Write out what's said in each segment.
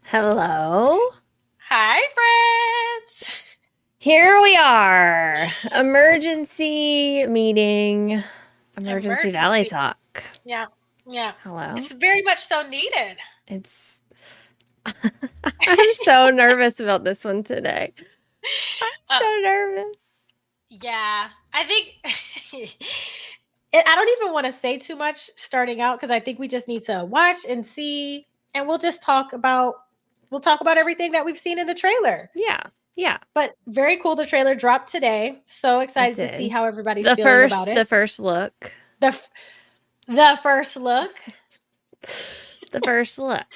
Hello. Hi, friends. Here we are. Emergency meeting. Emergency Valley Emergency. talk. Yeah, yeah. Hello. It's very much so needed. It's I'm so nervous about this one today. I'm Uh, so nervous. yeah, I think I don't even want to say too much starting out because I think we just need to watch and see, and we'll talk about everything that we've seen in the trailer. Yeah. Yeah, But very cool. The trailer dropped today. So it excited to see did. how everybody's The feeling about first it. the first look. The f- the first look. The first look.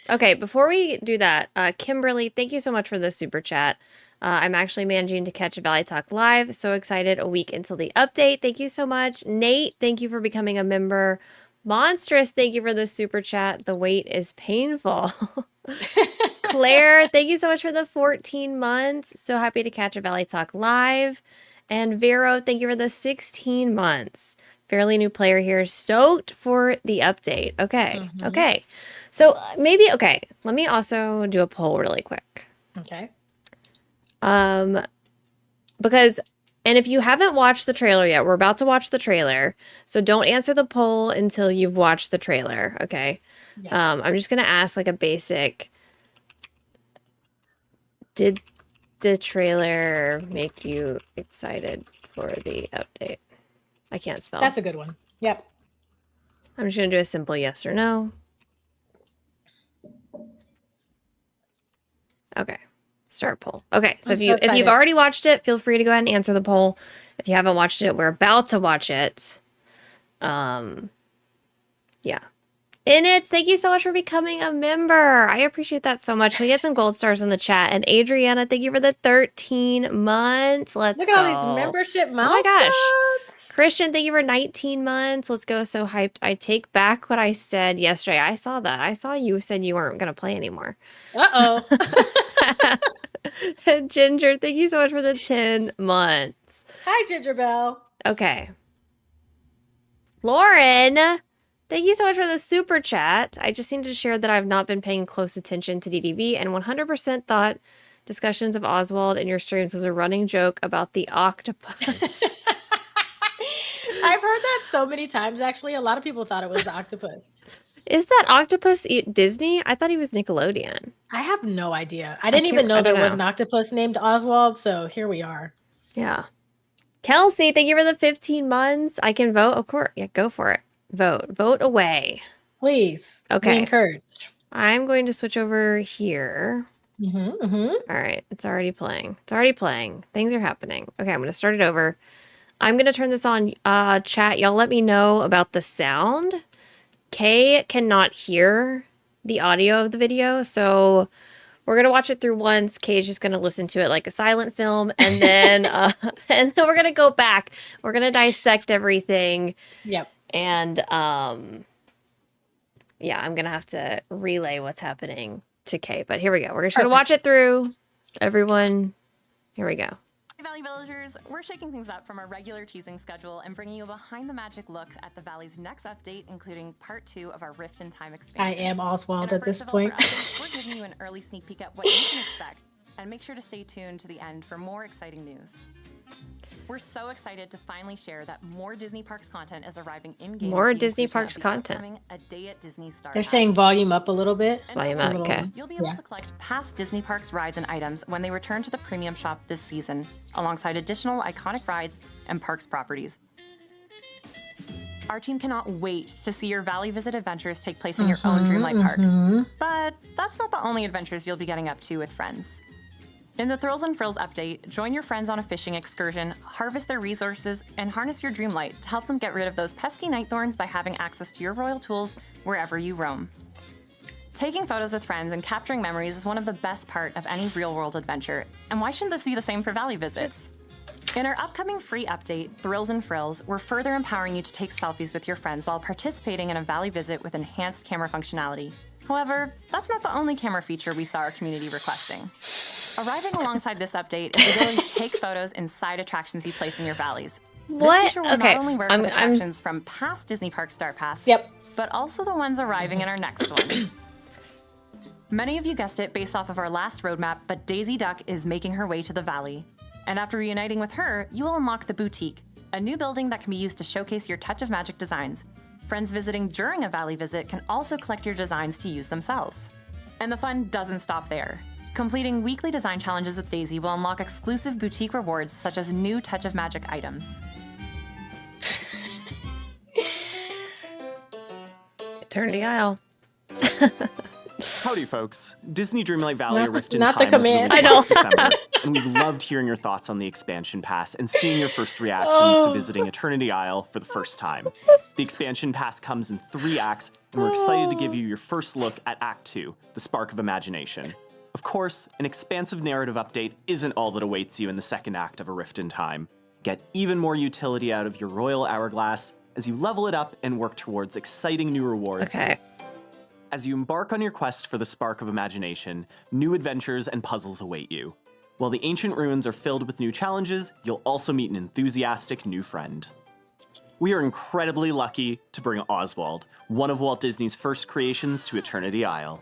Okay, before we do that, Kimberly, thank you so much for the super chat. I'm actually managing to catch Valley Talk live. So excited a week until the update. Thank you so much. Nate, thank you for becoming a member. Monstrous, thank you for the super chat. The wait is painful. Claire, thank you so much for the 14 months. So happy to catch a Valley Talk live. And Vero, thank you for the 16 months. Fairly new player here. Stoked for the update. Okay. Mhm. Okay. So maybe, okay. Let me also do a poll really quick. Okay. Um, because, and if you haven't watched the trailer yet, we're about to watch the trailer. So don't answer the poll until you've watched the trailer. Okay. Yes. I'm just going to ask like a basic, did the trailer make you excited for the update? I can't spell. That's a good one. Yep. I'm just going to do a simple yes or no. Okay. Start poll. Okay. So I'm if so you've excited. already watched it, feel free to go ahead and answer the poll. If you haven't watched it, we're about to watch it. Yeah. Inits, thank you so much for becoming a member. I appreciate that so much. Can we get some gold stars in the chat? And Adriana, thank you for the 13 months. Let's Look at all these go. membership Oh my gosh. milestones. Christian, thank you for 19 months. Let's go. So hyped. I take back what I said yesterday. I saw that. I saw you said you weren't going to play anymore. Uh-oh. Ginger, thank you so much for the 10 months. Hi, Ginger Bell. Okay. Lauren, thank you so much for the super chat. I just need to share that I've not been paying close attention to DDV and 100% thought discussions of Oswald in your streams was a running joke about the octopus. I've heard that so many times, actually. A lot of people thought it was the octopus. Is that octopus Disney? I thought he was Nickelodeon. I have no idea. I didn't even I know don't there was know. an octopus named Oswald, so here we are. Yeah. Kelsey, thank you for the 15 months. I can vote, of course. Yeah, go for it. Vote away. Please, be Okay. encouraged. I'm going to switch over here. Mm-hmm, mm-hmm. All right. It's already playing. It's already playing. Things are happening. Okay, I'm going to start it over. I'm going to turn this on chat. Y'all let me know about the sound. Kay cannot hear the audio of the video, so we're gonna watch it through once. Kay's just gonna listen to it like a silent film, and then and then we're gonna go back. We're gonna dissect everything, Yep. and yeah, I'm gonna have to relay what's happening to Kay. But here we go. We're just gonna Perfect. watch it through. Everyone, here we go. Hey Valley Villagers, we're shaking things up from our regular teasing schedule and bringing you a behind the magic look at the Valley's next update, including part 2 of our Rift in Time expansion. I am In Oswald our at this first point. developer update, we're giving you an early sneak peek at what you can expect, and make sure to stay tuned to the end for more exciting news. We're so excited to finally share that more Disney Parks content is arriving in-game. More Disney Parks content. A Day at Disney Star They're Pass. saying volume up a little bit. Volume It's a up, little- okay. You'll be able Yeah. to collect past Disney Parks rides and items when they return to the premium shop this season, alongside additional iconic rides and parks properties. Our team cannot wait to see your Valley Visit adventures take place in your own Dreamlight Parks. But that's not the only adventures you'll be getting up to with friends. In the Thrills and Frills update, join your friends on a fishing excursion, harvest their resources, and harness your Dreamlight to help them get rid of those pesky night thorns by having access to your royal tools wherever you roam. Taking photos with friends and capturing memories is one of the best part of any real-world adventure, and why shouldn't this be the same for Valley visits? In our upcoming free update, Thrills and Frills, we're further empowering you to take selfies with your friends while participating in a Valley visit with enhanced camera functionality. However, that's not the only camera feature we saw our community requesting. Arriving alongside this update is the ability to take photos inside attractions you place in your valleys. What? This feature will Okay, not only work I'm- with attractions from past Disney Park Star Paths, Yep. but also the ones arriving in our next one. Many of you guessed it based off of our last roadmap, but Daisy Duck is making her way to the Valley. And after reuniting with her, you will unlock the Boutique, a new building that can be used to showcase your touch of magic designs. Friends visiting during a Valley visit can also collect your designs to use themselves. And the fun doesn't stop there. Completing weekly design challenges with Daisy will unlock exclusive boutique rewards such as new touch of magic items. Eternity Isle. Howdy, folks. Disney Dreamlight Valley: A Rift in not the Time was command. released I know. last December, and we loved hearing your thoughts on the expansion pass and seeing your first reactions to visiting Eternity Isle for the first time. The expansion pass comes in 3 acts, and we're excited to give you your first look at Act 2, The Spark of Imagination. Of course, an expansive narrative update isn't all that awaits you in the second act of A Rift in Time. Get even more utility out of your Royal Hourglass as you level it up and work towards exciting new rewards. Okay. As you embark on your quest for the Spark of Imagination, new adventures and puzzles await you. While the ancient ruins are filled with new challenges, you'll also meet an enthusiastic new friend. We are incredibly lucky to bring Oswald, one of Walt Disney's first creations, to Eternity Isle.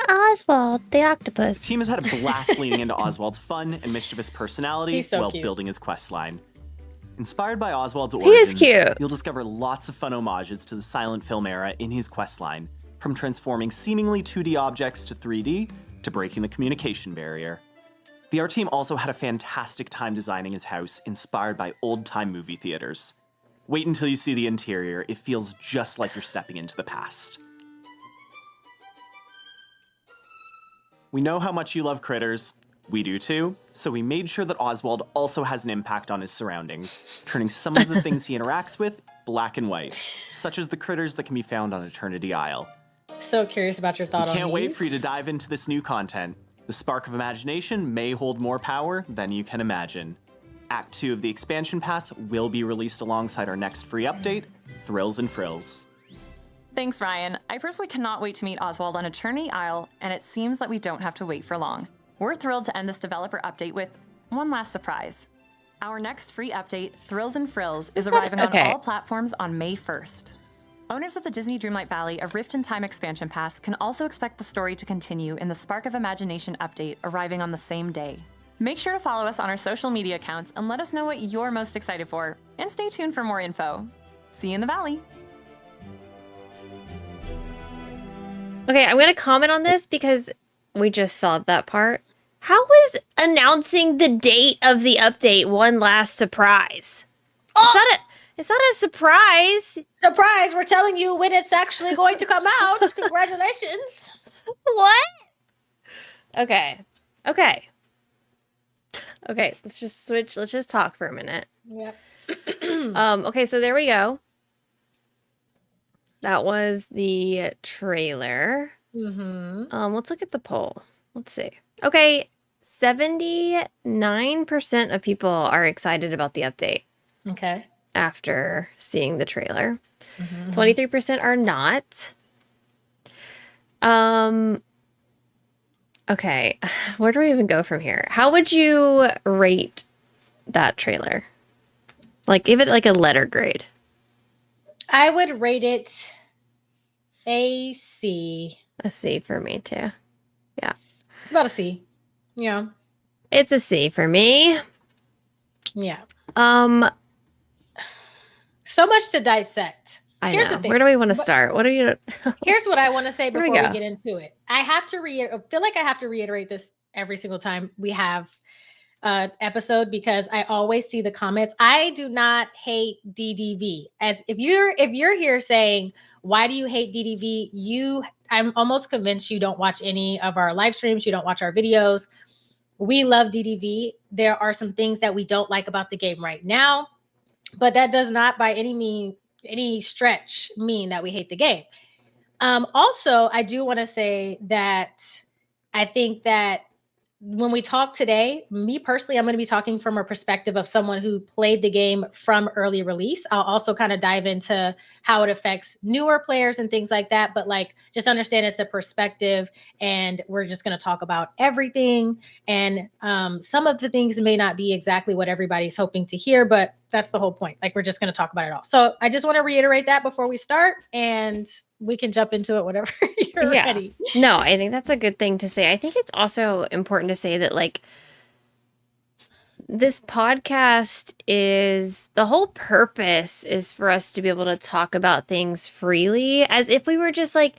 Oswald, the The octopus. team has had a blast leaning into Oswald's fun and mischievous personality He's so while cute. building his questline. Inspired by Oswald's is origins, cute. you'll discover lots of fun homages to the silent film era in his questline, from transforming seemingly 2D objects to 3D, to breaking the communication barrier. The art team also had a fantastic time designing his house, inspired by old-time movie theaters. Wait until you see the interior, it feels just like you're stepping into the past. We know how much you love critters. We do too, so we made sure that Oswald also has an impact on his surroundings, turning some of the things he interacts with black and white, such as the critters that can be found on Eternity Isle. So curious about your thought on Can't wait these. for you to dive into this new content. The Spark of Imagination may hold more power than you can imagine. Act 2 of the expansion pass will be released alongside our next free update, Thrills and Frills. Thanks, Ryan. I personally cannot wait to meet Oswald on Eternity Isle, and it seems that we don't have to wait for long. We're thrilled to end this developer update with one last surprise. Our next free update, Thrills and Frills, is arriving okay? on all platforms on May 1st. Owners of the Disney Dreamlight Valley: A Rift in Time expansion pass can also expect the story to continue in the Spark of Imagination update arriving on the same day. Make sure to follow us on our social media accounts and let us know what you're most excited for, and stay tuned for more info. See you in the Valley! Okay, I'm going to comment on this because we just saw that part. How was announcing the date of the update one last surprise? It's not a surprise. Surprise! We're telling you when it's actually going to come out. Congratulations. What? Okay. Okay. Okay, let's just switch. Let's just talk for a minute. Yep. Okay, so there we go. That was the trailer. Mm-hmm. Let's look at the poll. Let's see. Okay, 79% of people are excited about the update Okay. after seeing the trailer. 23% are not. Okay, where do we even go from here? How would you rate that trailer? Like, give it like a letter grade. I would rate it a C. A C for me too. It's about a C. Yeah. It's a C for me. Yeah. Um, So much to dissect. I Here's know. the thing. Where do we want to start? What are you? Here's what I want to say Where before do we we go? get into it. I feel like I have to reiterate this every single time we have an episode because I always see the comments. I do not hate DDV. And if you're here saying, why do you hate DDV? I'm almost convinced you don't watch any of our live streams. You don't watch our videos. We love DDV. There are some things that we don't like about the game right now, but that does not by any stretch mean that we hate the game. Also, I do want to say that I think that when we talk today, me personally, I'm going to be talking from a perspective of someone who played the game from early release. I'll also kind of dive into how it affects newer players and things like that. But like, just understand it's a perspective, and we're just going to talk about everything. And some of the things may not be exactly what everybody's hoping to hear, but that's the whole point. Like, we're just going to talk about it all. So I just want to reiterate that before we start, and we can jump into it whenever you're ready. No, I think that's a good thing to say. I think it's also important to say that, like, this podcast is, the whole purpose is for us to be able to talk about things freely, as if we were just like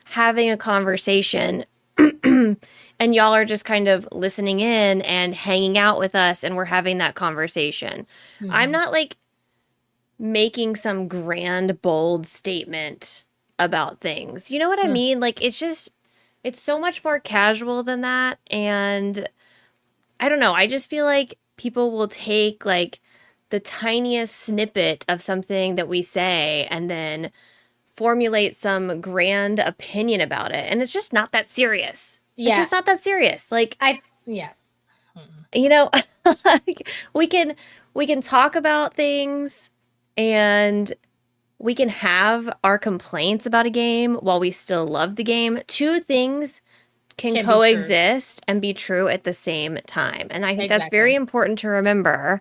having a conversation and y'all are just kind of listening in and hanging out with us and we're having that conversation. Mm-hmm. I'm not like making some grand, bold statement about things. You know what I mean? Like, it's so much more casual than that. And I don't know. I just feel like people will take like the tiniest snippet of something that we say and then formulate some grand opinion about it. And it's just not that serious. Yeah. It's just not that serious. Like, you know, we can talk about things and we can have our complaints about a game while we still love the game. Two things can coexist and be true at the same time. And I think that's very important to remember,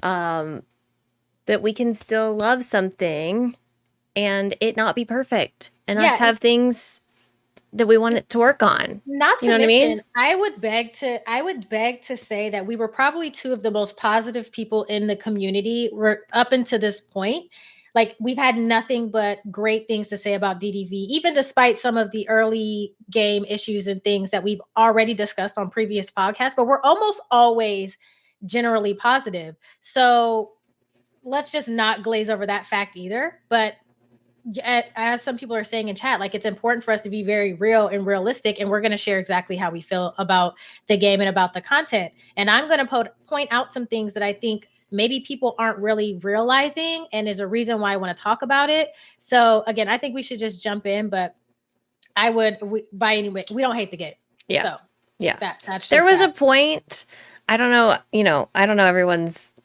that we can still love something and it not be perfect and us have things that we want it to work on. Not to mention, I would beg to say that we were probably two of the most positive people in the community up until this point. Like, we've had nothing but great things to say about DDV, even despite some of the early game issues and things that we've already discussed on previous podcasts, but we're almost always generally positive. So let's just not glaze over that fact either. But as some people are saying in chat, like, it's important for us to be very real and realistic, and we're going to share exactly how we feel about the game and about the content. And I'm going to point out some things that I think maybe people aren't really realizing and is a reason why I want to talk about it. So again, I think we should just jump in, but by any way, we don't hate the game. Yeah. So that's there was a point, I don't know everyone's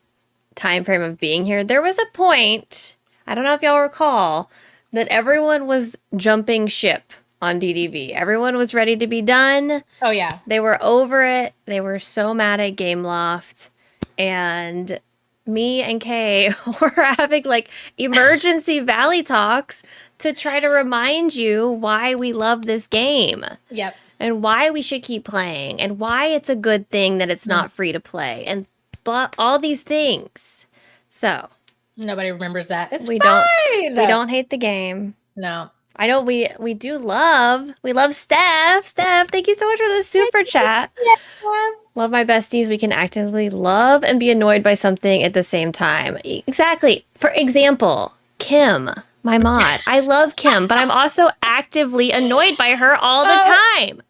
time frame of being here. There was a point, I don't know if y'all recall, that everyone was jumping ship on DDV. Everyone was ready to be done. Oh yeah. They were over it. They were so mad at Gameloft. And me and Kay were having like emergency Valley talks to try to remind you why we love this game. Yep. And why we should keep playing and why it's a good thing that it's not free to play and all these things. So nobody remembers that. It's we fine. We don't hate the game. No. I know we love Steph. Steph, thank you so much for the super chat. Yeah. Love my besties. We can actively love and be annoyed by something at the same time. Exactly. For example, Kim, my mod. I love Kim, but I'm also actively annoyed by her all the time.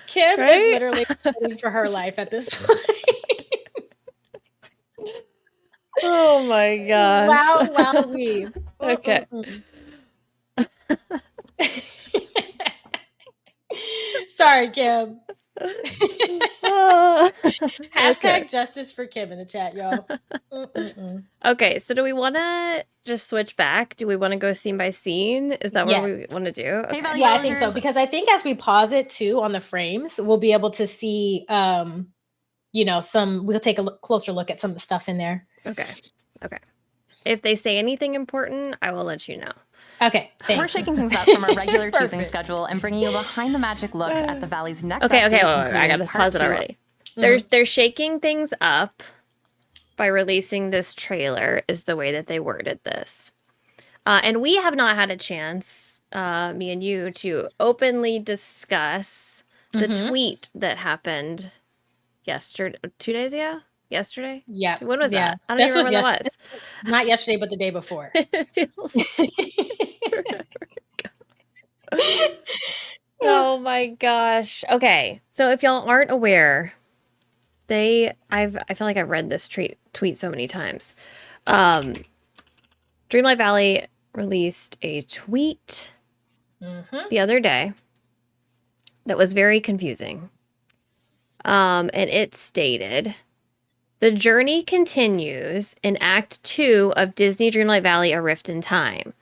Kim is literally fighting for her life at this point. Oh my gosh. Wow, we. Okay. Sorry, Kim. Hashtag justice for Kim in the chat, y'all. Okay, so do we want to just switch back? Do we want to go scene by scene? Is that what we want to do? Okay. Yeah, I think so. Because I think as we pause it too on the frames, we'll be able to see, we'll take a closer look at some of the stuff in there. Okay. If they say anything important, I will let you know. Okay, we're shaking things up from our regular teasing schedule and bringing you a behind the magic look at the Valley's next update. Okay, I gotta pause it already. They're shaking things up by releasing this trailer is the way that they worded this. And we have not had a chance, me and you, to openly discuss the tweet that happened yesterday, 2 days ago? Yesterday? Yeah. When was that? I don't even remember when that was. Not yesterday, but the day before. It feels Oh my gosh. Okay. So if y'all aren't aware, I feel like I've read this tweet so many times. Dreamlight Valley released a tweet the other day that was very confusing. And it stated, "The journey continues in Act 2 of Disney Dreamlight Valley: A Rift in Time.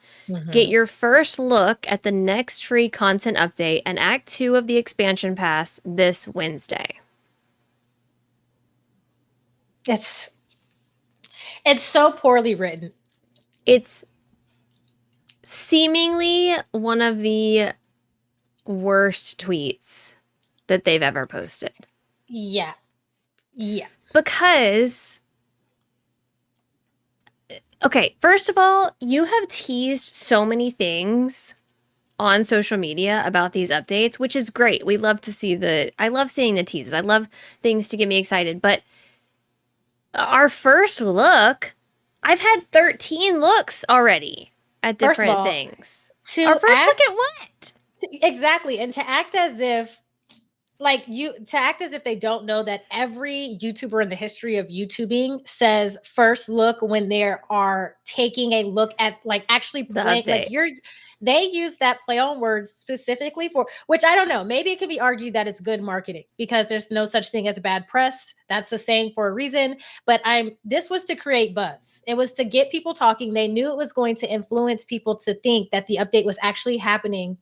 Get your first look at the next free content update and Act 2 of the expansion pass this Wednesday." Yes. It's so poorly written. It's seemingly one of the worst tweets that they've ever posted. Yeah. Yeah. Because, okay, first of all, you have teased so many things on social media about these updates, which is great. We love to see I love seeing the teases. I love things to get me excited. But our first look, I've had 13 looks already at First of different all, things. to Our first act look at what? exactly, and to act as if they don't know that every YouTuber in the history of YouTubing says first look when they are taking a look at like actually The playing update. they use that play on words specifically for, which I don't know, maybe it can be argued that it's good marketing because there's no such thing as bad press. That's the saying for a reason. But this was to create buzz. It was to get people talking. They knew it was going to influence people to think that the update was actually happening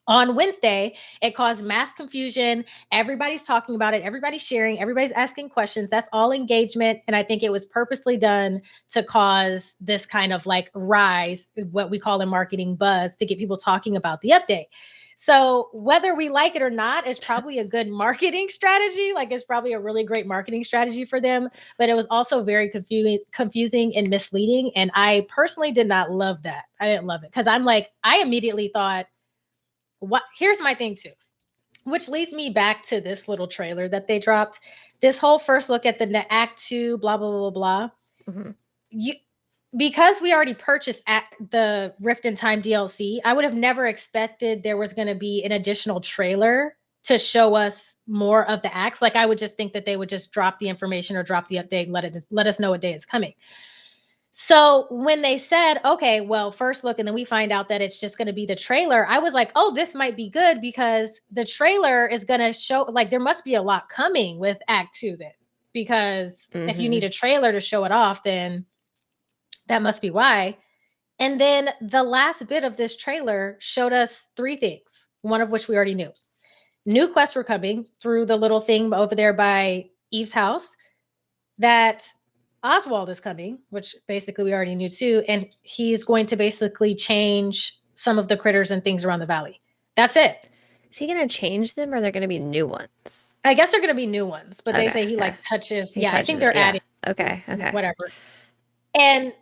on Wednesday. It caused mass confusion. Everybody's talking about it. Everybody's sharing. Everybody's asking questions. That's all engagement. And I think it was purposely done to cause this kind of like rise, what we call in marketing buzz, to get people talking about the update. So whether we like it or not, it's probably a good marketing strategy. Like it's probably a really great marketing strategy for them. But it was also very confusing and misleading. And I personally did not love that. I didn't love it because I immediately thought, here's my thing too, which leads me back to this little trailer that they dropped. This whole first look at the Act 2, blah, blah, blah, blah. Mm-hmm. Because we already purchased at the Rift in Time DLC, I would have never expected there was going to be an additional trailer to show us more of the acts. Like I would just think that they would just drop the information or drop the update, let us know what day it's coming. So when they said, okay, well, first look, and then we find out that it's just going to be the trailer, I was like, oh, this might be good because the trailer is going to show, like, there must be a lot coming with Act 2 then. Because if you need a trailer to show it off, then that must be why. And then the last bit of this trailer showed us 3 things, one of which we already knew. New quests were coming through the little thing over there by Eve's house, that Oswald is coming, which basically we already knew too. And he's going to basically change some of the critters and things around the valley. That's it. Is he going to change them or they're going to be new ones? I guess they're going to be new ones, but they say he like touches. He touches I think they're adding. Okay. Whatever. And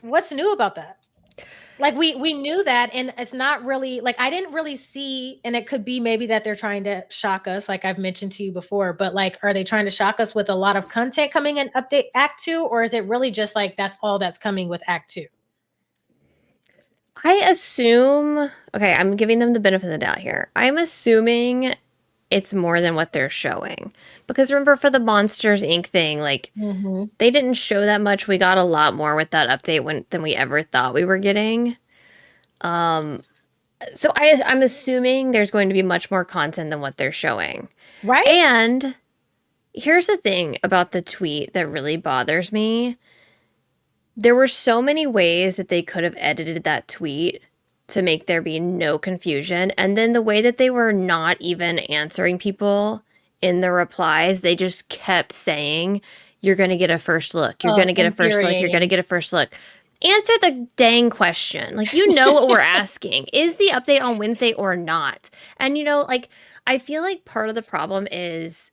what's new about that? Like we knew that, and it's not really like I didn't really see, and it could be maybe that they're trying to shock us, like I've mentioned to you before, but like, are they trying to shock us with a lot of content coming in update Act 2, or is it really just like that's all that's coming with Act 2? I assume, okay, I'm giving them the benefit of the doubt here. I'm assuming it's more than what they're showing. Because remember for the Monsters Inc. thing, like they didn't show that much. We got a lot more with that update than we ever thought we were getting. So I'm assuming there's going to be much more content than what they're showing. Right. And here's the thing about the tweet that really bothers me. There were so many ways that they could have edited that tweet to make there be no confusion. And then the way that they were not even answering people in the replies, they just kept saying, you're going to get a first look. You're going to get a first look. You're going to get a first look. Answer the dang question. Like, you know what we're asking. Is the update on Wednesday or not? And, you know, like, I feel like part of the problem is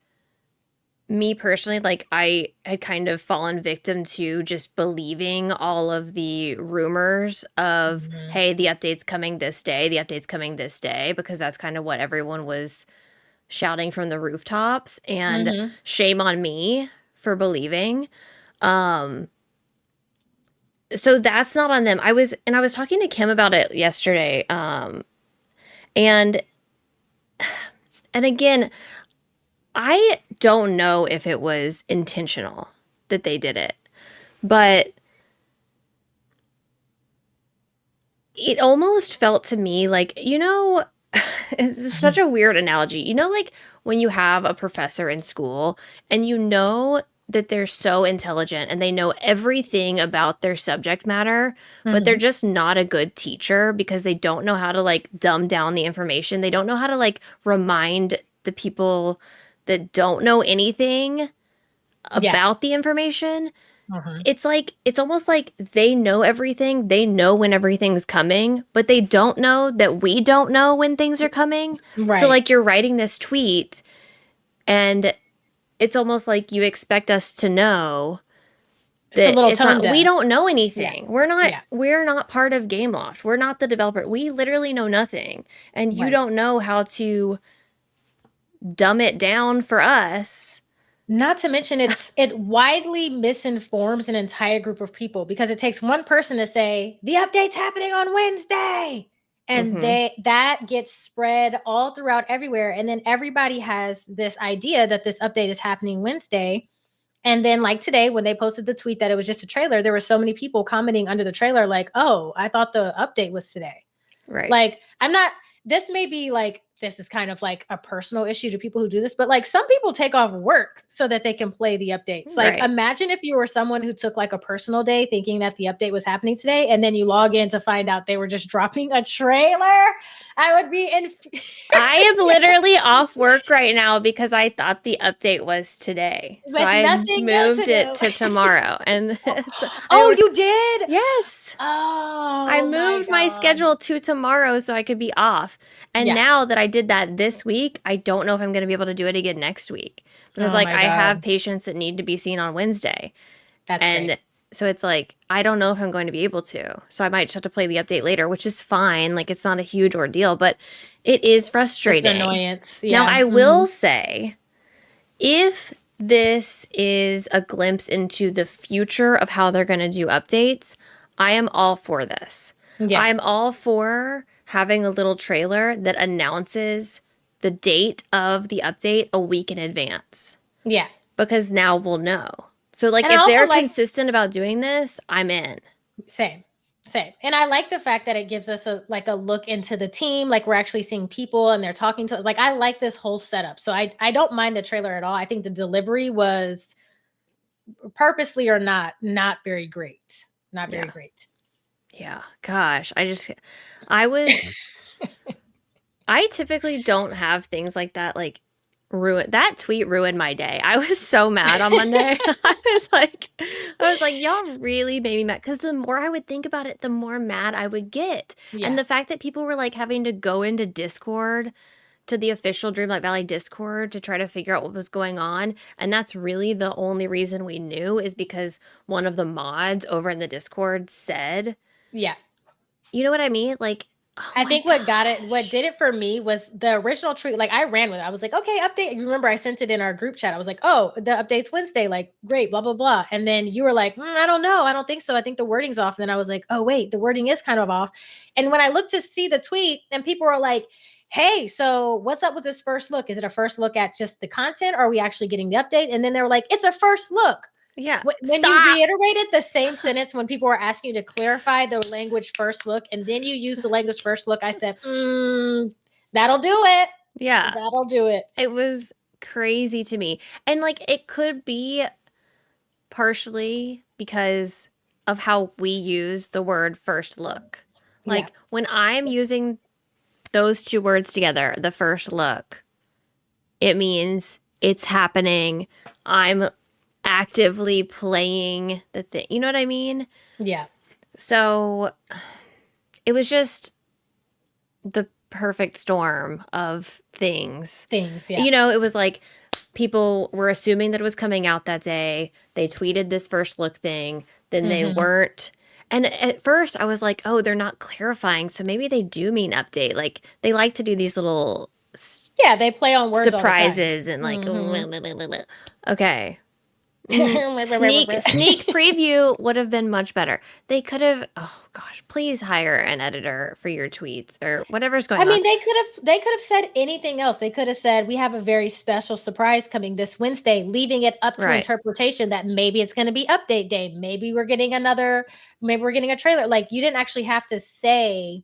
me personally, like, I had kind of fallen victim to just believing all of the rumors of, hey, the update's coming this day, the update's coming this day, because that's kind of what everyone was shouting from the rooftops. And shame on me for believing. So that's not on them. I was talking to Kim about it yesterday. And again, I don't know if it was intentional that they did it, but it almost felt to me like, you know, it's such a weird analogy. You know, like when you have a professor in school and you know that they're so intelligent and they know everything about their subject matter, but they're just not a good teacher because they don't know how to like dumb down the information. They don't know how to like remind the people that don't know anything about the information. Mhm. It's almost like they know everything. They know when everything's coming, but they don't know that we don't know when things are coming. So Right. like you're writing this tweet and it's almost like you expect us to know It's a that little it's tone not, deaf. we don't know anything. Yeah. We're not part of Gameloft. We're not the developer. We literally know nothing. And you Right. don't know how to dumb it down for us. Not to mention it widely misinforms an entire group of people because it takes one person to say the update's happening on Wednesday. And Mhm. that gets spread all throughout everywhere. And then everybody has this idea that this update is happening Wednesday. And then like today, when they posted the tweet that it was just a trailer, there were so many people commenting under the trailer, like, oh, I thought the update was today. Right. Like, this may be like, this is kind of like a personal issue to people who do this, but like some people take off work so that they can play the updates. Like, Right. imagine if you were someone who took like a personal day thinking that the update was happening today, and then you log in to find out they were just dropping a trailer. I would be in. I am literally off work right now because I thought the update was today. So With I nothing else moved to it do. to tomorrow. And Oh, you did? Yes. Oh, I moved my God. schedule to tomorrow so I could be off. And Yeah. now that I did that this week, I don't know if I'm going to be able to do it again next week. Because Oh like my I have God. patients that need to be seen on Wednesday. That's And great. so it's like, I don't know if I'm going to be able to. So I might just have to play the update later, which is fine. Like it's not a huge ordeal, but it is It's frustrating. an annoyance. Now, Yeah. I will say, if this is a glimpse into the future of how they're going to do updates, I am all for this. Yeah. I'm all for having a little trailer that announces the date of the update a week in advance, Yeah. because now we'll know. So, like, And I if also they're like- consistent about doing this, I'm in. Same. And I like the fact that it gives us a look into the team. Like we're actually seeing people and they're talking to us. Like I like this whole setup. So I don't mind the trailer at all. I think the delivery was purposely or not very great. Not very Yeah. great. Yeah. Gosh, I typically don't have things like that, like, that tweet ruined my day. I was so mad on Monday. I was like, y'all really made me mad. Because the more I would think about it, the more mad I would get. Yeah. And the fact that people were like having to go into Discord, to the official Dreamlight Valley Discord, to try to figure out what was going on. And that's really the only reason we knew, is because one of the mods over in the Discord said, Yeah. you know what I mean? Like, oh I my think what gosh. did it for me was the original tweet. Like I ran with it. I was like, okay, update. You remember I sent it in our group chat. I was like, oh, the update's Wednesday. Like, great, blah, blah, blah. And then you were like, I don't know. I don't think so. I think the wording's off. And then I was like, oh, wait, the wording is kind of off. And when I looked to see the tweet and people were like, hey, so what's up with this first look? Is it a first look at just the content? Or are we actually getting the update? And then they were like, it's a first look. Yeah. When Stop. you reiterated the same sentence when people were asking you to clarify the language first look, and then you use the language first look, I said, that'll do it. Yeah. That'll do it. It was crazy to me. And like, it could be partially because of how we use the word first look. Like Yeah. when I'm using those two words together, the first look, it means it's happening. I'm actively playing the thing. You know what I mean? Yeah. So it was just the perfect storm of things. Yeah. You know, it was like people were assuming that it was coming out that day. They tweeted this first look thing, then they weren't. And at first I was like, oh, they're not clarifying. So maybe they do mean update. Like they like to do these little Yeah, they play on words surprises and like, okay. Sneak preview would have been much better. They could have, oh gosh, please hire an editor for your tweets or whatever's going on. I mean, they could have said anything else. They could have said, we have a very special surprise coming this Wednesday, leaving it up to Right. interpretation that maybe it's going to be update day. Maybe we're getting a trailer. Like you didn't actually have to say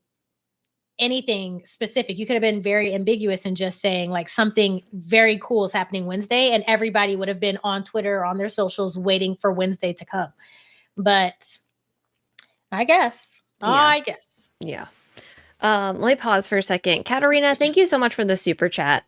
anything specific. You could have been very ambiguous and just saying like something very cool is happening Wednesday, and everybody would have been on Twitter or on their socials waiting for Wednesday to come. But I guess. Yeah. Yeah. Let me pause for a second. Katarina, thank you so much for the super chat.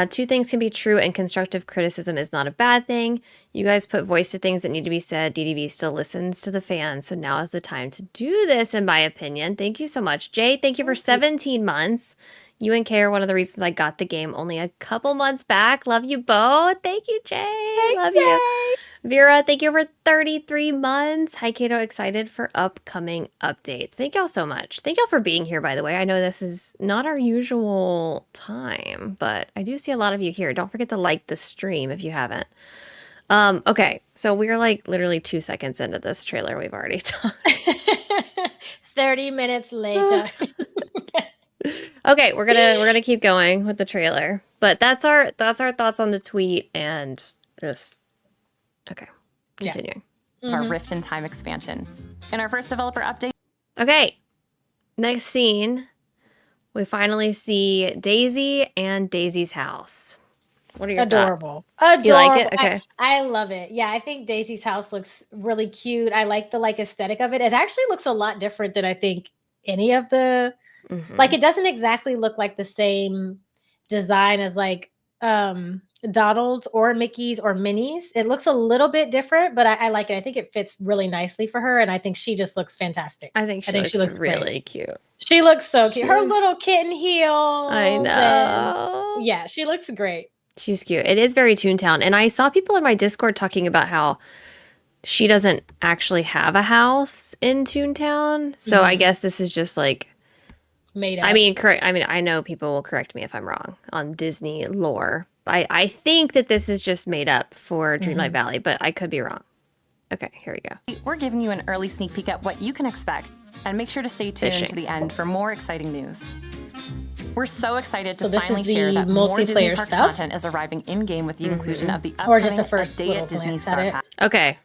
Two things can be true, and constructive criticism is not a bad thing. You guys put voice to things that need to be said. DDV still listens to the fans, so now is the time to do this, in my opinion. Thank you so much. Jay, thank you for 17 months. You and Kay are one of the reasons I got the game only a couple months back. Love you both. Thank you, Jay. Love you. Vera, thank you for 33 months. Hi, Kato. Excited for upcoming updates. Thank y'all so much. Thank y'all for being here, by the way. I know this is not our usual time, but I do see a lot of you here. Don't forget to like the stream if you haven't. Okay, so we're like literally 2 seconds into this trailer we've already done. 30 minutes later. Okay, we're gonna keep going with the trailer. But that's our thoughts on the tweet and just okay. Continuing. Our Rift in Time expansion. In our first developer update. Okay. Next scene, we finally see Daisy and Daisy's house. What are your Adorable. thoughts? Adorable. You like it? Okay. I love it. Yeah, I think Daisy's house looks really cute. I like the aesthetic of it. It actually looks a lot different than I think any of the it doesn't exactly look like the same design as Donald's or Mickey's or Minnie's. It looks a little bit different, but I like it. I think it fits really nicely for her, and I think she just looks fantastic. I think she looks really cute. She looks so cute. Her little kitten heels. I know. Yeah, she looks great. She's cute. It is very Toontown. And I saw people in my Discord talking about how she doesn't actually have a house in Toontown. So I guess this is just like made up. I mean, correct. I mean, I know people will correct me if I'm wrong on Disney lore. I think that this is just made up for Dreamlight Valley, but I could be wrong. Okay, here we go. We're giving you an early sneak peek at what you can expect, and make sure to stay tuned to the end for more exciting news. We're so excited to finally share that more Disney Parks content is arriving in-game with the inclusion of the upcoming A Day at Disney Star Pass. Okay.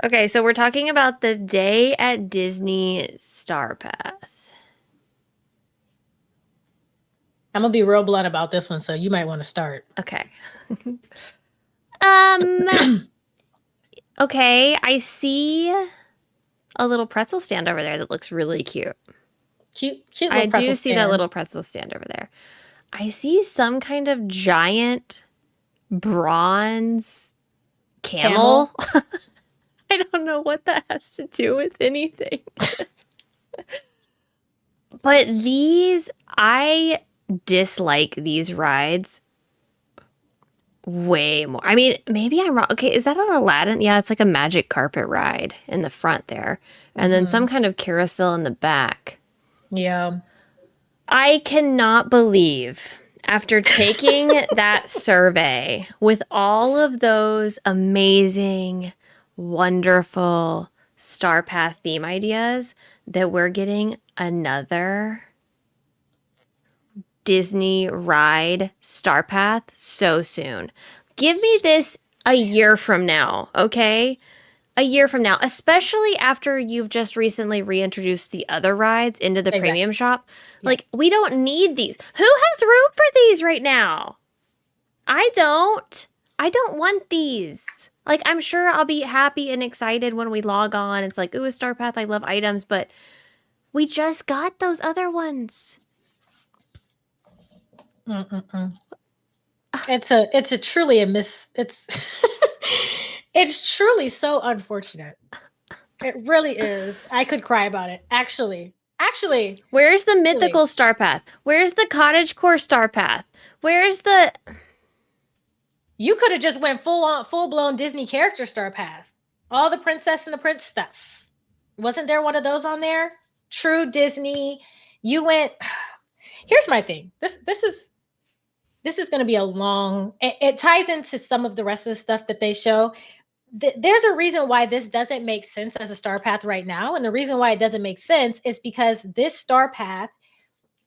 Okay, so we're talking about the Day at Disney Star Path. I'm gonna be real blunt about this one, so you might want to start. Okay. Okay, I see a little pretzel stand over there that looks really cute. Cute I do see that little pretzel stand over there. I see some kind of giant bronze camel. I don't know what that has to do with anything. But I dislike these rides way more. I mean, maybe I'm wrong. Okay, is that an Aladdin? Yeah, it's like a magic carpet ride in the front there. And then some kind of carousel in the back. Yeah. I cannot believe, after taking that survey with all of those amazing, wonderful Star Path theme ideas, that we're getting another Disney ride Star Path so soon. Give me this a year from now, okay? A year from now, especially after you've just recently reintroduced the other rides into the premium shop. Yeah. Like, we don't need these. Who has room for these right now? I don't want these. Like, I'm sure I'll be happy and excited when we log on. It's like, ooh, a Star Path, I love items, but we just got those other ones. It's truly it's truly so unfortunate. It really is. I could cry about it. Actually, where's the mythical Star Path? Where's the cottagecore Star Path? Where's the? You could have just went full blown Disney character Star Path. All the princess and the prince stuff. Wasn't there one of those on there? True Disney. You went. Here's my thing. This is going to be a long. It ties into some of the rest of the stuff that they show. There's a reason why this doesn't make sense as a Star Path right now, and the reason why it doesn't make sense is because this Star Path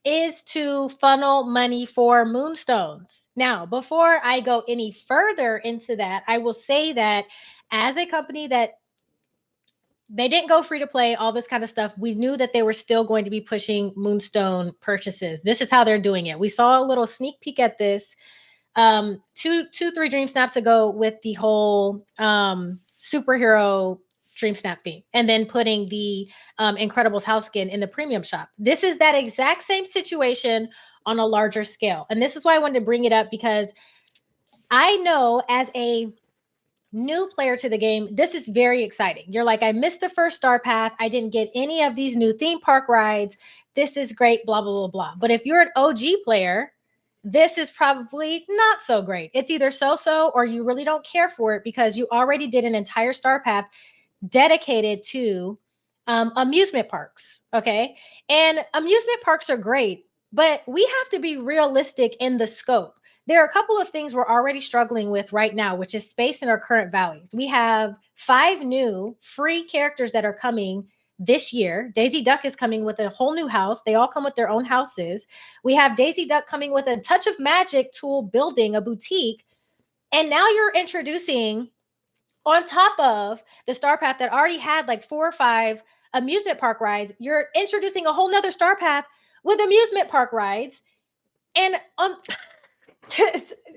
is to funnel money for moonstones. Now, before I go any further into that, I will say that as a company that they didn't go free to play, all this kind of stuff, we knew that they were still going to be pushing moonstone purchases. This is how they're doing it. We saw a little sneak peek at this 3 dream snaps ago with the whole superhero Dream Snap theme and then putting the Incredibles house skin in the premium shop. This is that exact same situation on a larger scale. And this is why I wanted to bring it up, because I know as a new player to the game, this is very exciting. You're like, I missed the first Star Path. I didn't get any of these new theme park rides. This is great, blah, blah, blah, blah. But if you're an OG player, this is probably not so great. It's either so-so or you really don't care for it because you already did an entire Star Path dedicated to amusement parks. Okay. And amusement parks are great, but we have to be realistic in the scope. There are a couple of things we're already struggling with right now, which is space in our current valleys. We have 5 new free characters that are coming this year. Daisy Duck is coming with a whole new house. They all come with their own houses. We have Daisy Duck coming with a touch of magic tool building a boutique. And now you're introducing, on top of the Star Path that already had like 4 or 5 amusement park rides, you're introducing a whole nother Star Path with amusement park rides. And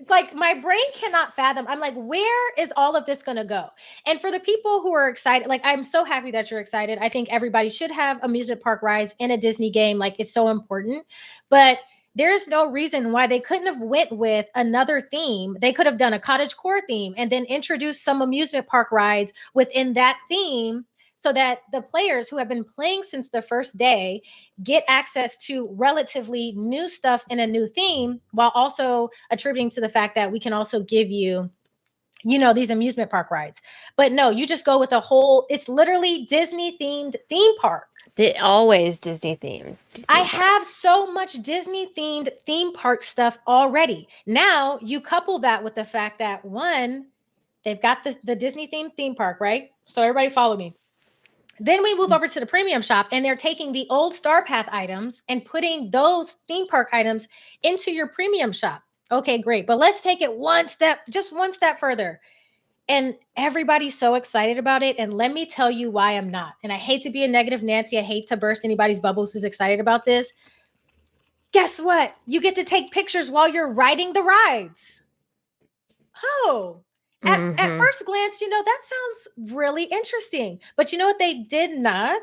like my brain cannot fathom. I'm like, where is all of this going to go? And for the people who are excited, like, I'm so happy that you're excited. I think everybody should have amusement park rides in a Disney game. Like, it's so important. But there's no reason why they couldn't have went with another theme. They could have done a cottagecore theme and then introduced some amusement park rides within that theme, so that the players who have been playing since the first day get access to relatively new stuff in a new theme, while also attributing to the fact that we can also give you, you know, these amusement park rides. But no, you just go with a whole, it's literally Disney themed theme park. Always Disney themed. I have so much Disney themed theme park stuff already. Now you couple that with the fact that, one, they've got the Disney themed theme park, right? So everybody follow me. Then we move over to the premium shop and they're taking the old Star Path items and putting those theme park items into your premium shop. Okay, great. But let's take it just one step further. And everybody's so excited about it. And let me tell you why I'm not. And I hate to be a negative Nancy. I hate to burst anybody's bubbles who's excited about this. Guess what? You get to take pictures while you're riding the rides. Oh, at first glance, you know, that sounds really interesting. But you know what they did not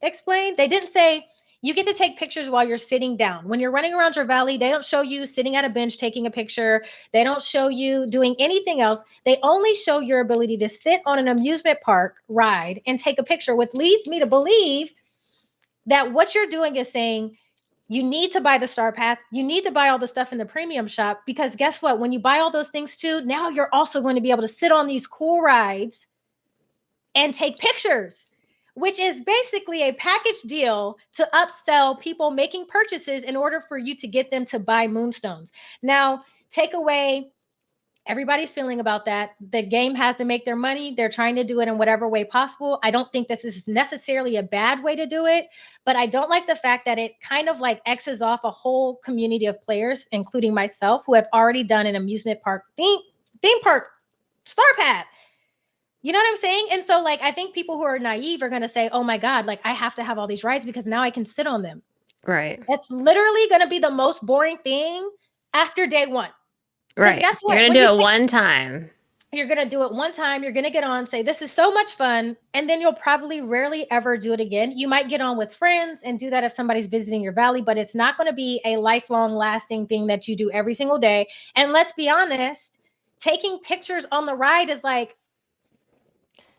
explain? They didn't say you get to take pictures while you're sitting down. When you're running around your valley, they don't show you sitting at a bench taking a picture. They don't show you doing anything else. They only show your ability to sit on an amusement park ride and take a picture, which leads me to believe that what you're doing is saying, you need to buy the Star Path. You need to buy all the stuff in the premium shop, because guess what? When you buy all those things too, now you're also going to be able to sit on these cool rides and take pictures, which is basically a package deal to upsell people making purchases in order for you to get them to buy Moonstones. Now, take away everybody's feeling about that. The game has to make their money. They're trying to do it in whatever way possible. I don't think this is necessarily a bad way to do it, but I don't like the fact that it kind of like X's off a whole community of players, including myself, who have already done an amusement park theme park Star Path. You know what I'm saying? And so like, I think people who are naive are going to say, oh my God, like I have to have all these rides because now I can sit on them. Right. That's literally going to be the most boring thing after day one. Right. Guess what? You're going to do it one time. You're going to do it one time. You're going to get on, say, this is so much fun. And then you'll probably rarely ever do it again. You might get on with friends and do that if somebody's visiting your valley, but it's not going to be a lifelong lasting thing that you do every single day. And let's be honest, taking pictures on the ride is like,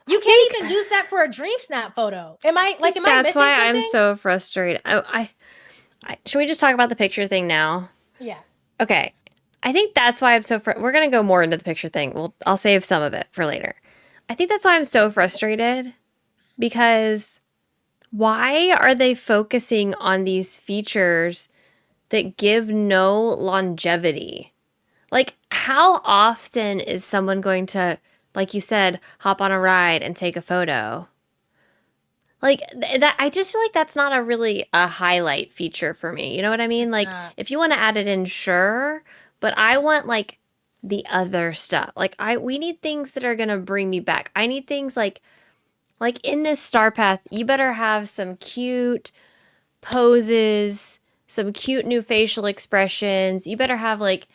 you can't even use that for a Dream Snap photo. Am I missing That's why something? I'm so frustrated. I should we just talk about the picture thing now? Yeah. Okay. I think that's why I'm so we're going to go more into the picture thing. I'll save some of it for later. I think that's why I'm so frustrated, because why are they focusing on these features that give no longevity? Like, how often is someone going to, like you said, hop on a ride and take a photo? Like that, I just feel like that's not a highlight feature for me. You know what I mean? Like, if you want to add it in, sure. But I want like the other stuff. Like we need things that are going to bring me back. I need things like in this Star Path, you better have some cute poses, some cute new facial expressions. You better have like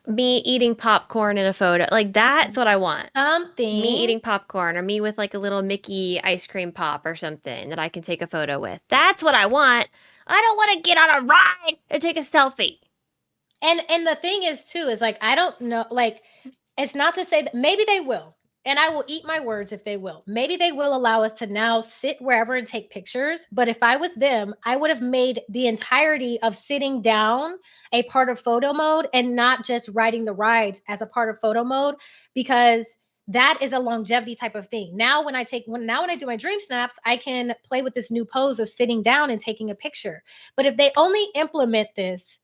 me eating popcorn in a photo. Like, that's what I want. Something. Me eating popcorn, or me with like a little Mickey ice cream pop or something that I can take a photo with. That's what I want. I don't want to get on a ride and take a selfie. And the thing is too, is like, I don't know, like, it's not to say that maybe they will, and I will eat my words if they will. Maybe they will allow us to now sit wherever and take pictures. But if I was them, I would have made the entirety of sitting down a part of photo mode and not just riding the rides as a part of photo mode, because that is a longevity type of thing. Now when I do my dream snaps, I can play with this new pose of sitting down and taking a picture. But if they only implement this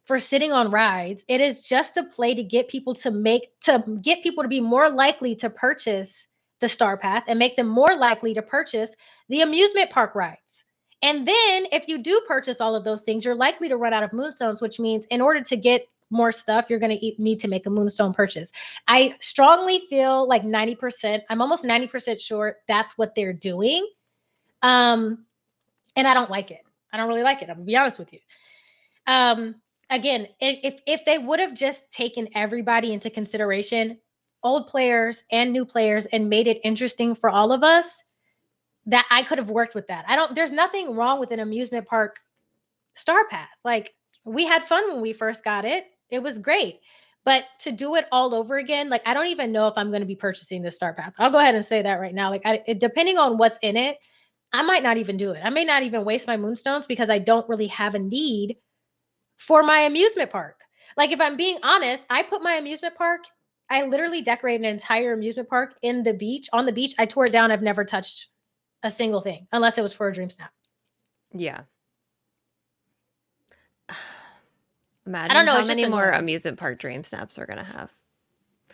for sitting on rides, it is just a play to get people to be more likely to purchase the Star Path and make them more likely to purchase the amusement park rides. And then if you do purchase all of those things, you're likely to run out of moonstones, which means in order to get more stuff, you're going to need to make a moonstone purchase. I strongly feel like 90%, I'm almost 90% sure that's what they're doing. And I don't like it. I don't really like it. I'm gonna be honest with you. Again, if they would have just taken everybody into consideration, old players and new players, and made it interesting for all of us, that I could have worked with that. There's nothing wrong with an amusement park Star Path. Like, we had fun when we first got it. It was great. But to do it all over again, like, I don't even know if I'm going to be purchasing this Star Path. I'll go ahead and say that right now. Like, depending on what's in it, I might not even do it. I may not even waste my moonstones because I don't really have a need for my amusement park. Like, if I'm being honest, I literally decorated an entire amusement park on the beach. I tore it down. I've never touched a single thing unless it was for a dream snap. Yeah. Imagine I don't know, how it's just many more annoying. amusement park dream snaps we're gonna have.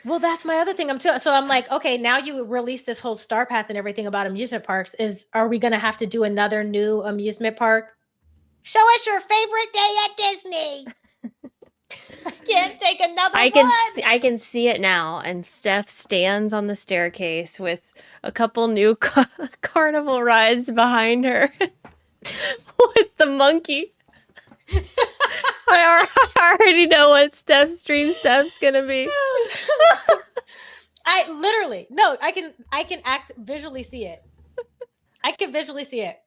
Well, that's my other thing. So I'm like, okay, now you release this whole Star Path and everything about amusement parks. Are we going to have to do another new amusement park? Show us your favorite day at Disney. I can't take another one. I can see it now. And Steph stands on the staircase with a couple new carnival rides behind her with the monkey. I already know what Steph's dream snap's gonna be. I can visually see it. I can visually see it.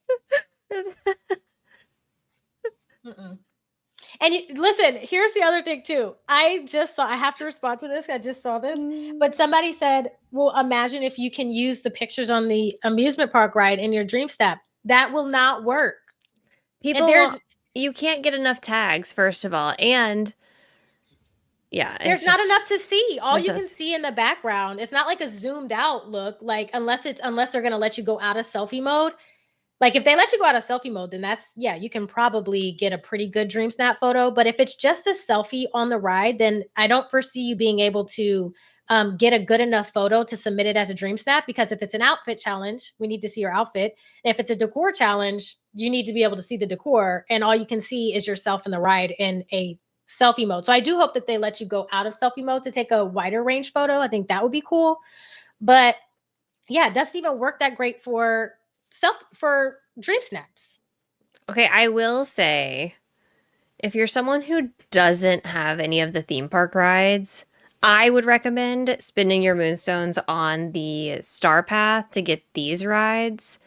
And listen, here's the other thing too. I have to respond to this. I just saw this, but somebody said, well, imagine if you can use the pictures on the amusement park ride in your dream snap. That will not work. You can't get enough tags, first of all. And yeah, there's not enough to see. All you can see in the background, it's not like a zoomed out look, like unless they're going to let you go out of selfie mode. Like, if they let you go out of selfie mode, then you can probably get a pretty good dream snap photo. But if it's just a selfie on the ride, then I don't foresee you being able to get a good enough photo to submit it as a dream snap. Because if it's an outfit challenge, we need to see your outfit. And if it's a decor challenge, you need to be able to see the decor. And all you can see is yourself in the ride in a selfie mode. So I do hope that they let you go out of selfie mode to take a wider range photo. I think that would be cool. But yeah, it doesn't even work that great for dream snaps. Okay, I will say, if you're someone who doesn't have any of the theme park rides, I would recommend spending your moonstones on the Star Path to get these rides.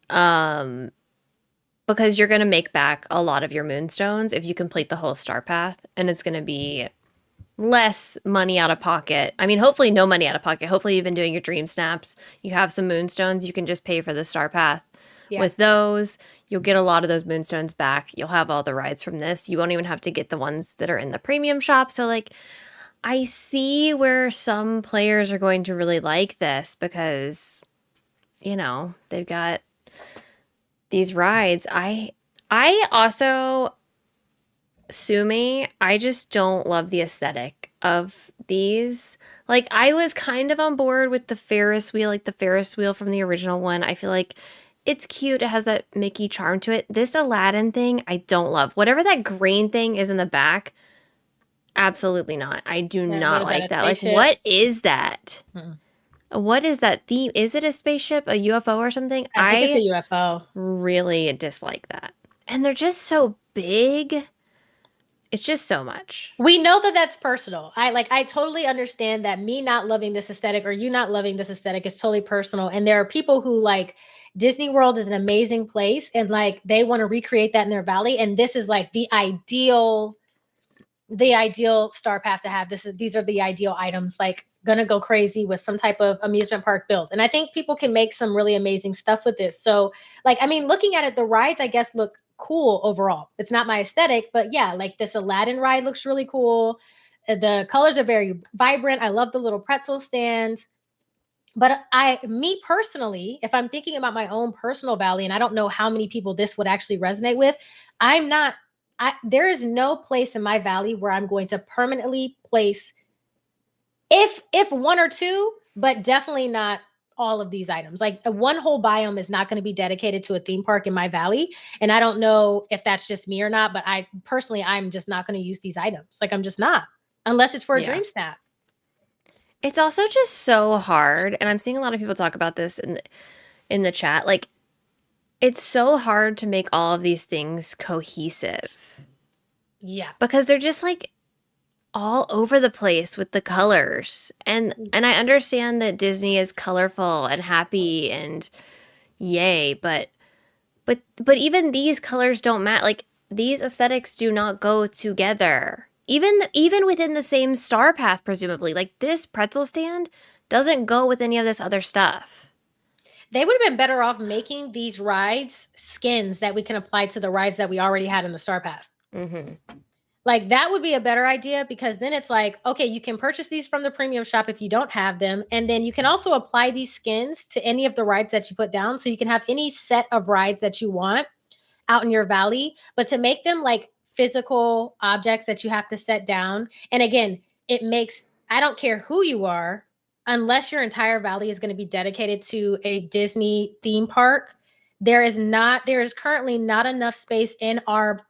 Because you're going to make back a lot of your moonstones if you complete the whole Star Path, and it's going to be less money out of pocket. I mean, hopefully no money out of pocket. Hopefully you've been doing your dream snaps. You have some moonstones. You can just pay for the Star Path. Yeah. With those, you'll get a lot of those moonstones back. You'll have all the rides from this. You won't even have to get the ones that are in the premium shop. So, like, I see where some players are going to really like this because, they've got these rides. I also, Sumi, I just don't love the aesthetic of these. Like, I was kind of on board with the Ferris wheel, like the Ferris wheel from the original one. I feel like it's cute. It has that Mickey charm to it. This Aladdin thing, I don't love. Whatever that green thing is in the back, absolutely not. I do not like that. Like, what is that? What is that theme? Is it a spaceship, a UFO or something? I think it's a UFO. Really dislike that. And they're just so big. It's just so much. We know that that's personal. I totally understand that me not loving this aesthetic or you not loving this aesthetic is totally personal. And there are people who like Disney World is an amazing place and like they want to recreate that in their valley. And this is like the ideal star path to have. These are the ideal items, like gonna go crazy with some type of amusement park build. And I think people can make some really amazing stuff with this. So like, I mean, looking at it, the rides, I guess, look cool overall. It's not my aesthetic, but yeah, like this Aladdin ride looks really cool. The colors are very vibrant. I love the little pretzel stands. But me personally, if I'm thinking about my own personal valley, and I don't know how many people this would actually resonate with, there is no place in my valley where I'm going to permanently place, if one or two, but definitely not all of these items. Like one whole biome is not going to be dedicated to a theme park in my valley. And I don't know if that's just me or not, but I'm just not going to use these items. Like I'm just not, unless it's for a dream snap. It's also just so hard, and I'm seeing a lot of people talk about this in the chat. Like, it's so hard to make all of these things cohesive. Yeah. Because they're just like all over the place with the colors. And I understand that Disney is colorful and happy and yay, but even these colors don't match. Like, these aesthetics do not go together. Even within the same star path, presumably. Like, this pretzel stand doesn't go with any of this other stuff. They would have been better off making these rides skins that we can apply to the rides that we already had in the star path. Mm-hmm. Like, that would be a better idea, because then it's like, okay, you can purchase these from the premium shop if you don't have them. And then you can also apply these skins to any of the rides that you put down. So you can have any set of rides that you want out in your valley, but to make them like physical objects that you have to set down. And again, I don't care who you are, unless your entire valley is going to be dedicated to a Disney theme park, there is currently not enough space in our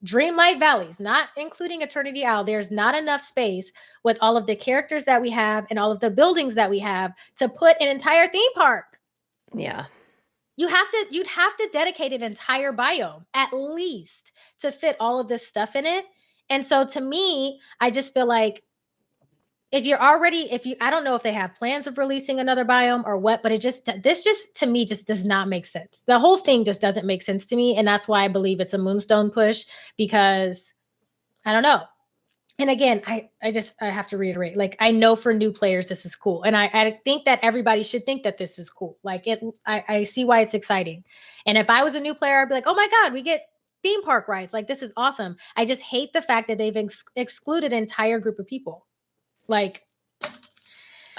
Dreamlight Valleys, not including Eternity Isle. There's not enough space with all of the characters that we have and all of the buildings that we have to put an entire theme park. Yeah. You'd have to dedicate an entire biome at least to fit all of this stuff in it. And so to me, I just feel like I don't know if they have plans of releasing another biome or what, but this to me just does not make sense. The whole thing just doesn't make sense to me. And that's why I believe it's a Moonstone push, because I don't know. And again, I have to reiterate, like, I know for new players, this is cool. And I think that everybody should think that this is cool. Like I see why it's exciting. And if I was a new player, I'd be like, oh my God, we get theme park rides. Like, this is awesome. I just hate the fact that they've excluded an entire group of people. Like,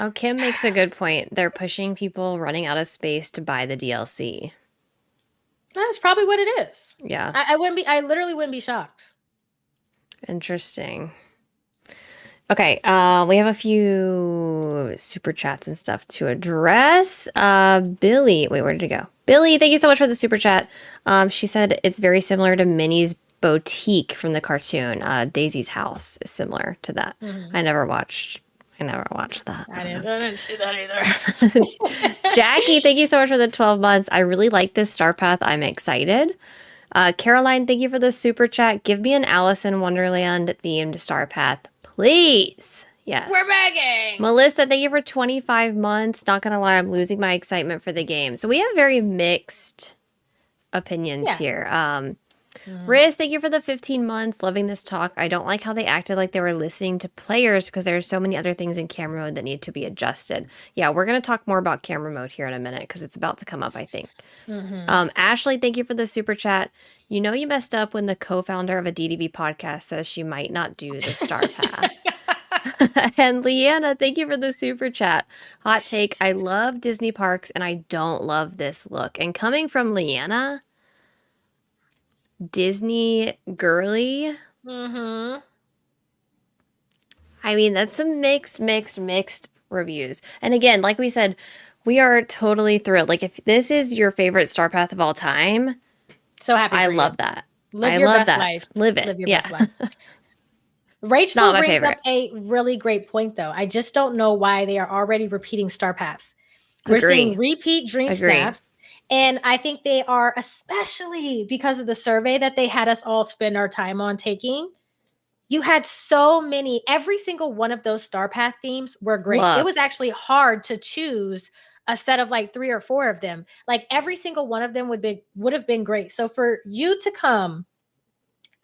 oh, Kim makes a good point. They're pushing people running out of space to buy the DLC. That's probably what it is. Yeah. I literally wouldn't be shocked. Interesting. Okay, we have a few super chats and stuff to address. Billy, wait, where did it go? Billy, thank you so much for the super chat. She said it's very similar to Minnie's Boutique from the cartoon. Daisy's house is similar to that. Mm-hmm. I never watched that. I didn't see that either. Jackie, thank you so much for the 12 months. I really like this star path. I'm excited. Caroline, thank you for the super chat. Give me an Alice in Wonderland themed star path, please. Yes. We're begging. Melissa, thank you for 25 months. Not gonna lie, I'm losing my excitement for the game. So we have very mixed opinions here. Riz, thank you for the 15 months. Loving this talk. I don't like how they acted like they were listening to players, because there are so many other things in camera mode that need to be adjusted. Yeah, we're going to talk more about camera mode here in a minute, because it's about to come up, I think. Mm-hmm. Ashley, thank you for the super chat. You know you messed up when the co-founder of a DDV podcast says she might not do the star path. And Leanna, thank you for the super chat. Hot take, I love Disney parks and I don't love this look. And coming from Leanna, Disney girly. Mm-hmm. I mean, that's some mixed reviews. And again, like we said, we are totally thrilled. Like, if this is your favorite star path of all time, so happy. I love that. Live your best life. Live it. Live your best life. Rachel brings up a really great point, though. I just don't know why they are already repeating star paths. We're seeing repeat dream snaps. And I think they are, especially because of the survey that they had us all spend our time on taking, You had so many, every single one of those Star Path themes were great. It was Loved. actually hard to choose a set of like 3 or 4 of them. Like every single one of them would have been great. So for you to come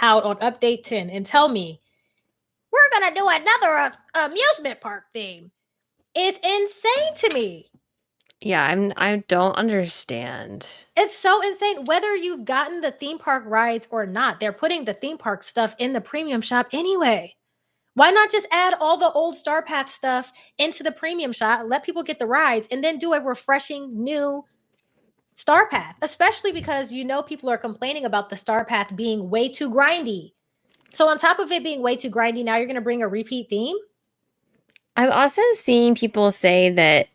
out on update 10 and tell me we're gonna do another amusement park theme is insane to me. Yeah, I don't understand. It's so insane. Whether you've gotten the theme park rides or not, they're putting the theme park stuff in the premium shop anyway. Why not just add all the old Star Path stuff into the premium shop, let people get the rides, and then do a refreshing new Star Path? Especially because you know people are complaining about the Star Path being way too grindy. So on top of it being way too grindy, now you're going to bring a repeat theme? I've also seen people say that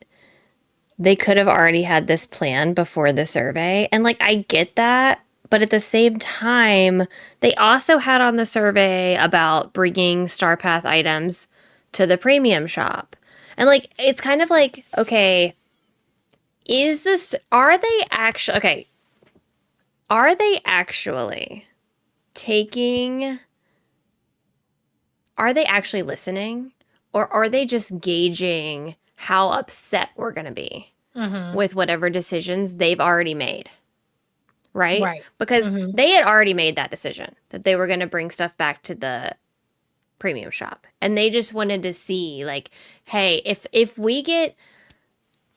they could have already had this plan before the survey. And like, I get that. But at the same time, they also had on the survey about bringing Star Path items to the premium shop. And like, it's kind of like, okay, are they actually listening? Or are they just gauging how upset we're going to be with whatever decisions they've already made? Right? Because they had already made that decision that they were going to bring stuff back to the premium shop. And they just wanted to see, like, hey, if we get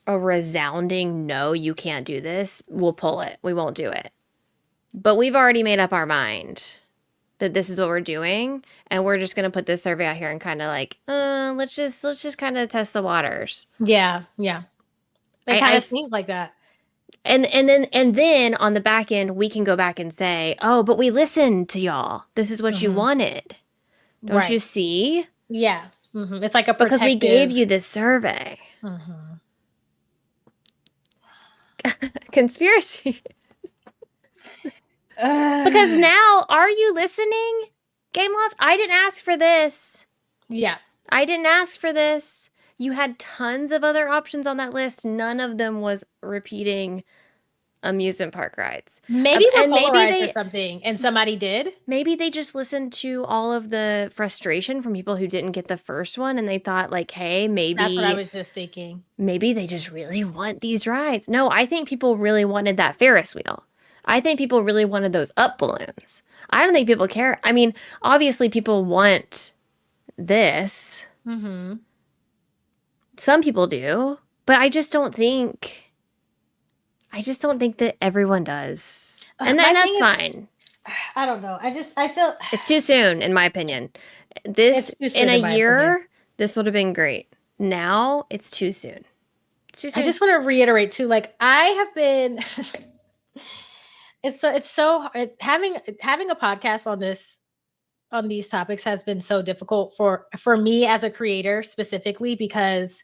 a resounding no, you can't do this, we'll pull it. We won't do it. But we've already made up our mind that this is what we're doing, and we're just gonna put this survey out here and kind of like, let's just kind of test the waters. Yeah. It kind of seems like that. And then on the back end, we can go back and say, oh, but we listened to y'all. This is what you wanted. Don't you see? Yeah. It's like a protective... Because we gave you this survey. Conspiracy. Because now, are you listening, Game Loft? I didn't ask for this. Yeah. I didn't ask for this. You had tons of other options on that list. None of them was repeating amusement park rides. Maybe we're polarized or something, and somebody did. Maybe they just listened to all of the frustration from people who didn't get the first one, and they thought, like, hey, maybe... That's what I was just thinking. Maybe they just really want these rides. No, I think people really wanted that Ferris wheel. I think people really wanted those up balloons. I don't think people care. I mean, obviously people want this. Some people do, but I just don't think that everyone does. And that's fine. I don't know. I feel it's too soon, in my opinion. This in a year, this would have been great. Now it's too soon. It's too soon. I just want to reiterate too, like I have been having a podcast on these topics has been so difficult for me as a creator specifically, because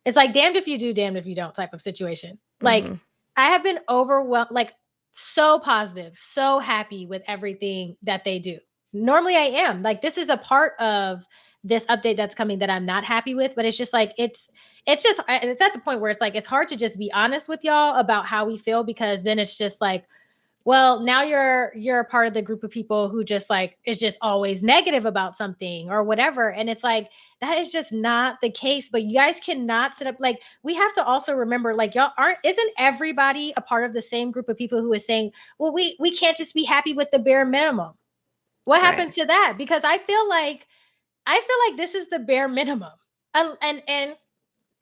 it's like damned if you do, damned if you don't type of situation. Like I have been overwhelmed, like so positive, so happy with everything that they do. Normally I am like, this is a part of this update that's coming that I'm not happy with, but it's just like, it's at the point where it's like, it's hard to just be honest with y'all about how we feel, because then it's just like, well, now you're a part of the group of people who just like is just always negative about something or whatever. And it's like, that is just not the case. But you guys cannot sit up, like, we have to also remember, like, isn't everybody a part of the same group of people who is saying, well, we can't just be happy with the bare minimum. What happened to that? Because I feel like this is the bare minimum. And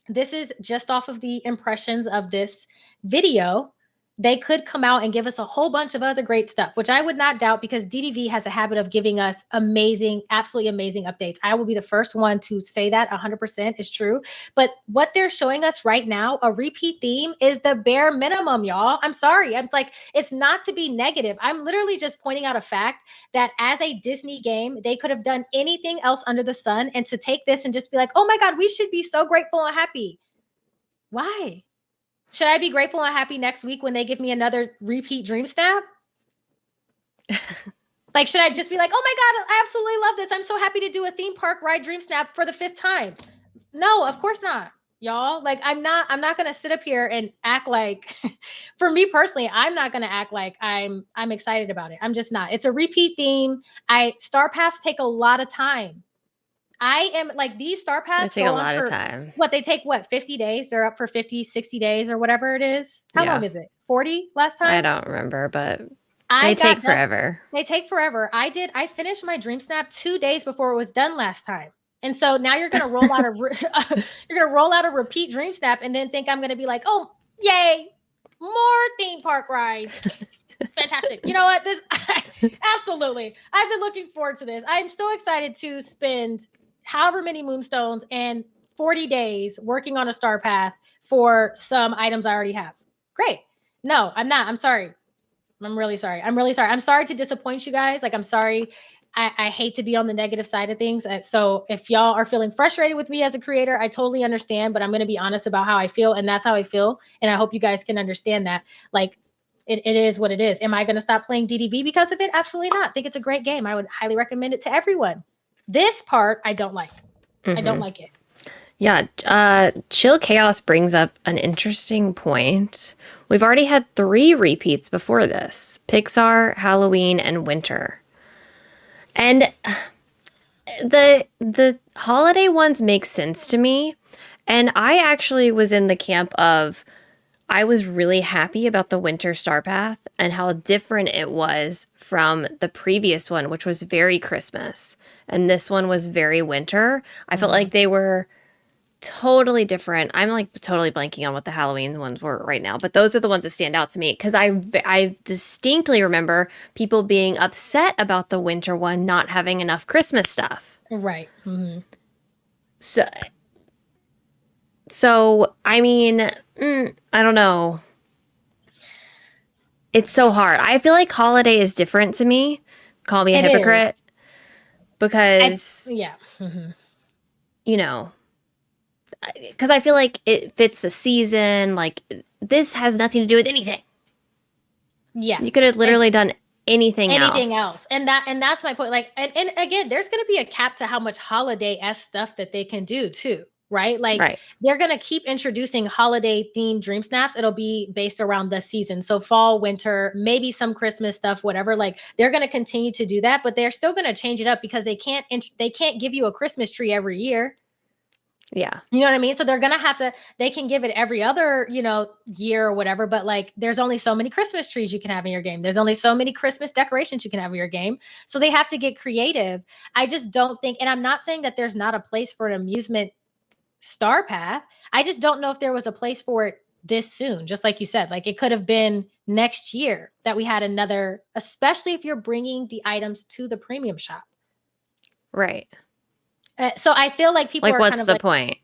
this is just off of the impressions of this video. They could come out and give us a whole bunch of other great stuff, which I would not doubt, because DDV has a habit of giving us amazing, absolutely amazing updates. I will be the first one to say that 100% is true. But what they're showing us right now, a repeat theme, is the bare minimum, y'all. I'm sorry. I'm like, it's not to be negative. I'm literally just pointing out a fact that as a Disney game, they could have done anything else under the sun, and to take this and just be like, oh my God, we should be so grateful and happy. Why? Should I be grateful and happy next week when they give me another repeat Dream Snap? Like, should I just be like, oh my God, I absolutely love this. I'm so happy to do a theme park ride Dream Snap for the 5th time. No, of course not. y'all. Like, I'm not gonna sit up here and act like for me personally, I'm not gonna act like I'm excited about it. I'm just not. It's a repeat theme. Star Pass take a lot of time. I am like, these Star Pass take go a on lot of for time. what they take, 50 days? They're up for 50, 60 days or whatever it is. How Yeah. long is it? 40 last time? I don't remember, but I they got take done- forever. They take forever. I finished my Dream Snap 2 days before it was done last time. And so now you're gonna roll out a repeat Dream Snap and then think I'm gonna be like, oh yay, more theme park rides. Fantastic. You know what? Absolutely. I've been looking forward to this. I'm so excited to spend however many moonstones and 40 days working on a star path for some items I already have. Great. No, I'm not. I'm sorry. I'm really sorry. I'm sorry to disappoint you guys. Like, I'm sorry. I hate to be on the negative side of things. So if y'all are feeling frustrated with me as a creator, I totally understand, but I'm going to be honest about how I feel. And that's how I feel. And I hope you guys can understand that. Like, it is what it is. Am I going to stop playing DDV because of it? Absolutely not. I think it's a great game. I would highly recommend it to everyone. This part, I don't like. I don't like it. Yeah, Chill Chaos brings up an interesting point. We've already had 3 repeats before this: Pixar, Halloween, and Winter. And the holiday ones make sense to me. And I actually was in the camp of, I was really happy about the Winter Star Path and how different it was from the previous one, which was very Christmas. And this one was very winter. I felt like they were totally different. I'm like totally blanking on what the Halloween ones were right now, but those are the ones that stand out to me because I distinctly remember people being upset about the winter one not having enough Christmas stuff. Right. Mm-hmm. So I mean, I don't know. It's so hard. I feel like holiday is different to me. Call me a hypocrite. Is. Because yeah. Mm-hmm. You know, because I feel like it fits the season. Like, this has nothing to do with anything. Yeah. You could have literally done anything else. And that's my point. Like, and again, there's going to be a cap to how much holiday-esque stuff that they can do too. Right? Like, they're going to keep introducing holiday themed Dream Snaps. It'll be based around the season. So fall, winter, maybe some Christmas stuff, whatever. Like, they're going to continue to do that, but they're still going to change it up because they can't give you a Christmas tree every year. Yeah. You know what I mean? So they're going to have to, they can give it every other, year or whatever, but like, there's only so many Christmas trees you can have in your game. There's only so many Christmas decorations you can have in your game. So they have to get creative. I just don't think, and I'm not saying that there's not a place for an amusement star path. I just don't know if there was a place for it this soon. Just like you said, like, it could have been next year that we had another, especially if you're bringing the items to the premium shop. Right. So I feel like people like, are what's kind of the like, point?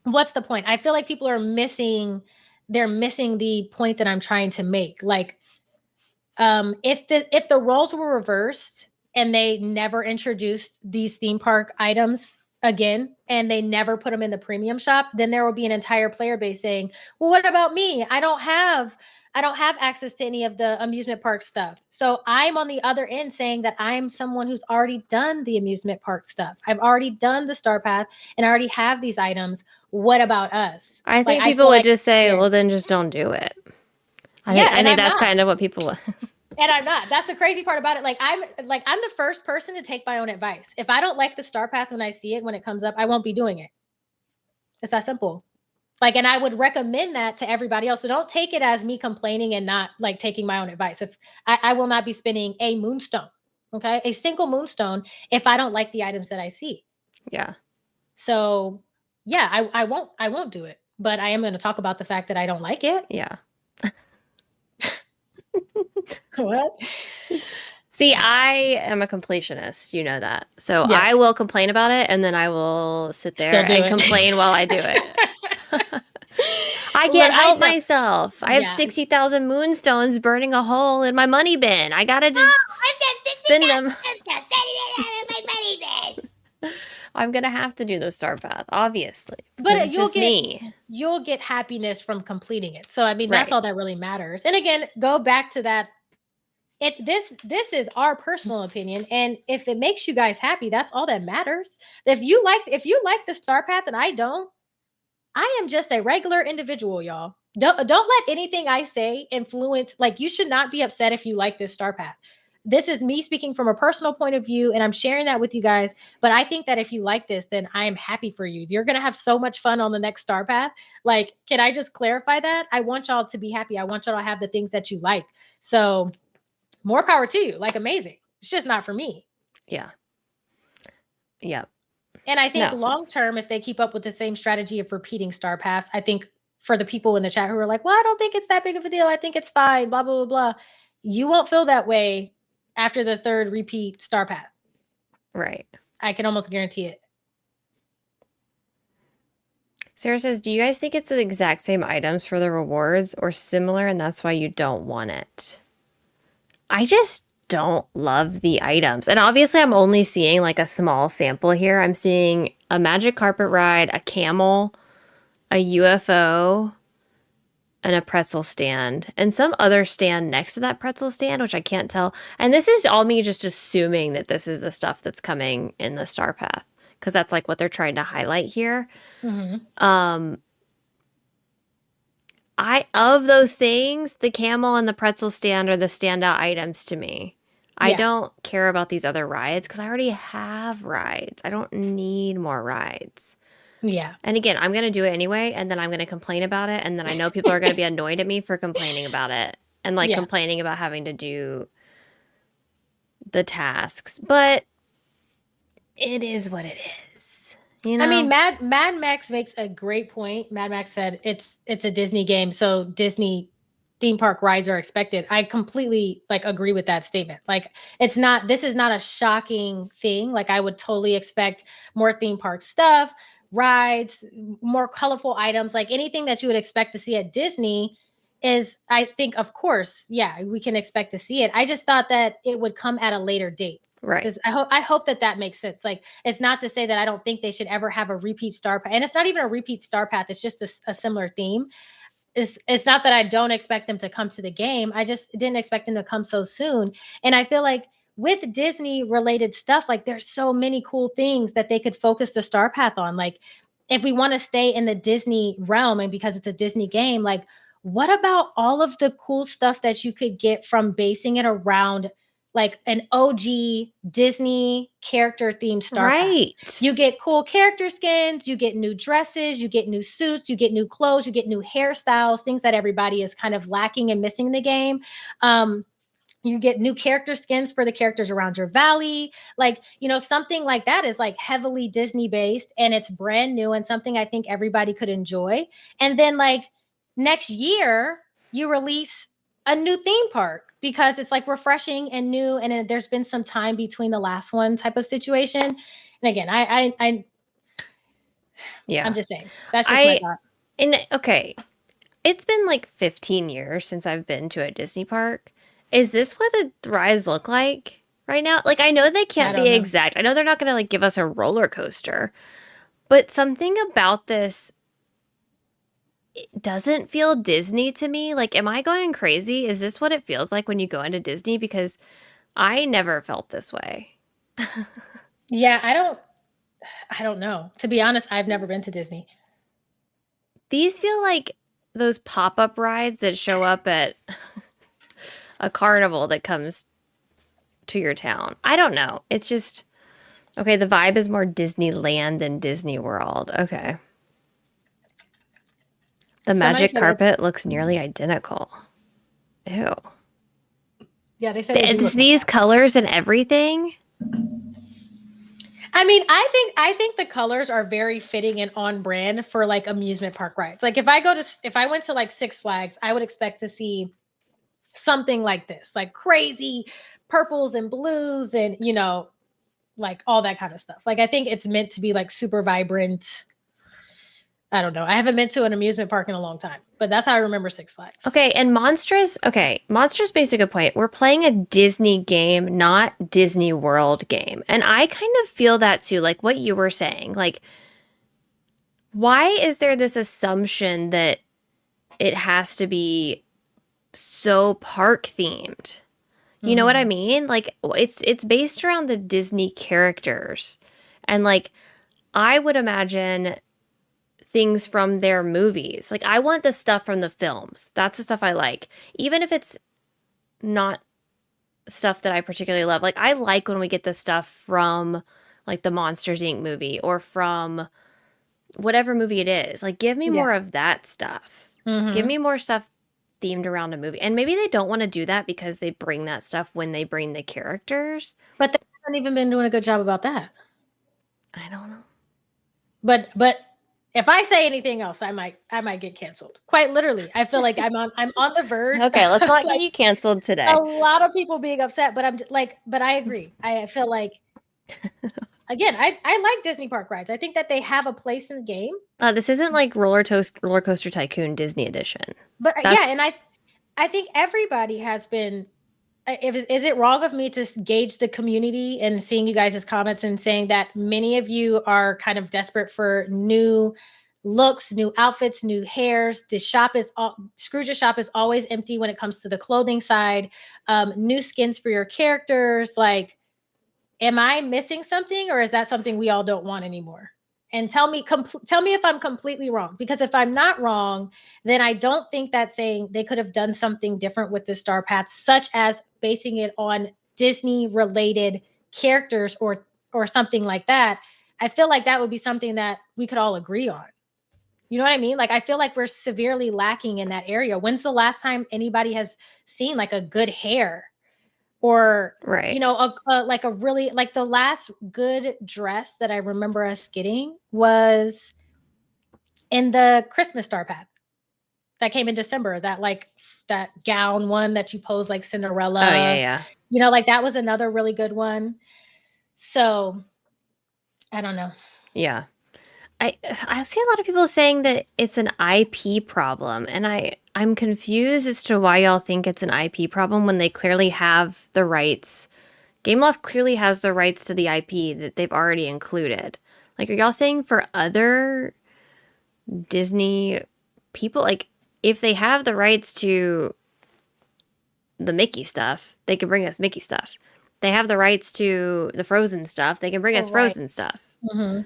What's the point? I feel like people are missing the point that I'm trying to make. Like, if the roles were reversed and they never introduced these theme park items again, and they never put them in the premium shop, then there will be an entire player base saying, well, what about me? I don't have access to any of the amusement park stuff. So I'm on the other end saying that I'm someone who's already done the amusement park stuff. I've already done the Star Path and I already have these items. What about us? I think people would just say, well, then just don't do it. I think that's kind of what people And I'm not. That's the crazy part about it. I'm the first person to take my own advice. If I don't like the Star Path when I see it, when it comes up, I won't be doing it. It's that simple. And I would recommend that to everybody else. So don't take it as me complaining and not taking my own advice. If I will not be spending a moonstone, okay, a single moonstone, if I don't like the items that I see. Yeah. So yeah, I won't do it. But I am going to talk about the fact that I don't like it. Yeah. What? See, I am a completionist. You know that. So yes. I will complain about it, and then I will sit there and complain while I do it. I can't help myself. I have 60,000 moonstones burning a hole in my money bin. I gotta just spend them. I'm gonna have to do the Star Path, obviously. But it's just me. You'll get happiness from completing it. So I mean, that's all that really matters. And again, go back to that. This is our personal opinion, and if it makes you guys happy, that's all that matters. If you like the Star Path and I don't, I am just a regular individual, y'all. Don't let anything I say influence. Like, you should not be upset if you like this star path. This is me speaking from a personal point of view, and I'm sharing that with you guys. But I think that if you like this, then I am happy for you. You're gonna have so much fun on the next star path. Like, can I just clarify that? I want y'all to be happy. I want y'all to have the things that you like. So more power to you. Like, amazing. It's just not for me. Yeah. Yep. And I think No. long term, if they keep up with the same strategy of repeating Star Pass, I think for the people in the chat who are like, well, I don't think it's that big of a deal. I think it's fine, blah, blah, blah, blah. You won't feel that way after the third repeat Star Path. Right. I can almost guarantee it. Sarah says, do you guys think it's the exact same items for the rewards or similar and that's why you don't want it? I just don't love the items. And obviously I'm only seeing like a small sample here. I'm seeing a magic carpet ride, a camel, a UFO, and a pretzel stand, and some other stand next to that pretzel stand, which I can't tell. And this is all me just assuming that this is the stuff that's coming in the Star Path, because that's like what they're trying to highlight here. Mm-hmm. Of those things, the camel and the pretzel stand are the standout items to me. I Yeah. don't care about these other rides because I already have rides. I don't need more rides. Yeah. And again, I'm going to do it anyway, and then I'm going to complain about it, and then I know people are going to be annoyed at me for complaining about it and like Yeah. complaining about having to do the tasks. But it is what it is. You know? I mean, Mad Max makes a great point. Mad Max said it's a Disney game, so Disney theme park rides are expected. I completely like agree with that statement. Like, this is not a shocking thing. Like, I would totally expect more theme park stuff, rides, more colorful items, like anything that you would expect to see at Disney is, I think, of course, yeah, we can expect to see it. I just thought that it would come at a later date. Right. I hope that makes sense. Like, it's not to say that I don't think they should ever have a repeat star path, and it's not even a repeat star path. It's just a similar theme. It's not that I don't expect them to come to the game. I just didn't expect them to come so soon. And I feel like with Disney related stuff, like there's so many cool things that they could focus the star path on. Like, if we want to stay in the Disney realm, and because it's a Disney game, like, what about all of the cool stuff that you could get from basing it around like an OG Disney character themed star path? Right. You get cool character skins, you get new dresses, you get new suits, you get new clothes, you get new hairstyles, things that everybody is kind of lacking and missing in the game. You get new character skins for the characters around your valley. Like, something like that is like heavily Disney based, and it's brand new and something I think everybody could enjoy. And then like next year, you release a new theme park because it's like refreshing and new, and then there's been some time between the last one type of situation. And again, Yeah. I'm just saying that's just my thought. Okay, it's been like 15 years since I've been to a Disney park. Is this what the rides look like right now? Like, I know they can't be exact. I know they're not going to like give us a roller coaster, but something about this, it doesn't feel Disney to me. Like, am I going crazy? Is this what it feels like when you go into Disney? Because I never felt this way. Yeah, I don't know. To be honest, I've never been to Disney. These feel like those pop-up rides that show up at a carnival that comes to your town. I don't know. It's just, okay, the vibe is more Disneyland than Disney World. Okay. The magic carpet looks nearly identical. Ew. Yeah, they said it's these colors and everything. I mean, I think the colors are very fitting and on brand for like amusement park rides. Like, if I went to like Six Flags, I would expect to see something like this, like crazy purples and blues and like all that kind of stuff. Like, I think it's meant to be like super vibrant. I don't know. I haven't been to an amusement park in a long time, but that's how I remember Six Flags. Okay, and Monstrous makes a good point. We're playing a Disney game, not Disney World game. And I kind of feel that too, like what you were saying. Like, why is there this assumption that it has to be so park themed? You know what I mean? Like, it's based around the Disney characters. And like, I would imagine things from their movies. Like, I want the stuff from the films. That's the stuff I like. Even if it's not stuff that I particularly love. Like, I like when we get the stuff from, like, the Monsters, Inc. movie or from whatever movie it is. Like, give me more of that stuff. Give me more stuff themed around a movie. And maybe they don't want to do that because they bring that stuff when they bring the characters. But they haven't even been doing a good job about that. I don't know. But if I say anything else, I might get canceled. Quite literally. I feel like I'm on the verge. Okay, let's not get you canceled today. A lot of people being upset, but but I agree. I feel like, again, I like Disney park rides. I think that they have a place in the game. This isn't like Roller Coaster Tycoon Disney Edition. But and I think everybody has been. Is it wrong of me to gauge the community and seeing you guys' comments and saying that many of you are kind of desperate for new looks, new outfits, new hairs? The shop is Scrooge's shop is always empty when it comes to the clothing side. New skins for your characters. Like, am I missing something, or is that something we all don't want anymore? And tell me if I'm completely wrong, because if I'm not wrong, then I don't think that's saying they could have done something different with the Star Path, such as basing it on Disney related characters or something like that. I feel like that would be something that we could all agree on. You know what I mean? Like, I feel like we're severely lacking in that area. When's the last time anybody has seen like a good hair? Or, right. You know, like a really, like the last good dress that I remember us getting was in the Christmas Star Path that came in December. That gown one that you pose like Cinderella. Oh, yeah. You know, like that was another really good one. So I don't know. Yeah. I see a lot of people saying that it's an IP problem, and I'm confused as to why y'all think it's an IP problem when they clearly have the rights. Gameloft clearly has the rights to the IP that they've already included. Like, are y'all saying for other Disney people, like, if they have the rights to the Mickey stuff, they can bring us Mickey stuff. They have the rights to the Frozen stuff, they can bring us Frozen stuff.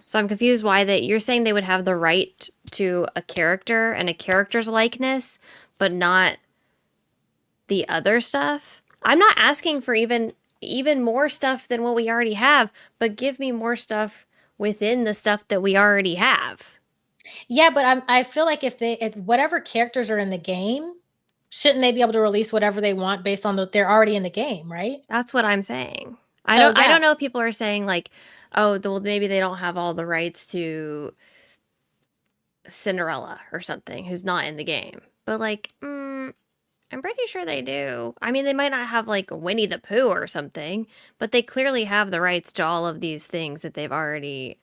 So I'm confused why you're saying they would have the right to a character and a character's likeness, but not the other stuff. I'm not asking for even more stuff than what we already have, but give me more stuff within the stuff that we already have. Yeah, but I feel like if whatever characters are in the game, shouldn't they be able to release whatever they want based on they're already in the game, right? That's what I'm saying. I don't know if people are saying like, oh, well, maybe they don't have all the rights to Cinderella or something who's not in the game. But like, I'm pretty sure they do. I mean, they might not have like Winnie the Pooh or something, but they clearly have the rights to all of these things that they've already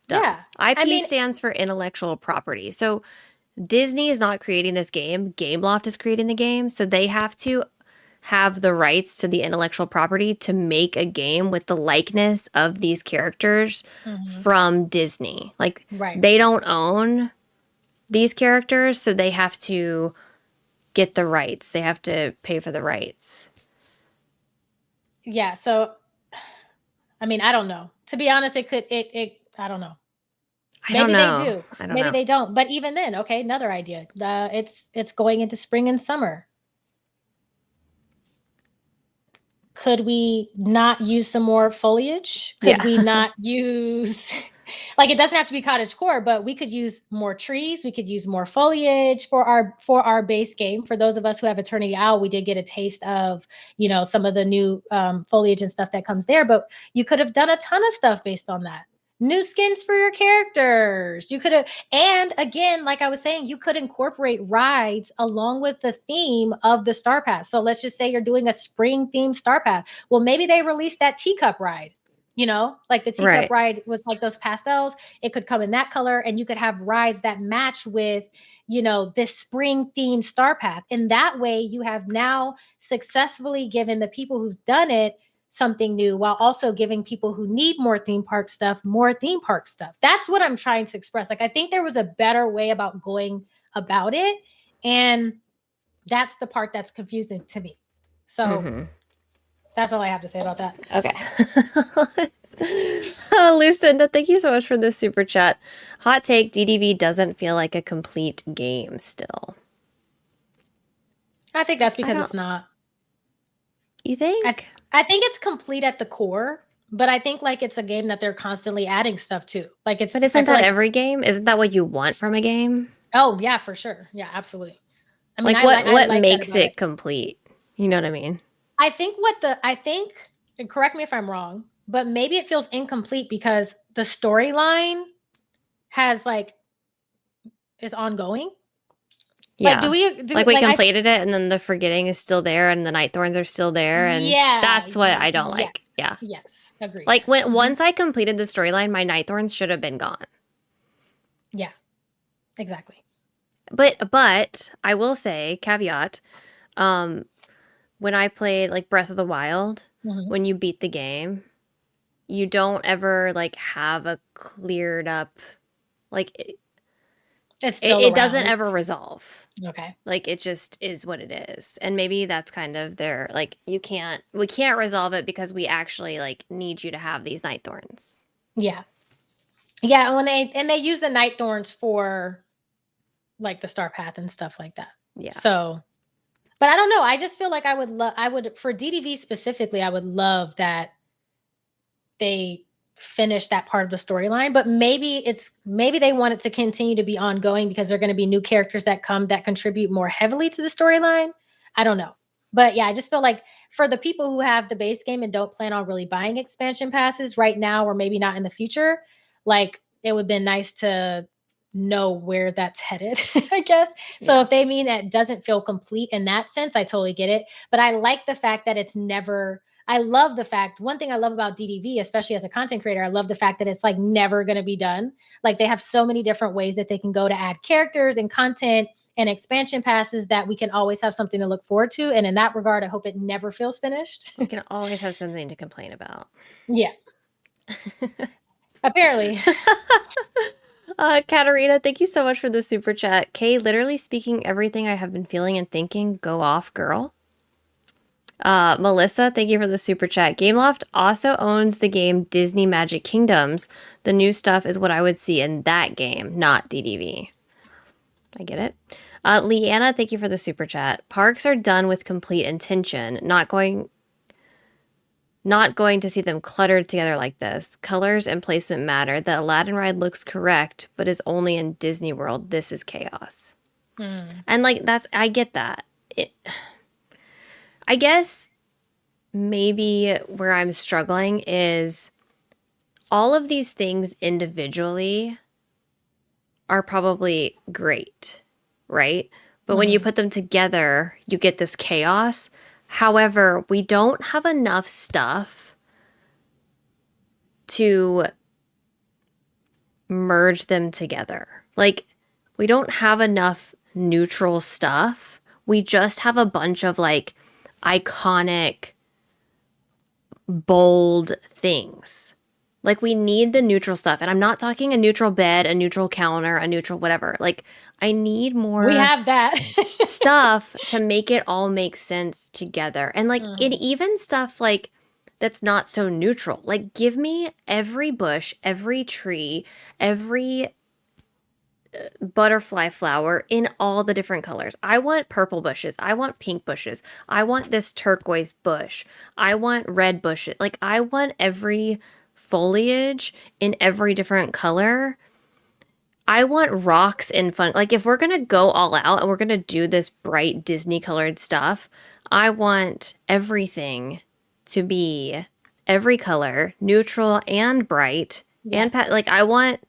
done. Yeah. IP stands for intellectual property. So Disney is not creating this game. Gameloft is creating the game. So they have to have the rights to the intellectual property to make a game with the likeness of these characters from Disney. Like, they don't own these characters, so they have to get the rights. They have to pay for the rights. Yeah, so I mean, I don't know. To be honest, I don't know. Maybe they do. Maybe they don't. But even then, okay, another idea. It's going into spring and summer. Could we not use some more foliage? Could we not use, like, it doesn't have to be cottagecore, but we could use more trees. We could use more foliage for our base game. For those of us who have Eternity Owl, we did get a taste of, you know, some of the new foliage and stuff that comes there, but you could have done a ton of stuff based on that. New skins for your characters. You could have, and again, like I was saying, you could incorporate rides along with the theme of the Star Path. So let's just say you're doing a spring themed Star Path. Well, maybe they released that teacup ride, you know, like the teacup ride was like those pastels. It could come in that color, and you could have rides that match with, you know, this spring themed Star Path. And that way you have now successfully given the people who's done it something new, while also giving people who need more theme park stuff, more theme park stuff. That's what I'm trying to express. Like, I think there was a better way about going about it. And that's the part that's confusing to me. So that's all I have to say about that. Okay. Lucinda, thank you so much for this super chat. Hot take, DDV doesn't feel like a complete game still. I think that's I because don't- it's not. You think? I think it's complete at the core, but I think like it's a game that they're constantly adding stuff to. Like it's But I isn't feel that like, every game? Isn't that what you want from a game? oh yeah, for sure. Yeah, absolutely. I mean, Like I what like that makes about it complete? You know what I mean? I think and correct me if I'm wrong, but maybe it feels incomplete because the storyline has like is ongoing. Yeah. Like, like we completed it and then the forgetting is still there and the night thorns are still there and that's what I don't like. Yeah. Yes, agreed. Like once I completed the storyline, my night thorns should have been gone. Yeah. Exactly. But I will say, caveat, when I played like Breath of the Wild, when you beat the game, you don't ever like have a cleared up like it doesn't ever resolve. Okay. Like it just is what it is. And maybe that's kind of their like we can't resolve it because we actually like need you to have these night thorns. Yeah. Yeah, when they use the night thorns for like the star path and stuff like that. Yeah. So but I don't know. I just feel like I would for DDV specifically, I would love that they finish that part of the storyline, but maybe they want it to continue to be ongoing because there are going to be new characters that contribute more heavily to the storyline. I don't know. But yeah, I just feel like for the people who have the base game and don't plan on really buying expansion passes right now or maybe not in the future, like it would have been nice to know where that's headed, I guess. So if they mean that it doesn't feel complete in that sense, I totally get it. But I like the fact that it's never I love the fact, one thing I love about DDV, especially as a content creator, I love the fact that it's like never going to be done. Like they have so many different ways that they can go to add characters and content and expansion passes that we can always have something to look forward to. And in that regard, I hope it never feels finished. We can always have something to complain about. Yeah. Apparently. Katarina, thank you so much for the super chat. Kay, literally speaking everything I have been feeling and thinking, go off, girl. Melissa, thank you for the super chat. Gameloft also owns the game Disney Magic Kingdoms. The new stuff is what I would see in that game, not DDV. I get it. Leanna, thank you for the super chat. Parks are done with complete intention. Not going to see them cluttered together like this. Colors and placement matter. The Aladdin ride looks correct, but is only in Disney World. This is chaos. And like I get that. I guess maybe where I'm struggling is all of these things individually are probably great, right? But when you put them together, you get this chaos. However, we don't have enough stuff to merge them together. Like, we don't have enough neutral stuff. We just have a bunch of like iconic, bold things. Like we need the neutral stuff. And I'm not talking a neutral bed, a neutral counter, a neutral whatever. Like I need more We have that stuff to make it all make sense together. And like it even stuff like that's not so neutral. Like give me every bush, every tree, every butterfly flower in all the different colors. I want purple bushes. I want pink bushes. I want this turquoise bush. I want red bushes. Like I want every foliage in every different color. I want rocks in fun. Like if we're going to go all out and we're going to do this bright Disney colored stuff, I want everything to be every color, neutral and bright and like I want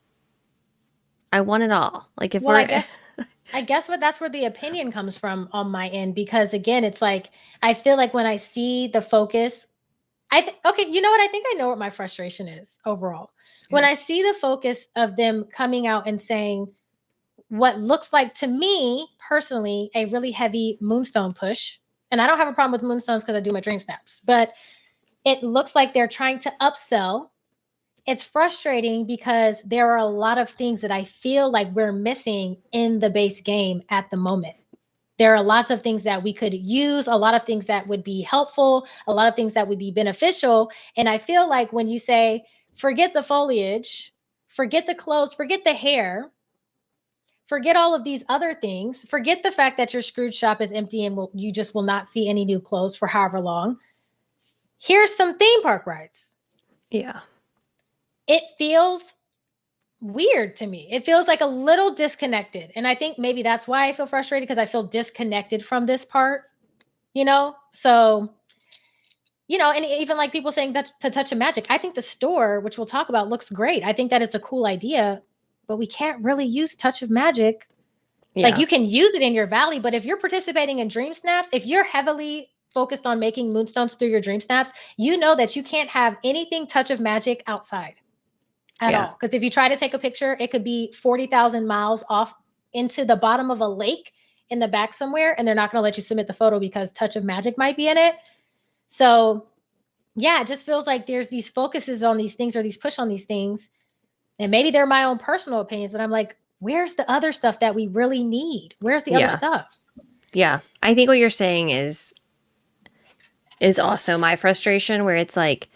it all. Like if I guess that's where the opinion comes from on my end, because again, it's like, I feel like when I see the focus, okay, you know what? I think I know what my frustration is overall. When I see the focus of them coming out and saying what looks like to me personally, a really heavy moonstone push. And I don't have a problem with moonstones because I do my dream snaps, but it looks like they're trying to upsell. It's frustrating because there are a lot of things that I feel like we're missing in the base game at the moment. There are lots of things that we could use, a lot of things that would be helpful, a lot of things that would be beneficial. And I feel like when you say forget the foliage, forget the clothes, forget the hair, forget all of these other things, forget the fact that your Scrooge shop is empty and you just will not see any new clothes for however long. Here's some theme park rides. Yeah. It feels weird to me. It feels like a little disconnected. And I think maybe that's why I feel frustrated, because I feel disconnected from this part, you know? So, you know, and even like people saying that to Touch of Magic, I think the store, which we'll talk about, looks great. I think that it's a cool idea, but we can't really use Touch of Magic. Yeah. Like, you can use it in your valley, but if you're participating in Dream Snaps, if you're heavily focused on making moonstones through your Dream Snaps, you know that you can't have anything Touch of Magic outside at all. Because if you try to take a picture, it could be 40,000 miles off into the bottom of a lake in the back somewhere, and they're not going to let you submit the photo because Touch of Magic might be in it. So yeah, it just feels like there's these focuses on these things, or these push on these things. And maybe they're my own personal opinions, but I'm like, where's the other stuff that we really need? Where's the other stuff? Yeah. I think what you're saying is also my frustration, where it's like,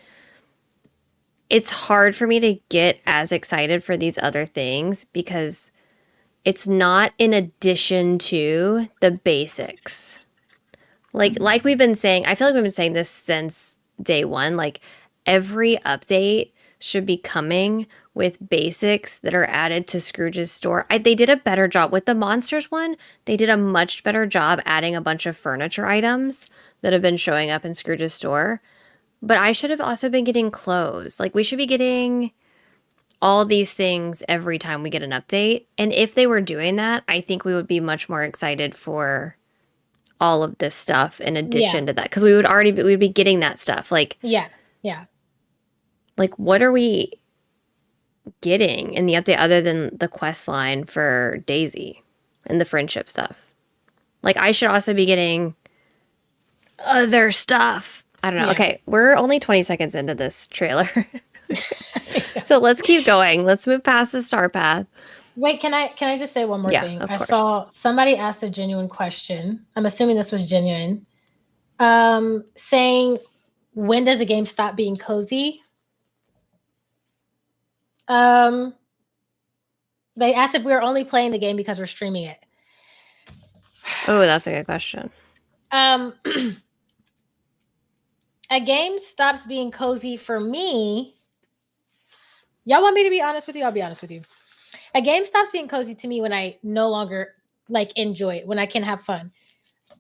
it's hard for me to get as excited for these other things because it's not in addition to the basics. Like we've been saying, I feel like we've been saying this since day one, like every update should be coming with basics that are added to Scrooge's store. They did a better job with the monsters one. They did a much better job adding a bunch of furniture items that have been showing up in Scrooge's store. But I should have also been getting clothes. Like, we should be getting all these things every time we get an update. And if they were doing that, I think we would be much more excited for all of this stuff in addition to that. Because we'd be getting that stuff. Like, yeah. Like, what are we getting in the update other than the quest line for Daisy and the friendship stuff? Like, I should also be getting other stuff. I don't know. Yeah. Okay, we're only 20 seconds into this trailer. So let's keep going. Let's move past the star path. Wait, can I just say one more thing? Of I course. saw somebody asked a genuine question. I'm assuming this was genuine. Saying, when does a game stop being cozy? They asked if we were only playing the game because we're streaming it. Oh, that's a good question. A game stops being cozy for me. Y'all want me to be honest with you? I'll be honest with you. A game stops being cozy to me when I no longer like enjoy it, when I can have fun.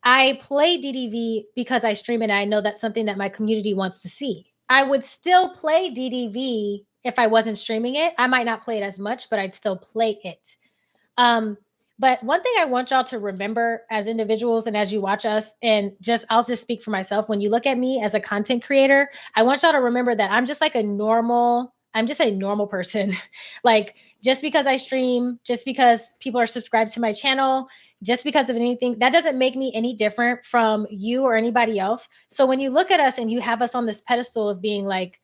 I play DDV because I stream it and I know that's something that my community wants to see. I would still play DDV if I wasn't streaming it. I might not play it as much, but I'd still play it. But one thing I want y'all to remember as individuals and as you watch us, and I'll just speak for myself. When you look at me as a content creator, I want y'all to remember that I'm just a normal person. Like, just because I stream, just because people are subscribed to my channel, just because of anything, that doesn't make me any different from you or anybody else. So when you look at us and you have us on this pedestal of being like,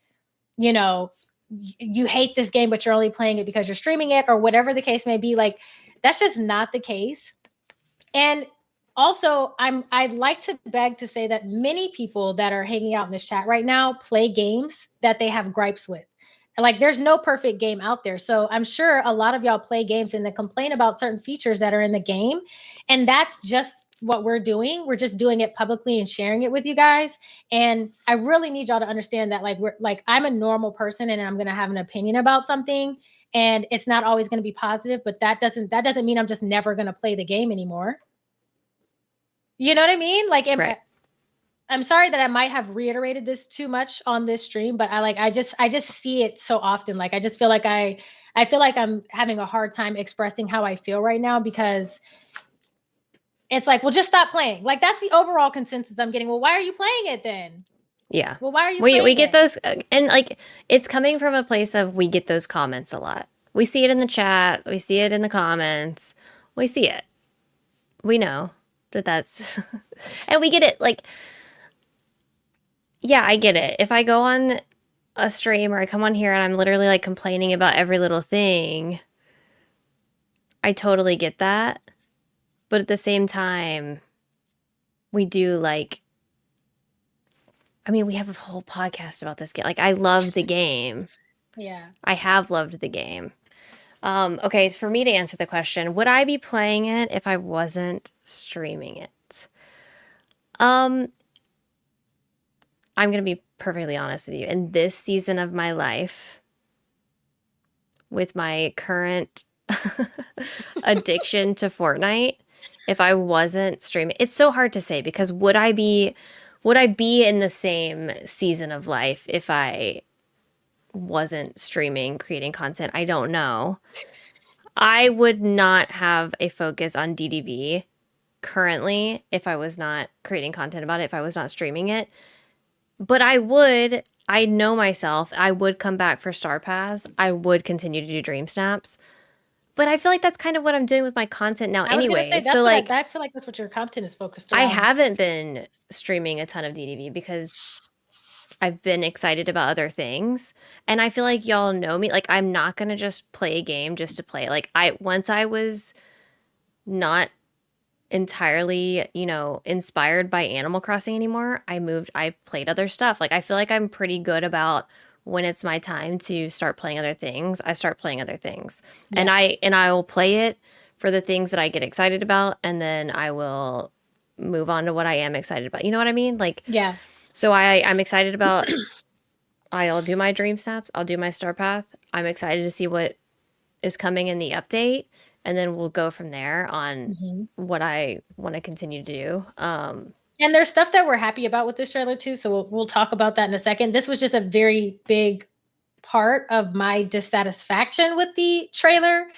you know, you hate this game, but you're only playing it because you're streaming it, or whatever the case may be, like, that's just not the case. And also, I'd like to beg to say that many people that are hanging out in this chat right now play games that they have gripes with. Like, there's no perfect game out there. So I'm sure a lot of y'all play games and they complain about certain features that are in the game. And that's just what we're doing. We're just doing it publicly and sharing it with you guys. And I really need y'all to understand that, I'm a normal person and I'm going to have an opinion about something. And it's not always going to be positive, but that doesn't mean I'm just never going to play the game anymore. You know what I mean? Like, right. I'm sorry that I might have reiterated this too much on this stream, but I just see it so often. Like, I just feel like I feel like I'm having a hard time expressing how I feel right now, because it's like, well, just stop playing. Like, that's the overall consensus I'm getting. Well, why are you playing it then? Yeah. Well, why are you we get those, and like, it's coming from a place of, we get those comments a lot. We see it in the chat, we see it in the comments, we see it. We know that's and we get it. Like, yeah, I get it. If I go on a stream or I come on here and I'm literally like complaining about every little thing, I totally get that. But at the same time, we do we have a whole podcast about this game. Like, I love the game. Yeah. I have loved the game. Okay, so for me to answer the question, would I be playing it if I wasn't streaming it? I'm going to be perfectly honest with you. In this season of my life, with my current addiction to Fortnite, if I wasn't streaming, it's so hard to say because would I be in the same season of life if I wasn't streaming, creating content? I don't know. I would not have a focus on DDV currently if I was not creating content about it, if I was not streaming it. But I know myself, I would come back for Star Pass. I would continue to do Dream Snaps. But I feel like that's kind of what I'm doing with my content now I was gonna anyway. say that's So what like I feel like that's what your content is focused I around. haven't been streaming a ton of DDV because I've been excited about other things. And I feel like y'all know me. Like I'm not gonna just play a game just to play. Like once I was not entirely, inspired by Animal Crossing anymore, I played other stuff. Like I feel like I'm pretty good about when it's my time to start playing other things, I start playing other things. Yeah. And I will play it for the things that I get excited about, and then I will move on to what I am excited about. You know what I mean? Like Yeah. so I'm excited about I'll do my Dream Snaps, I'll do my Star Path. I'm excited to see what is coming in the update, and then we'll go from there on Mhm. what I want to continue to do. And there's stuff that we're happy about with this trailer too, so we'll talk about that in a second. This was just a very big part of my dissatisfaction with the trailer,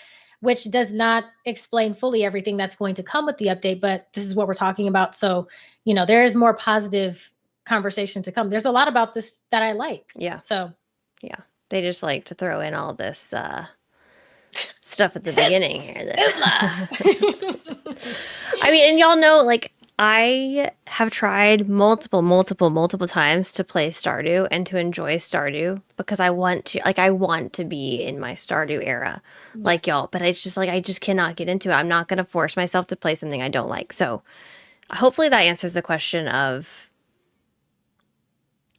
which does not explain fully everything that's going to come with the update, but this is what we're talking about. So, there is more positive conversation to come. There's a lot about this that I like. Yeah. So, Yeah. They just like to throw in all this stuff at the beginning here. I mean, and y'all know, like, I have tried multiple times to play Stardew and to enjoy Stardew because I want to be in my Stardew era, like y'all. But it's just like I just cannot get into it. I'm not gonna force myself to play something I don't like. So hopefully that answers the question of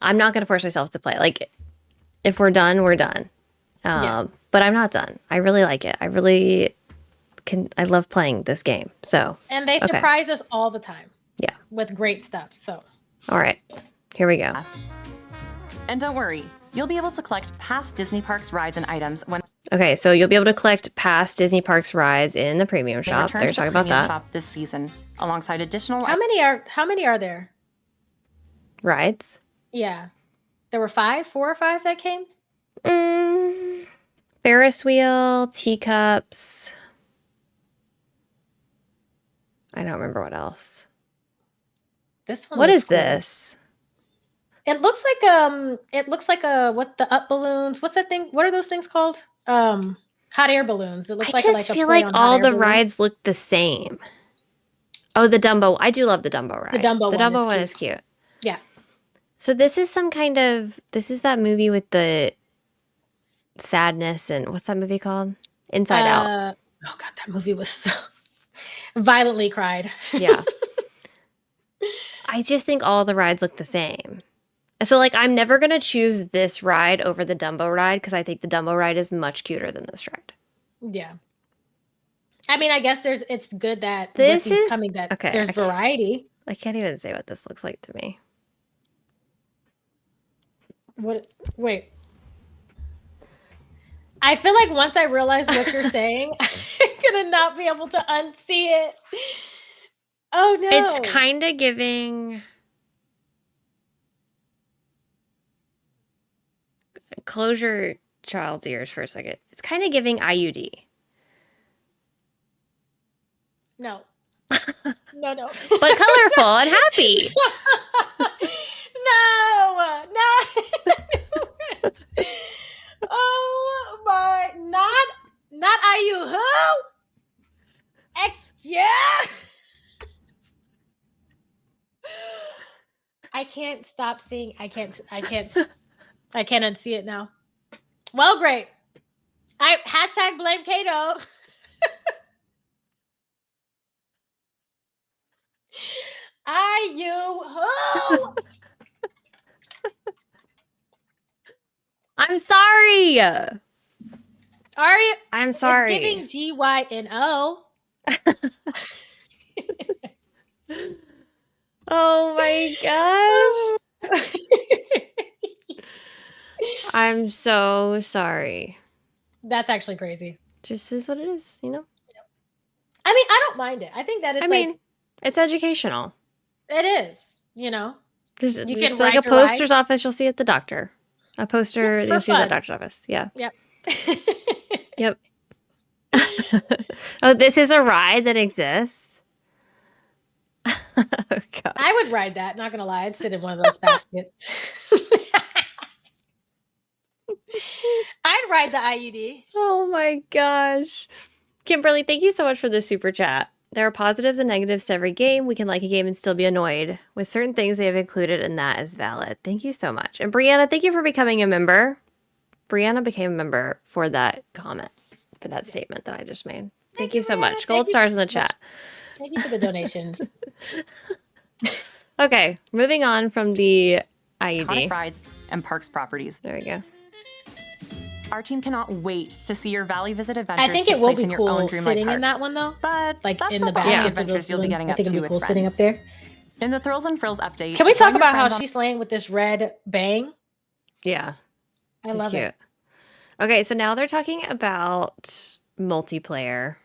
I'm not gonna force myself to play. Like, if we're done, we're done. But I'm not done. I really like it. I love playing this game. So, and they okay. surprise us all the time. Yeah. With great stuff. So, all right, here we go. And don't worry, you'll be able to collect past Disney Parks rides and items when Okay, so you'll be able to collect past Disney Parks rides in the premium they shop. return They're to the talking about premium that. shop this season, alongside additional how many are there? Rides. Yeah. There were 4 or 5 that came? Ferris wheel, teacups. I don't remember what else. This one. What looks is cool. this? It looks like what the up balloons. What's that thing? What are those things called? Hot air balloons. It looks I like just a feel play like on hot all air the balloons. rides look the same. Oh, the Dumbo. I do love the Dumbo ride. The Dumbo one is cute. Yeah. So this is that movie with the sadness and what's that movie called? Inside Out. Oh god, that movie was so violently cried. Yeah. I just think all the rides look the same. So like I'm never going to choose this ride over the Dumbo ride because I think the Dumbo ride is much cuter than this ride. Yeah. I mean, I guess it's good that This with these is coming that okay. there's variety. I can't even say what this looks like to me. What? Wait. I feel like once I realize what you're saying, I'm gonna not be able to unsee it. Oh no! It's kind of giving. Close your child's ears for a second. It's kind of giving IUD. No. No. But colorful and happy. No. Oh my! Not IU who? Excuse. I can't stop seeing. I can't unsee it now. Well, great. I #blame Kato. IU who? I'm I'm sorry. Are you? I'm sorry. It's giving GYNO. Oh my gosh. I'm so sorry. That's actually crazy. Just is what it is, you know? I mean, I don't mind it. I think that it's it's educational. it is, you know. It's can like a ride your ride. poster's office you'll see at the doctor. A poster Yeah, for you'll see at the fun. doctor's office. Yeah. Yep. Yep. Oh, this is a ride that exists. Oh, God. I would ride that, not gonna lie. I'd sit in one of those baskets. I'd ride the IUD. Oh my gosh. Kimberly, thank you so much for the super chat. There are positives and negatives to every game. We can like a game and still be annoyed. With certain things they have included, and that is valid. Thank you so much. And Brianna, thank you for becoming a member. Brianna became a member for that comment, for that statement that I just made. Thank you so much. Gold stars in the chat. Thank you for the donations. Okay, moving on from the iconic IUD. rides and parks properties. There we go. Our team cannot wait to see your Valley Visit adventures I think take it will place be in your own cool Dreamlight sitting parks. in that one though. But Like that's in not the the only baskets of adventures those you'll be getting I up think to it'll be with cool friends. sitting up there. In the Thrills and Frills update, Can we join talk your about how friends on- she's slaying with this red bang? Yeah. I She's love cute. it. Okay, so now they're talking about multiplayer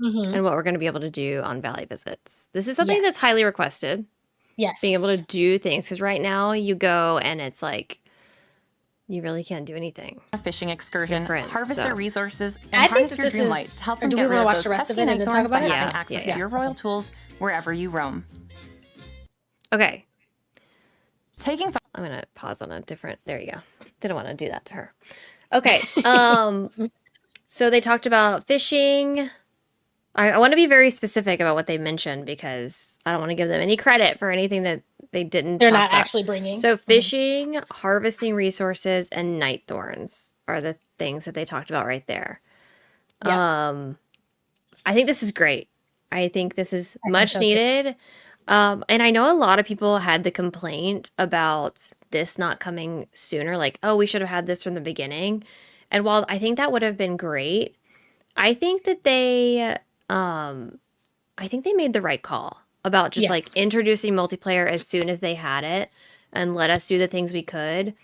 Mhm. and what we're going to be able to do on Valley visits. This is something Yes. that's highly requested, Yes. being able to do things. Because right now you go and it's like, you really can't do anything. a fishing excursion, friends, harvest so. their resources, I and think harness that your this dream is- light to help or them do we get wanna rid of watch those the rest pesky of it and night then talk thorns by about it? having Yeah, access yeah. to your royal tools wherever you roam. Okay, Taking I'm going to pause on a different, there you go. Didn't want to do that to her. Okay, so they talked about fishing. I want to be very specific about what they mentioned because I don't want to give them any credit for anything that they didn't They're talk not about. actually bringing. So fishing, harvesting resources, and night thorns are the things that they talked about right there. Yeah. I think this is great. I think this is think much so, too. needed. And I know a lot of people had the complaint about this not coming sooner, like, oh, we should have had this from the beginning. And while I think that would have been great, I think that they made the right call about just Yeah. like introducing multiplayer as soon as they had it and let us do the things we could.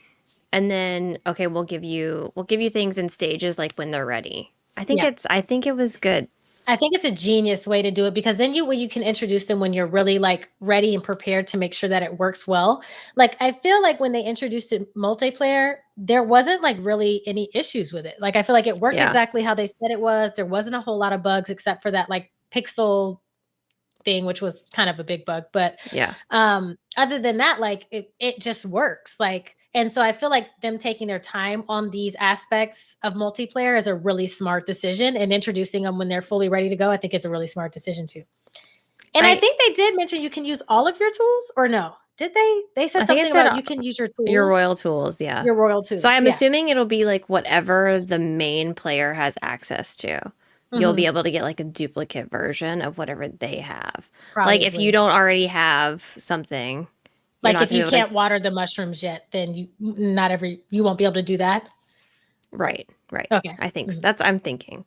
And then, okay, we'll give you things in stages like when they're ready. I think Yeah. I think it was good. I think it's a genius way to do it because then you can introduce them when you're really like ready and prepared to make sure that it works well. Like I feel like when they introduced it multiplayer, there wasn't like really any issues with it. Like I feel like it worked Yeah. exactly how they said it was. There wasn't a whole lot of bugs except for that like pixel thing, which was kind of a big bug. But Yeah. other than that, like it just works. Like, and so I feel like them taking their time on these aspects of multiplayer is a really smart decision, and introducing them when they're fully ready to go, I think is a really smart decision too. And I think they did mention you can use all of your tools, or no? Did they? They said I think it something said about you can use your tools, Your royal tools, yeah. your royal tools. So I'm yeah. assuming it'll be like whatever the main player has access to. You'll be able to get like a duplicate version of whatever they have. Like if you Probably. don't already have something, like not if gonna be you able to- can't water the mushrooms yet, then you won't be able to do that. Right. Okay. I think so. I'm thinking.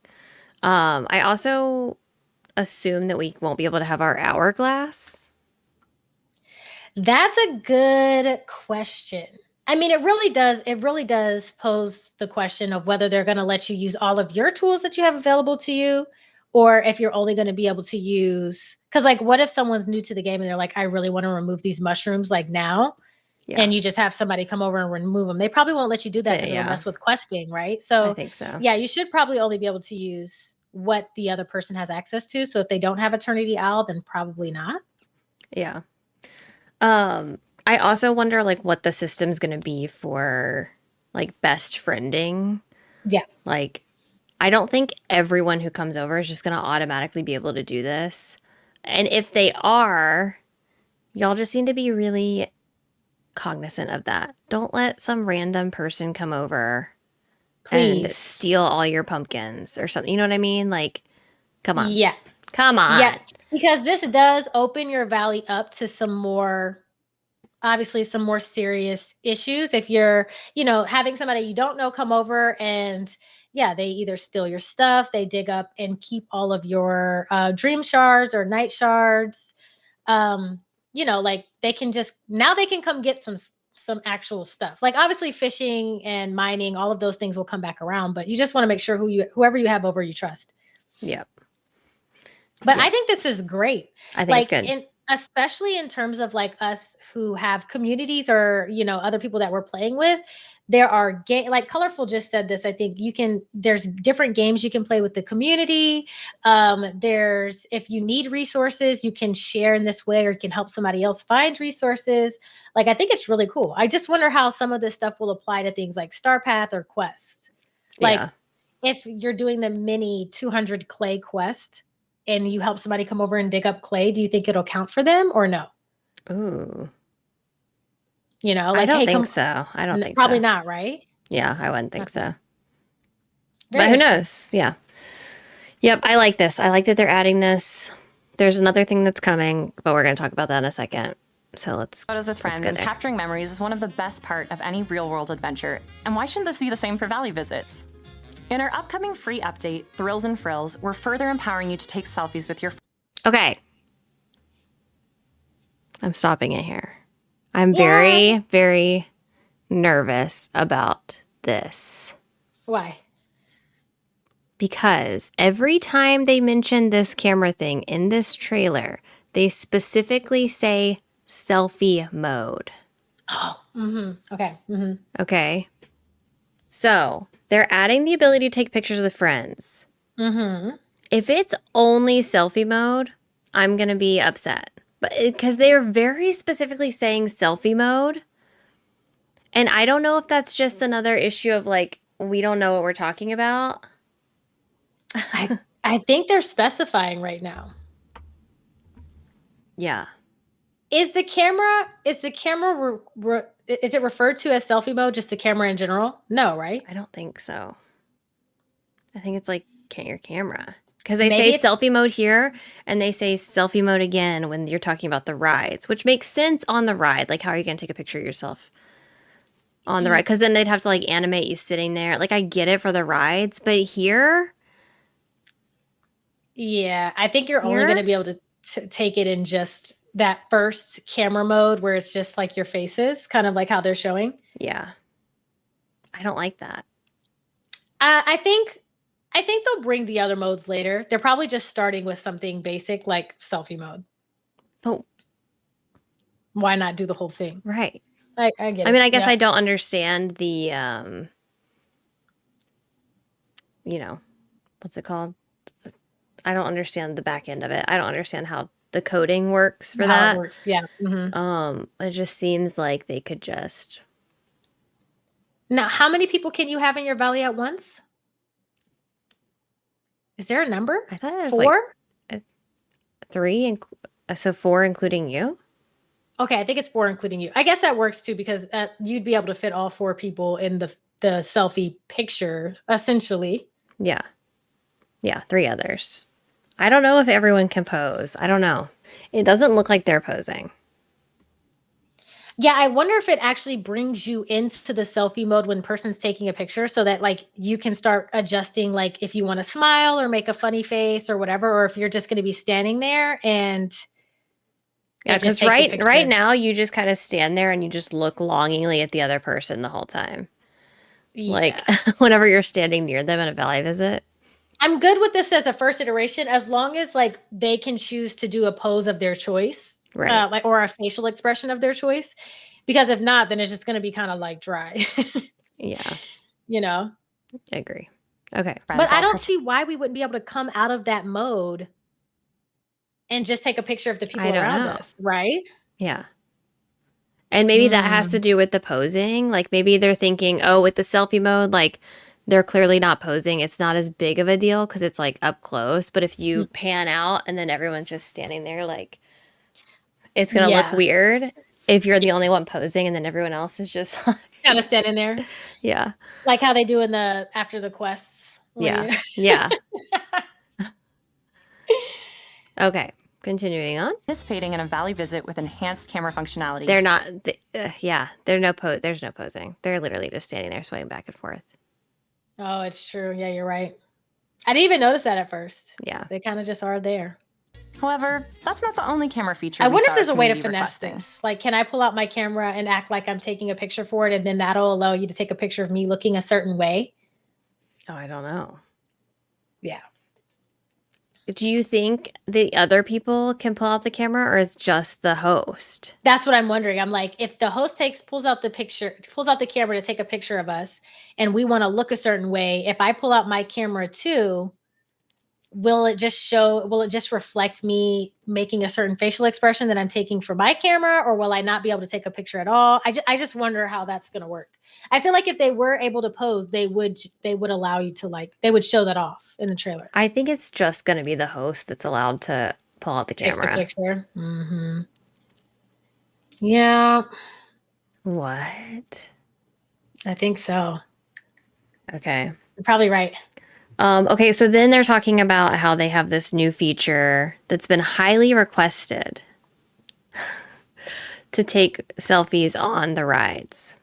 I also assume that we won't be able to have our hourglass. That's a good question. I mean, it really does pose the question of whether they're going to let you use all of your tools that you have available to you, or if you're only going to be able to use, because like, what if someone's new to the game and they're like, I really want to remove these mushrooms like now, Yeah. and you just have somebody come over and remove them. They probably won't let you do that because Yeah. it'll mess with questing, right? I So think so. yeah, you should probably only be able to use what the other person has access to. So if they don't have Eternity Owl, then probably not. Yeah. I also wonder like what the system's going to be for like best friending. Yeah. Like I don't think everyone who comes over is just going to automatically be able to do this. And if they are, y'all just need to be really cognizant of that. Don't let some random person come over and Please. steal all your pumpkins or something. You know what I mean? Like, come on. Yeah. Come on. Yeah. Because this does open your valley up to some more obviously some more serious issues. If you're, having somebody you don't know come over and yeah, they either steal your stuff, they dig up and keep all of your dream shards or night shards. Like they can come get some actual stuff. Like obviously fishing and mining, all of those things will come back around, but you just want to make sure whoever you have over you trust. Yep. But I think this is great. I think it's good. Especially in terms of like us who have communities or, other people that we're playing with. There are like Colorful just said this. I think there's different games you can play with the community. If you need resources, you can share in this way, or you can help somebody else find resources. Like, I think it's really cool. I just wonder how some of this stuff will apply to things like Star Path or quests. Like if you're doing the mini 200 clay quest and you help somebody come over and dig up clay, do you think it'll count for them or no? Ooh. Like, I don't think so. I don't think probably so. not, right? Yeah, I wouldn't think so. But who knows? Yeah. Yep, I like this. I like that they're adding this. There's another thing that's coming, but we're going to talk about that in a second. So let's Photos with friends and capturing memories is one of the best part of any real-world adventure. And why shouldn't this be the same for Valley visits? In our upcoming free update, Thrills and Frills, we're further empowering you to take selfies with your... Okay. I'm stopping it here. I'm very, very nervous about this. Why? Because every time they mention this camera thing in this trailer, they specifically say selfie mode. Oh, okay. Okay. So they're adding the ability to take pictures with friends. If it's only selfie mode, I'm going to be upset. But because they're very specifically saying selfie mode. And I don't know if that's just another issue of like, we don't know what we're talking about. I think they're specifying right now. Yeah. Is it referred to as selfie mode, just the camera in general? No, right? I don't think so. I think it's like your camera. Because they say selfie mode here, and they say selfie mode again when you're talking about the rides, which makes sense on the ride. Like, how are you going to take a picture of yourself on the ride? Because then they'd have to, like, animate you sitting there. Like, I get it for the rides, but here... Yeah, I think you're only going to be able to take it in just that first camera mode where it's just, like, your faces, kind of like how they're showing. Yeah. I don't like that. I think they'll bring the other modes later. They're probably just starting with something basic like selfie mode. But why not do the whole thing? Right. I get it. I mean, I guess I don't understand the, what's it called? I don't understand the back end of it. I don't understand how the coding works for that. It works. Yeah. It just seems like they could just. Now, how many people can you have in your valley at once? Is there a number? I thought it was 4? Like 3, so 4 including you? Okay, I think it's 4 including you. I guess that works too because you'd be able to fit all 4 people in the selfie picture, essentially. Yeah. Yeah, 3 others. I don't know if everyone can pose. I don't know. It doesn't look like they're posing. Yeah, I wonder if it actually brings you into the selfie mode when person's taking a picture so that like you can start adjusting like if you want to smile or make a funny face or whatever, or if you're just going to be standing there and yeah, because right now you just kind of stand there and you just look longingly at the other person the whole time. Yeah. Like whenever you're standing near them in a valley visit. I'm good with this as a first iteration as long as like they can choose to do a pose of their choice. Right. Or a facial expression of their choice, because if not, then it's just going to be kind of like dry. Yeah. I agree. Okay. But I don't see why we wouldn't be able to come out of that mode and just take a picture of the people around us, right? Yeah. And maybe that has to do with the posing. Like maybe they're thinking, oh, with the selfie mode, like they're clearly not posing. It's not as big of a deal because it's like up close. But if you pan out and then everyone's just standing there, like, it's going to look weird if you're the only one posing and then everyone else is just kind of standing there. Yeah. Like how they do after the quests. Yeah. Yeah. Okay. Continuing on. Participating in a Valley visit with enhanced camera functionality. They're not, there's no posing. They're literally just standing there swaying back and forth. Oh, it's true. Yeah, you're right. I didn't even notice that at first. Yeah. They kind of just are there. However, that's not the only camera feature I we wonder saw if there's a way to community finesse requesting. this. Like, can I pull out my camera and act like I'm taking a picture for it, and then that'll allow you to take a picture of me looking a certain way? Oh, I don't know. Yeah. Do you think the other people can pull out the camera, or is just the host? That's what I'm wondering. I'm like, if the host pulls out the camera to take a picture of us, and we want to look a certain way, if I pull out my camera too, will it just reflect me making a certain facial expression that I'm taking for my camera, or will I not be able to take a picture at all? I just wonder how that's going to work. I feel like if they were able to pose, they would allow you to, they would show that off in the trailer. I think it's just going to be the host that's allowed to pull out the camera. Take the picture. Mm-hmm. Yeah. What? I think so. Okay. You're probably right. Okay, so then they're talking about how they have this new feature that's been highly requested to take selfies on the rides.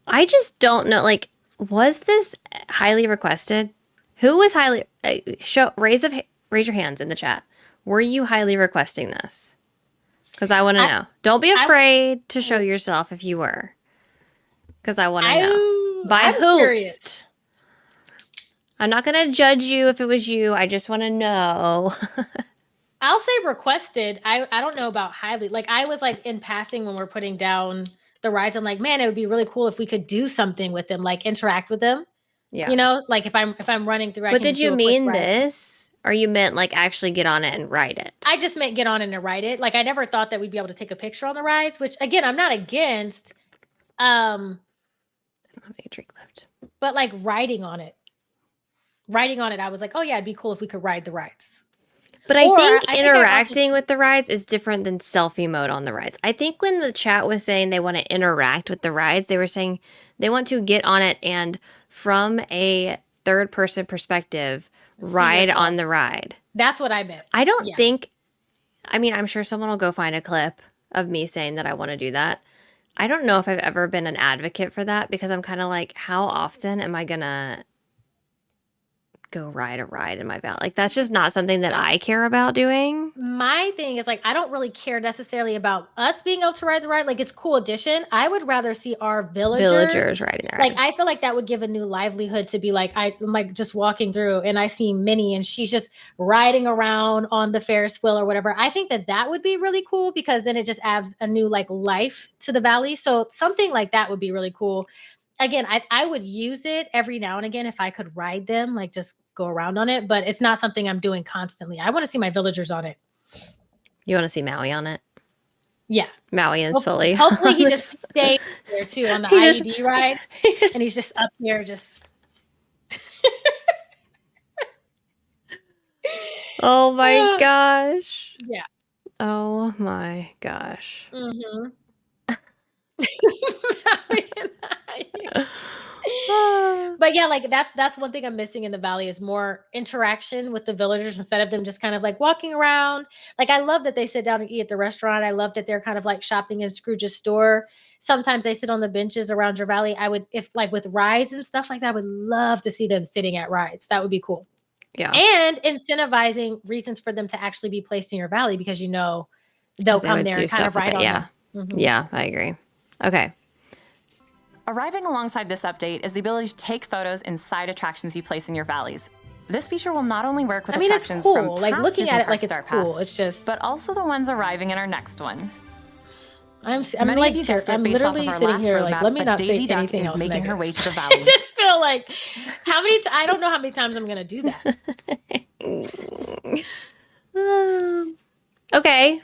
I just don't know, was this highly requested? Who was highly raise your hands in the chat. Were you highly requesting this? Because I want to know. Don't be afraid to show yourself if you were. Because I want to know. By whom? I'm not going to judge you if it was you. I just want to know. I'll say requested. I don't know about highly. I was in passing when we're putting down the rides. I'm like, man, it would be really cool if we could do something with them, interact with them. Yeah. If I'm running through. But did you mean this? Or you meant actually get on it and ride it? I just meant get on it and ride it. I never thought that we'd be able to take a picture on the rides, which again, I'm not against. I don't have any drink left. But riding on it, I was like, oh yeah, it'd be cool if we could ride the rides. But I think interacting with the rides is different than selfie mode on the rides. I think when the chat was saying they want to interact with the rides, they were saying they want to get on it and from a third person perspective, ride on the ride. That's what I meant. I don't think, I'm sure someone will go find a clip of me saying that I want to do that. I don't know if I've ever been an advocate for that because I'm kind of how often am I going to go ride a ride in my valley? That's just not something that I care about doing. My thing is I don't really care necessarily about us being able to ride the ride. It's a cool addition. I would rather see our villagers riding the ride. I feel like that would give a new livelihood to be I'm just walking through and I see Minnie and she's just riding around on the Ferris wheel or whatever. I think that would be really cool because then it just adds a new life to the valley. So something like that would be really cool. Again, I would use it every now and again if I could ride them, just go around on it, but it's not something I'm doing constantly. I want to see my villagers on it. You want to see Maui on it? Yeah. Maui and Sully. Hopefully he just stays there too on the IED ride. And he's just up there just. Oh my gosh. Yeah. Oh my gosh. Mm-hmm. But yeah, that's one thing I'm missing in the valley is more interaction with the villagers instead of them just kind of walking around. I love that they sit down and eat at the restaurant. I love that they're kind of shopping in Scrooge's store. Sometimes they sit on the benches around your valley. I would, if with rides and stuff like that, I would love to see them sitting at rides. That would be cool. Yeah. And incentivizing reasons for them to actually be placed in your valley because they'll come there and kind of ride on them. Mm-hmm. Yeah, I agree. Okay. Arriving alongside this update is the ability to take photos inside attractions you place in your valleys. This feature will not only work with attractions it's cool. from past Looking Disney at it Park it's Star cool. Pass, It's just, but also the ones arriving in our next one. I'm Many of you guessed it I'm based off literally of our sitting last here roadmap, let me but not Daisy say Duck anything is else making negative. her way to the I valley. just feel I don't know how many times I'm gonna do that. Okay.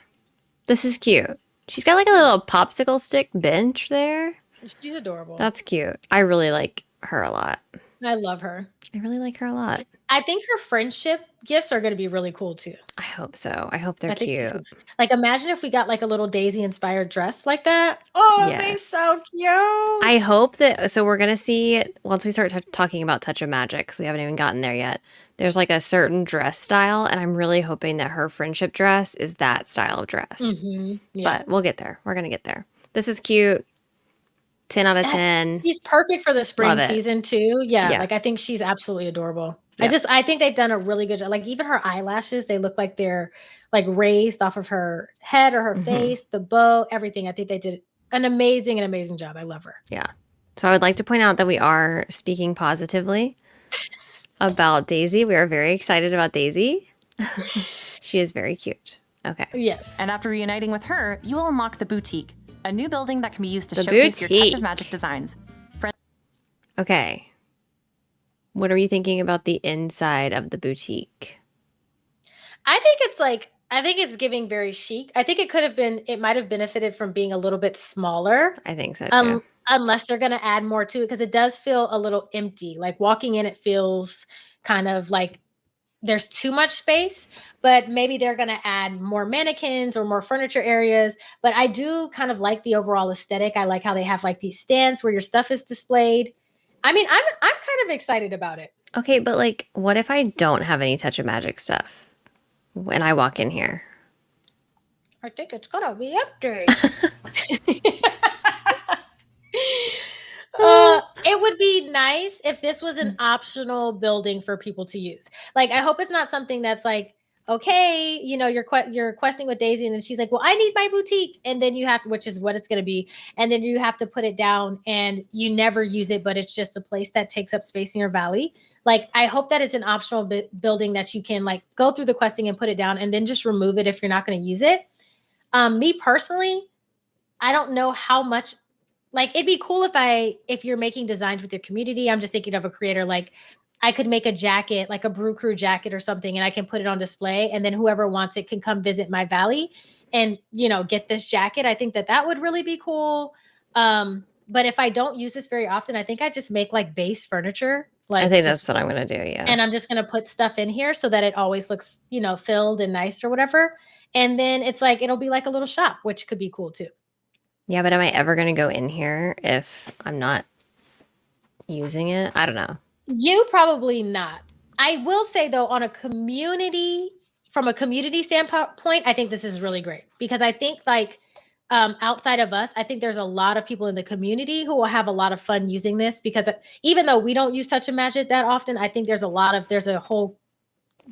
This is cute. She's got a little popsicle stick bench there. She's adorable. That's cute. I really like her a lot. I love her. I really like her a lot. I think her friendship gifts are going to be really cool too. I hope so. I hope they're I think she's cute. gonna- like, imagine if we got like a little Daisy inspired dress like that. Oh, it'd be so Yes. cute. I hope that, so we're going to see, once we start talking about Touch of Magic, because we haven't even gotten there yet, there's like a certain dress style, and I'm really hoping that her friendship dress is that style of dress. Yeah. But we'll get there. We're going to get there. This is cute. 10 out of 10. She's perfect for the spring Love it. season too. Yeah, Yeah. like I think she's absolutely adorable. Yeah. I think they've done a really good job. Like even her eyelashes, they look like they're like raised off of her head or her face, the bow, everything. I think they did an amazing job. I love her. Yeah. So I would like to point out that we are speaking positively about Daisy. We are very excited about Daisy. She is very cute. Okay. Yes. And after reuniting with her, you will unlock the boutique, a new building that can be used to The showcase your Touch boutique. of Magic designs. Okay. What are you thinking about the inside of the boutique? I think it's giving very chic. I think it might have benefited from being a little bit smaller. I think so too. Unless they're going to add more to it, because it does feel a little empty. Like walking in, it feels kind of like there's too much space, but maybe they're going to add more mannequins or more furniture areas. But I do kind of like the overall aesthetic. I like how they have like these stands where your stuff is displayed. I mean, I'm kind of excited about it. Okay, but like, what if I don't have any Touch of Magic stuff when I walk in here? I think it's gonna be empty. It would be nice if this was an optional building for people to use. Like, I hope it's not something that's like, okay, you know, you're questing with Daisy, and then she's like, well, I need my boutique, and then you have to, which is what it's going to be, and then you have to put it down, and you never use it, but it's just a place that takes up space in your valley. Like, I hope that it's an optional building that you can like go through the questing and put it down, and then just remove it if you're not going to use it. Me personally, I don't know how much. Like, it'd be cool if you're making designs with your community. I'm just thinking of a creator, like I could make a jacket, like a Brew Crew jacket or something, and I can put it on display, and then whoever wants it can come visit my valley and, you know, get this jacket. I think that would really be cool. But if I don't use this very often, I think I just make like base furniture. Like, I think that's what I'm going to do, yeah. And I'm just going to put stuff in here so that it always looks, you know, filled and nice or whatever. And then it's like, it'll be like a little shop, which could be cool too. Yeah, but am I ever going to go in here if I'm not using it? I don't know. You probably not. I will say though, from a community standpoint, I think this is really great, because I think like outside of us, I think there's a lot of people in the community who will have a lot of fun using this, because even though we don't use Touch of Magic that often, I think there's a whole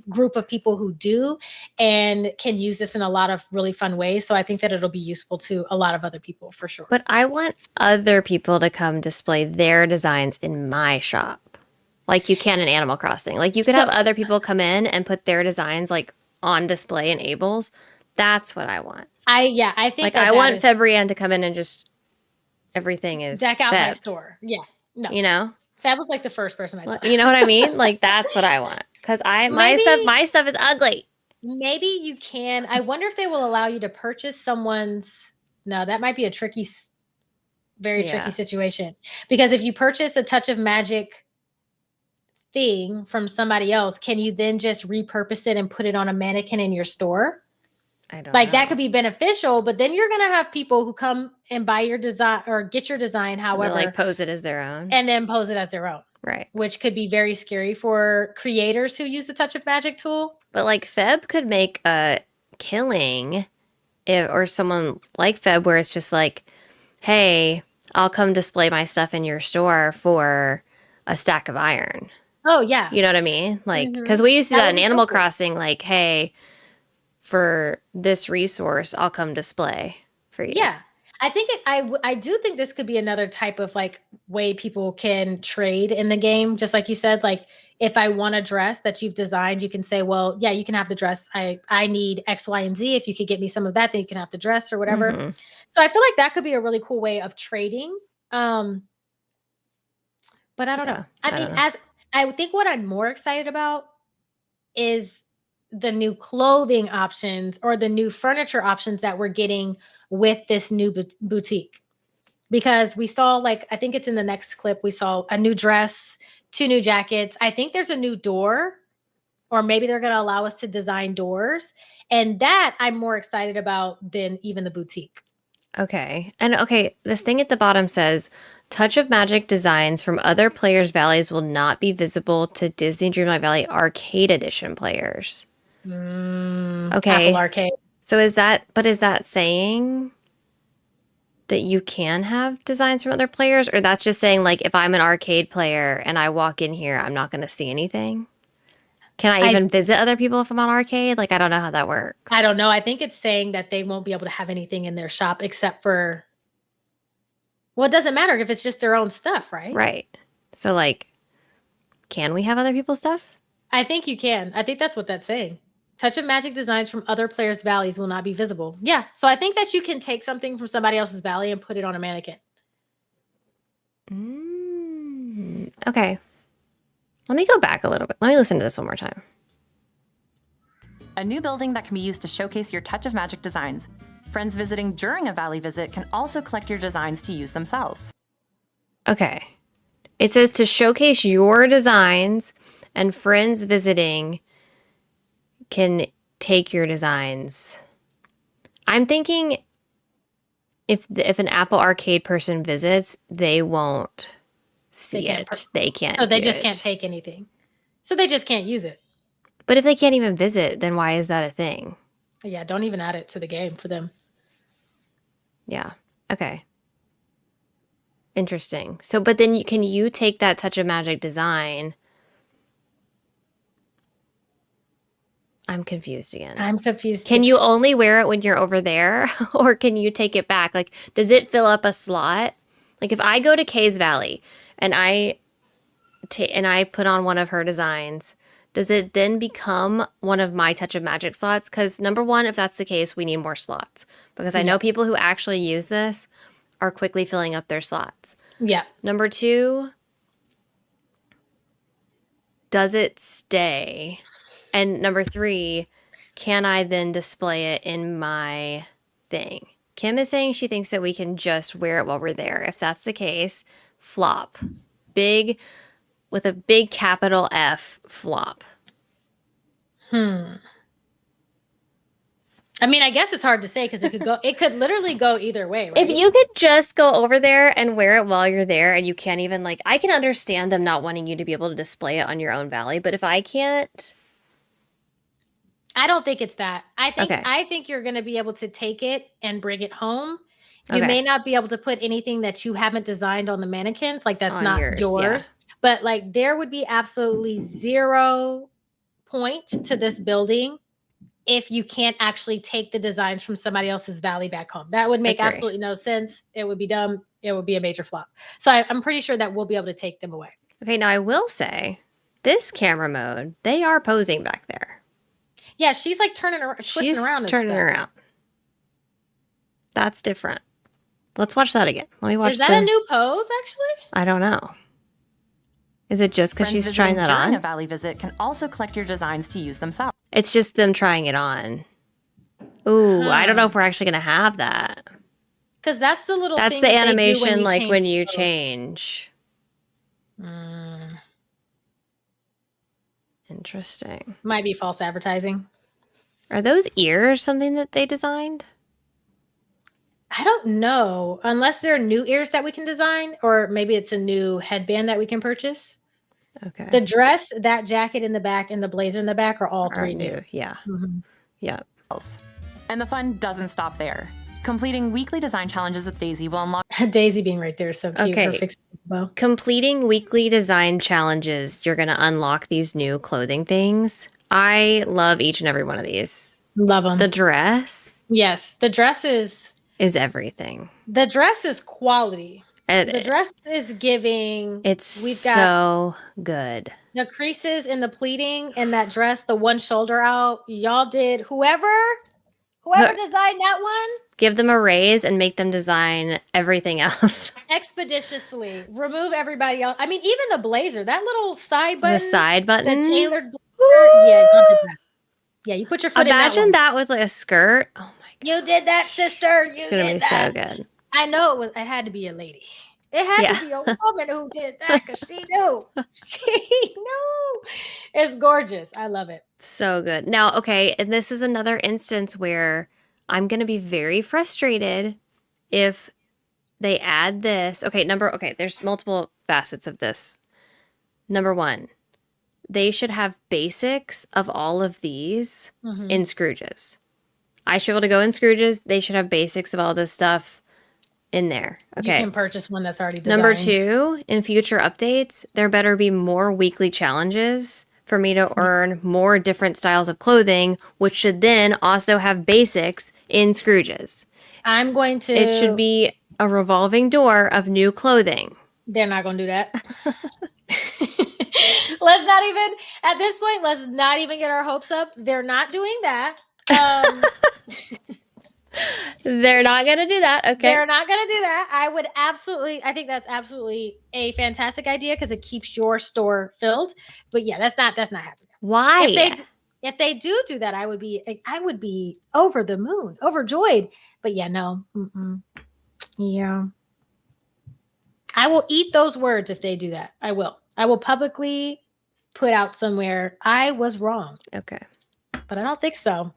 group of people who do and can use this in a lot of really fun ways. So I think that it'll be useful to a lot of other people for sure. But I want other people to come display their designs in my shop, like you can in Animal Crossing. Like you could have other people come in and put their designs like on display in Abel's. That's what I want. I think like I want Febrienne to come in and just everything is deck out my Feb. store. Yeah, no, You know, Feb was like the first person I thought. you know what I mean? Like that's what I want. Because my stuff is ugly. Maybe you can. I wonder if they will allow you to purchase someone's. No, that might be a tricky situation. Because if you purchase a Touch of Magic thing from somebody else, can you then just repurpose it and put it on a mannequin in your store? I don't like know. That could be beneficial, but then you're going to have people who come and buy your design or get your design, however, like pose it as their own. And then pose it as their own. Right. Which could be very scary for creators who use the Touch of Magic tool. But like Feb could make a killing or someone like Feb where it's just like, hey, I'll come display my stuff in your store for a stack of iron. Oh, yeah. You know what I mean? Like, because we used to do that in Animal Crossing, like, hey, for this resource, I'll come display for you. Yeah. I do think this could be another type of like way people can trade in the game. Just like you said, like if I want a dress that you've designed, you can say, well, yeah, you can have the dress. I need X, Y, and Z. If you could get me some of that, then you can have the dress or whatever. Mm-hmm. So I feel like that could be a really cool way of trading. But I don't know. I think what I'm more excited about is the new clothing options or the new furniture options that we're getting with this new boutique, because we saw, like, I think it's in the next clip, we saw a new dress, 2 new jackets. I think there's a new door or maybe they're going to allow us to design doors. And that I'm more excited about than even the boutique. Okay. And okay, this thing at the bottom says Touch of Magic designs from other players' valleys will not be visible to Disney Dreamlight Valley Arcade Edition players. Okay. Apple Arcade. So is that saying that you can have designs from other players, or that's just saying like if I'm an arcade player and I walk in here, I'm not going to see anything? Can I even visit other people if I'm on arcade? Like, I don't know how that works. I don't know. I think it's saying that they won't be able to have anything in their shop except for, well, it doesn't matter if it's just their own stuff, right? Right. So like, can we have other people's stuff? I think you can. I think that's what that's saying. Touch of Magic designs from other players' valleys will not be visible. Yeah. So I think that you can take something from somebody else's valley and put it on a mannequin. Okay. Let me go back a little bit. Let me listen to this one more time. A new building that can be used to showcase your Touch of Magic designs. Friends visiting during a valley visit can also collect your designs to use themselves. Okay. It says to showcase your designs, and friends visiting can take your designs. I'm thinking if an Apple Arcade person visits, they won't see it. They can't. So they just can't take anything. So they just can't use it. But if they can't even visit, then why is that a thing? Yeah, don't even add it to the game for them. Yeah. Okay. Interesting. So, but then can you take that Touch of Magic design? I'm confused again. I'm confused. Can you only wear it when you're over there, or can you take it back? Like, does it fill up a slot? Like, if I go to Kay's Valley and I put on one of her designs, does it then become one of my Touch of Magic slots? Because number one, if that's the case, we need more slots. Because I know people who actually use this are quickly filling up their slots. Yeah. Number two, does it stay? And number three, can I then display it in my thing? Kim is saying she thinks that we can just wear it while we're there. If that's the case, flop. Big, with a big capital F, flop. I mean, I guess it's hard to say because it could literally go either way, right? If you could just go over there and wear it while you're there and you can't even like, I can understand them not wanting you to be able to display it on your own valley, but if I can't. I don't think it's that. I think you're going to be able to take it and bring it home. You may not be able to put anything that you haven't designed on the mannequins, like that's not yours. Yeah. But like there would be absolutely 0 point to this building if you can't actually take the designs from somebody else's valley back home. That would make absolutely no sense. It would be dumb. It would be a major flop. So I'm pretty sure that we'll be able to take them away. Okay, now I will say, this camera mode, they are posing back there. Yeah, she's like twisting around. She's turning around. That's different. Let's watch that again. Let me watch. Is that a new pose, actually? I don't know. Is it just because she's trying that on? A valley visit can also collect your designs to use themselves. It's just them trying it on. Ooh, I don't know if we're actually going to have that. Because that's the little That's thing the that animation, like when you change. Interesting. Might be false advertising. Are those ears something that they designed? I don't know. Unless they're new ears that we can design, or maybe it's a new headband that we can purchase. Okay. The dress, that jacket in the back, and the blazer in the back are all three new. Yeah. Yeah. And the fun doesn't stop there. Completing weekly design challenges with Daisy will unlock Daisy being right there is so cute. Okay. For fixing the bow. Completing weekly design challenges, you're going to unlock these new clothing things. I love each and every one of these. Love them. The dress. Yes. The dress is everything. The dress is quality. The dress is giving. We've got so good. The creases in the pleating in that dress, the one shoulder out. Y'all did. Whoever designed that one. Give them a raise and make them design everything else. Expeditiously. Remove everybody else. I mean, even the blazer, that little side button. The side button. The tailored blazer. Yeah, y'all did that. Yeah, you put your foot Imagine in that with like a skirt. Oh my God. You did that, sister. It's going to be so good. I know it had to be a lady. It had Yeah. to be a woman who did that because she knew. She knew. It's gorgeous. I love it. So good. Now, okay, and this is another instance where I'm going to be very frustrated if they add this. Okay, there's multiple facets of this. Number one, they should have basics of all of these in Scrooges. I should be able to go in Scrooges. They should have basics of all this stuff in there. Okay. You can purchase one that's already designed. Number two, in future updates, there better be more weekly challenges for me to earn more different styles of clothing, which should then also have basics in Scrooges. I'm going to. It should be a revolving door of new clothing. They're not going to do that. Let's not even, at this point, let's not even get our hopes up. They're not doing that. They're not going to do that. Okay. They're not going to do that. I think that's absolutely a fantastic idea because it keeps your store filled. But yeah, that's not happening. Why? If they do that, I would be over the moon, overjoyed. But yeah, no. Yeah. I will eat those words if they do that. I will publicly put out somewhere I was wrong. Okay. But I don't think so.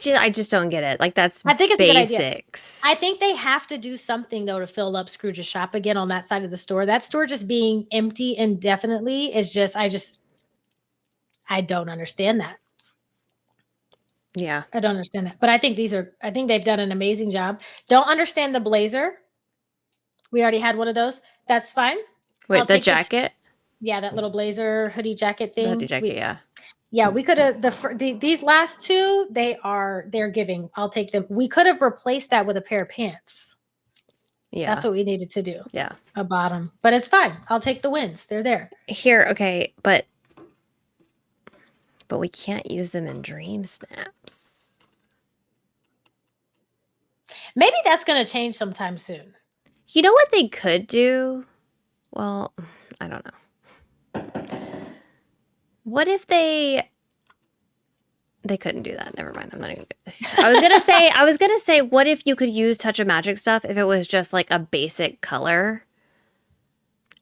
I just don't get it. Like, that's I think it's basics. a good idea. I think they have to do something though to fill up Scrooge's shop again on that side of the store. That store just being empty indefinitely is just I don't understand that. Yeah. I don't understand that. But I think they've done an amazing job. Don't understand the blazer. We already had one of those. That's fine. Wait, the jacket? Yeah, that little blazer hoodie jacket thing. The hoodie jacket, yeah. Yeah, we could have these last two. They're giving. I'll take them. We could have replaced that with a pair of pants. Yeah, that's what we needed to do. Yeah, a bottom, but it's fine. I'll take the wins. They're there. Here, okay, but we can't use them in Dream Snaps. Maybe that's going to change sometime soon. You know what they could do? Well, I don't know. What if they couldn't do that? Never mind. I'm not even I was gonna say, what if you could use Touch of Magic stuff if it was just like a basic color,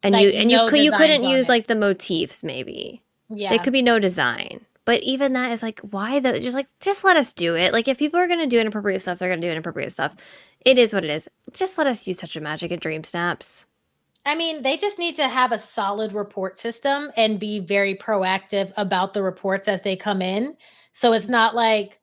and like you couldn't use like the motifs maybe. Yeah, there could be no design. But even that is like, why though? Just let us do it. Like, if people are gonna do inappropriate stuff, they're gonna do inappropriate stuff. It is what it is. Just let us use Touch of Magic and Dream Snaps. I mean, they just need to have a solid report system and be very proactive about the reports as they come in. So it's not like,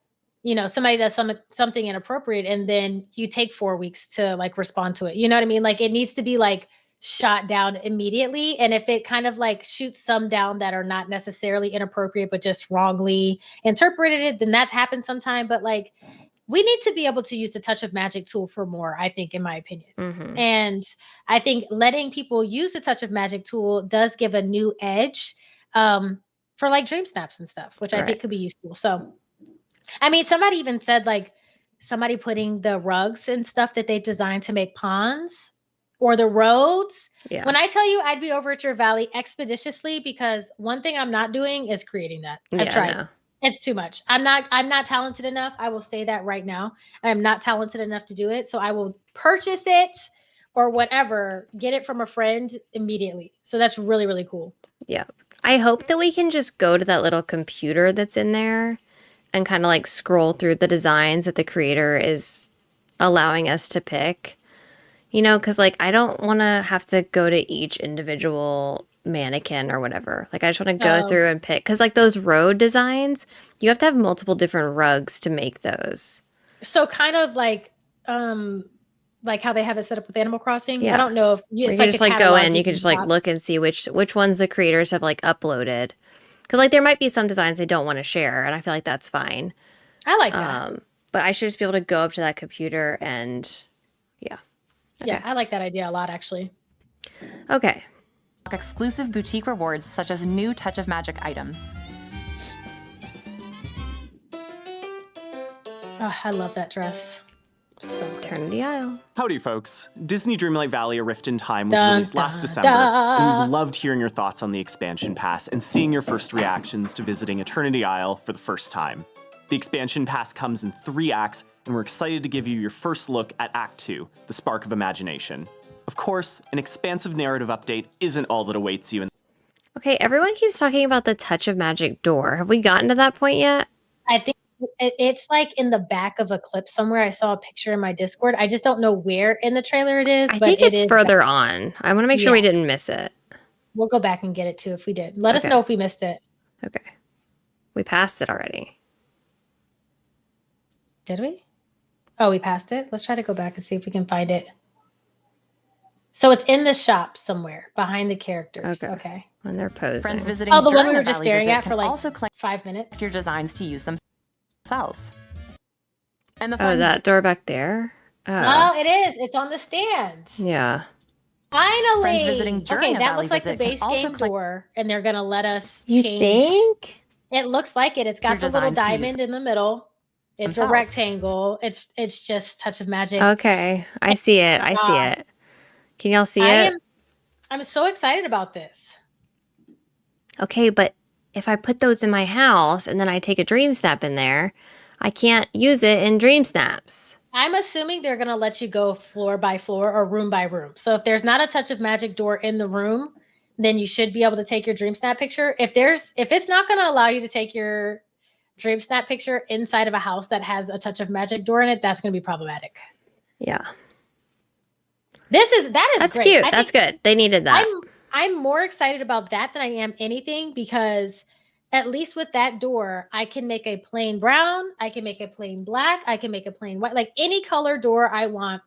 somebody does something inappropriate and then you take 4 weeks to like respond to it. You know what I mean? Like, it needs to be like shot down immediately. And if it kind of like shoots some down that are not necessarily inappropriate, but just wrongly interpreted, then that's happened sometime. But like, we need to be able to use the Touch of Magic tool for more, I think, in my opinion. Mm-hmm. And I think letting people use the Touch of Magic tool does give a new edge for like Dream Snaps and stuff, which I think could be useful. So, I mean, somebody even said like somebody putting the rugs and stuff that they designed to make ponds or the roads. Yeah. When I tell you I'd be over at your valley expeditiously, because one thing I'm not doing is creating that. I've tried. It's too much. I'm not talented enough. I will say that right now. I am not talented enough to do it. So I will purchase it or whatever, get it from a friend immediately. So that's really, really cool. Yeah. I hope that we can just go to that little computer that's in there and kind of like scroll through the designs that the creator is allowing us to pick. Because like, I don't want to have to go to each individual mannequin or whatever. Like, I just want to go through and pick, because like those road designs, you have to have multiple different rugs to make those. So kind of like how they have it set up with Animal Crossing. Yeah. I don't know if you can just like go in, you can just like look and see which ones the creators have like uploaded, because like there might be some designs they don't want to share, and I feel like that's fine. I like that. But I should just be able to go up to that computer and yeah, I like that idea a lot, actually. Okay. Exclusive boutique rewards such as new Touch of Magic items. Oh, I love that dress. So Turn the aisle. Howdy, folks. Disney Dreamlight Valley: A Rift in Time was released last December, and we've loved hearing your thoughts on the expansion pass and seeing your first reactions to visiting Eternity Isle for the first time. The expansion pass comes in 3 acts, and we're excited to give you your first look at Act 2, The Spark of Imagination. Of course, an expansive narrative update isn't all that awaits you in Okay, everyone keeps talking about the touch of magic door. Have we gotten to that point yet? I think it's like in the back of a clip somewhere. I saw a picture in my Discord. I just don't know where in the trailer it is, I but think it it's is further back. on. I want to make sure we Yeah. didn't miss it. We'll go back and get it too if we did. Let us Okay. know if we missed it. Okay. We passed it already. Did we? Oh, we passed it. Let's try to go back and see if we can find it. So it's in the shop somewhere behind the characters. Okay. Okay. When they're posing. Friends visiting Oh, the one during we the were just Valley staring visit at for can like also collect 5 minutes. your designs to use themselves. And the Oh, fun that door back there? Oh, Oh. it is. It's on the stand. Yeah. Finally. Friends visiting during okay, a that Valley looks like the visit can base also game collect- door, and they're gonna let us You change. think? It looks like it. It's got Your the little designs to use diamond in the middle. It's a themselves. rectangle. It's just touch of magic. Okay. I see it. I see God. it. Can y'all see it? I'm so excited about this. Okay, but if I put those in my house and then I take a dream snap in there, I can't use it in dream snaps. I'm assuming they're gonna let you go floor by floor or room by room. So if there's not a touch of magic door in the room, then you should be able to take your dream snap picture. If it's not gonna allow you to take your dream snap picture inside of a house that has a touch of magic door in it, that's gonna be problematic. Yeah. That is That's great. cute. I That's think good. They needed that. I'm more excited about that than I am anything, because at least with that door, I can make a plain brown, I can make a plain black, I can make a plain white, like any color door I want,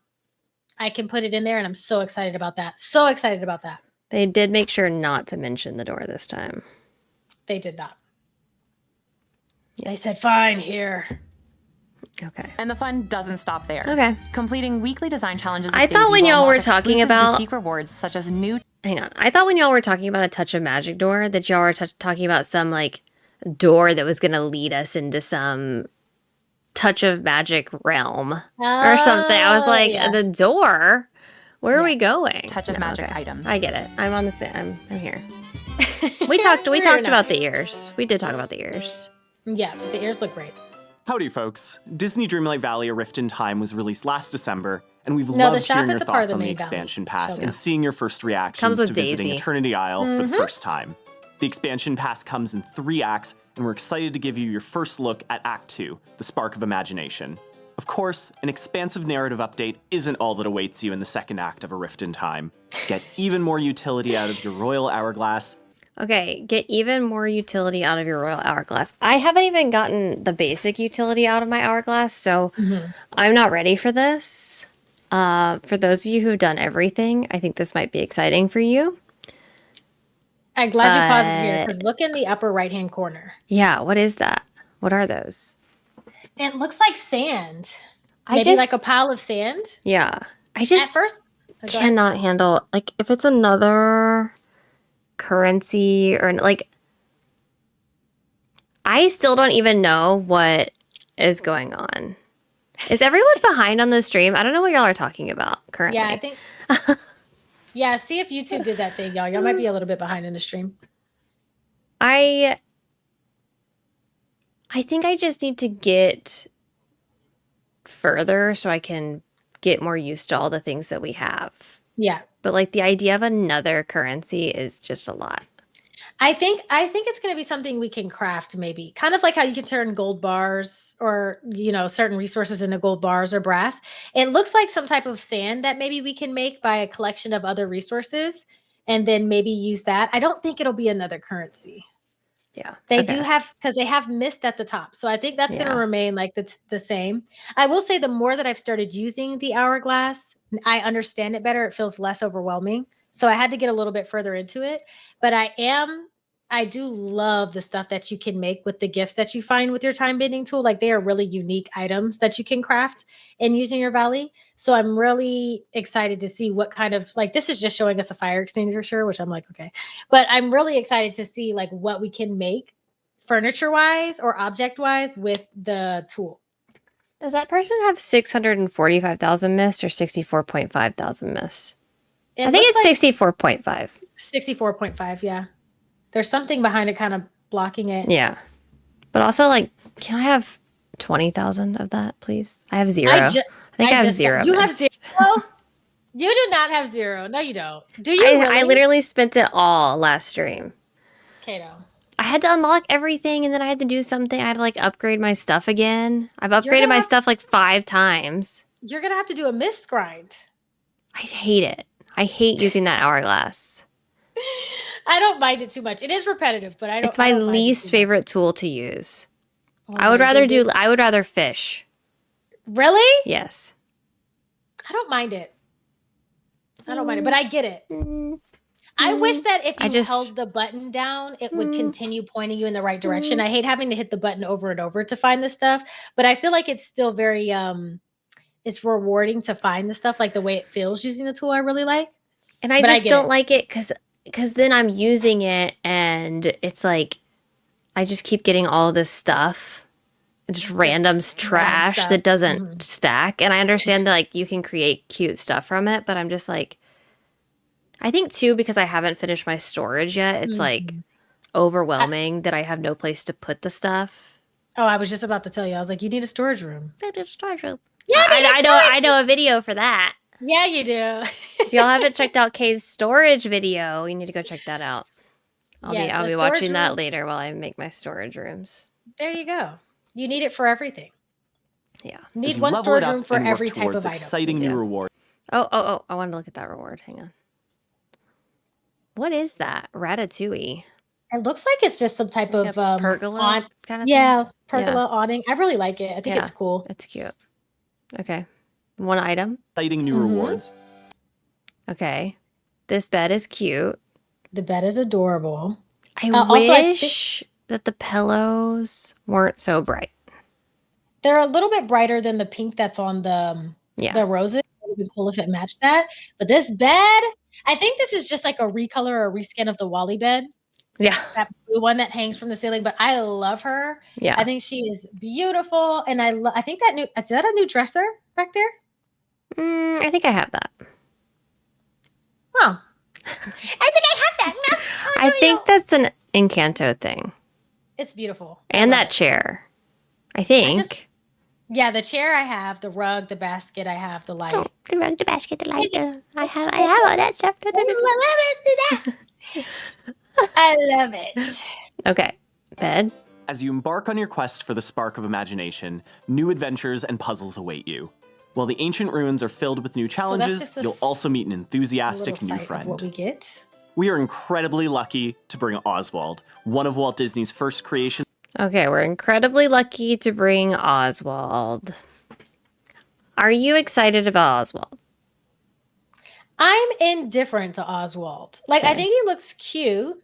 I can put it in there, and I'm so excited about that. So excited about that. They did make sure not to mention the door this time. They did not. They said, fine, here. Okay. And the fun doesn't stop there. Okay. Completing weekly design challenges. with I thought Daisy when will y'all unlock were talking exclusive about- boutique rewards such as new Hang on. I thought when y'all were talking about a touch of magic door that y'all were talking about some like door that was going to lead us into some touch of magic realm or something. I was like, yeah. the door? Where are Yeah. we going? touch of No, magic okay. items. I get it. I'm on the same. I'm here. We talked about the ears. We did talk about the ears. Yeah, the ears look great. Howdy, folks. Disney Dreamlight Valley: A Rift in Time was released last December, and we've No, the loved shop hearing is your a part of thoughts the on the main valley. expansion pass Show and me. seeing your first reactions Comes with to visiting Daisy. Eternity Isle for Mm-hmm. the first time. The expansion pass comes in 3 acts, and we're excited to give you your first look at Act 2, The Spark of Imagination. Of course, an expansive narrative update isn't all that awaits you in the second act of A Rift in Time. Get even more utility out of your Royal Hourglass. Okay, get even more utility out of your Royal Hourglass. I haven't even gotten the basic utility out of my Hourglass, so I'm not ready for this. For those of you who've done everything, I think this might be exciting for you. I'm glad you paused it here, because look in the upper right-hand corner. Yeah, what is that? What are those? It looks like sand. I Maybe just- like a pile of sand. Yeah, I At just first, go ahead. cannot handle, like, if it's another currency or, like, I still don't even know what is going on. Is everyone behind on the stream? I don't know what y'all are talking about currently. Yeah, I think. Yeah, see if YouTube did that thing, y'all. Y'all might be a little bit behind in the stream. I think I just need to get further so I can get more used to all the things that we have. Yeah, But like the idea of another currency is just a lot. I think it's going to be something we can craft, maybe kind of like how you can turn gold bars or certain resources into gold bars or brass. It looks like some type of sand that maybe we can make by a collection of other resources, and then maybe use that. I don't think it'll be another currency. Yeah. They Okay. do have, because they have mist at the top. So I think that's going to Yeah. remain like the same. I will say the more that I've started using the hourglass, I understand it better. It feels less overwhelming. So I had to get a little bit further into it. But I do love the stuff that you can make with the gifts that you find with your time bending tool. Like, they are really unique items that you can craft and use in your valley. So I'm really excited to see what kind of, like, this is just showing us a fire extinguisher, which I'm like, okay. But I'm really excited to see like what we can make furniture wise or object wise with the tool. Does that person have 645,000 mist or 64.5 thousand mist? I think it's 64.5. 64.5. Yeah. There's something behind it kind of blocking it. Yeah. But also, like, can I have 20,000 of that, please? I have zero. I think I have just zero. You have mist. zero? You do not have 0. No, you don't. Do you I really? literally spent it all last stream. Kato. I had to unlock everything and then I had to do something. I had to like upgrade my stuff again. I've You're upgraded gonna my have- stuff like 5 times. You're going to have to do a mist grind. I hate it. I hate using that hourglass. I don't mind it too much. It is repetitive, but I don't. It's my I don't mind it least too much. favorite tool to use. Oh I would my rather goodness. I would rather fish. Really? Yes. I don't mind it. I don't mind it, but I get it. Mm. I wish that if I you just- held the button down, it would continue pointing you in the right direction. I hate having to hit the button over and over to find this stuff, but I feel like it's still very it's rewarding to find the stuff, like the way it feels using the tool I really like. And I But I just get don't it. like it because then I'm using it and it's like I just keep getting all this stuff. Just random trash stuff. that doesn't stack. And I understand that like you can create cute stuff from it, but I'm just like I think too because I haven't finished my storage yet, it's like overwhelming that I have no place to put the stuff. Oh, I was just about to tell you. I was like, you need a storage room. I need a storage room. Yeah, I know a video for that. Yeah, you do. If y'all haven't checked out Kay's storage video, you need to go check that out. I'll Yes, be a watching storage that room. later while I make my storage rooms. There you go. You need it for everything. Yeah. You As need you one level storage it up room for and work every type towards of item. exciting You new do. rewards. Oh, I wanted to look at that reward. Hang on. What is that? Ratatouille. It looks like it's just some type Like of a pergola kind of yeah, thing? pergola awning. I really like it. I think Yeah. it's cool. It's cute. Okay. One item. Exciting new rewards. Okay. This bed is cute. The bed is adorable. I also, I wish that the pillows weren't so bright. They're a little bit brighter than the pink that's on the roses. It would be cool if it matched that. But this bed, I think this is just like a recolor or a reskin of the Wally bed. Yeah. That blue one that hangs from the ceiling. But I love her. Yeah. I think she is beautiful. And I think is that a new dresser back there? I think I have that. Huh. I think I have that. No, I think that's an Encanto thing. it's beautiful. And I love that it. chair. I think. Yeah, the chair I have, the rug, the basket I have, the light. Oh, the rug, the basket, the light. I have all that stuff. I love it. Okay. Bed. As you embark on your quest for the spark of imagination, new adventures and puzzles await you. While the ancient ruins are filled with new challenges, just a you'll also meet an enthusiastic Little new sight of friend. what we get. We are incredibly lucky to bring Oswald, one of Walt Disney's first creations. Okay, we're incredibly lucky to bring Oswald. Are you excited about Oswald? I'm indifferent to Oswald. Like, I Same. think he looks cute.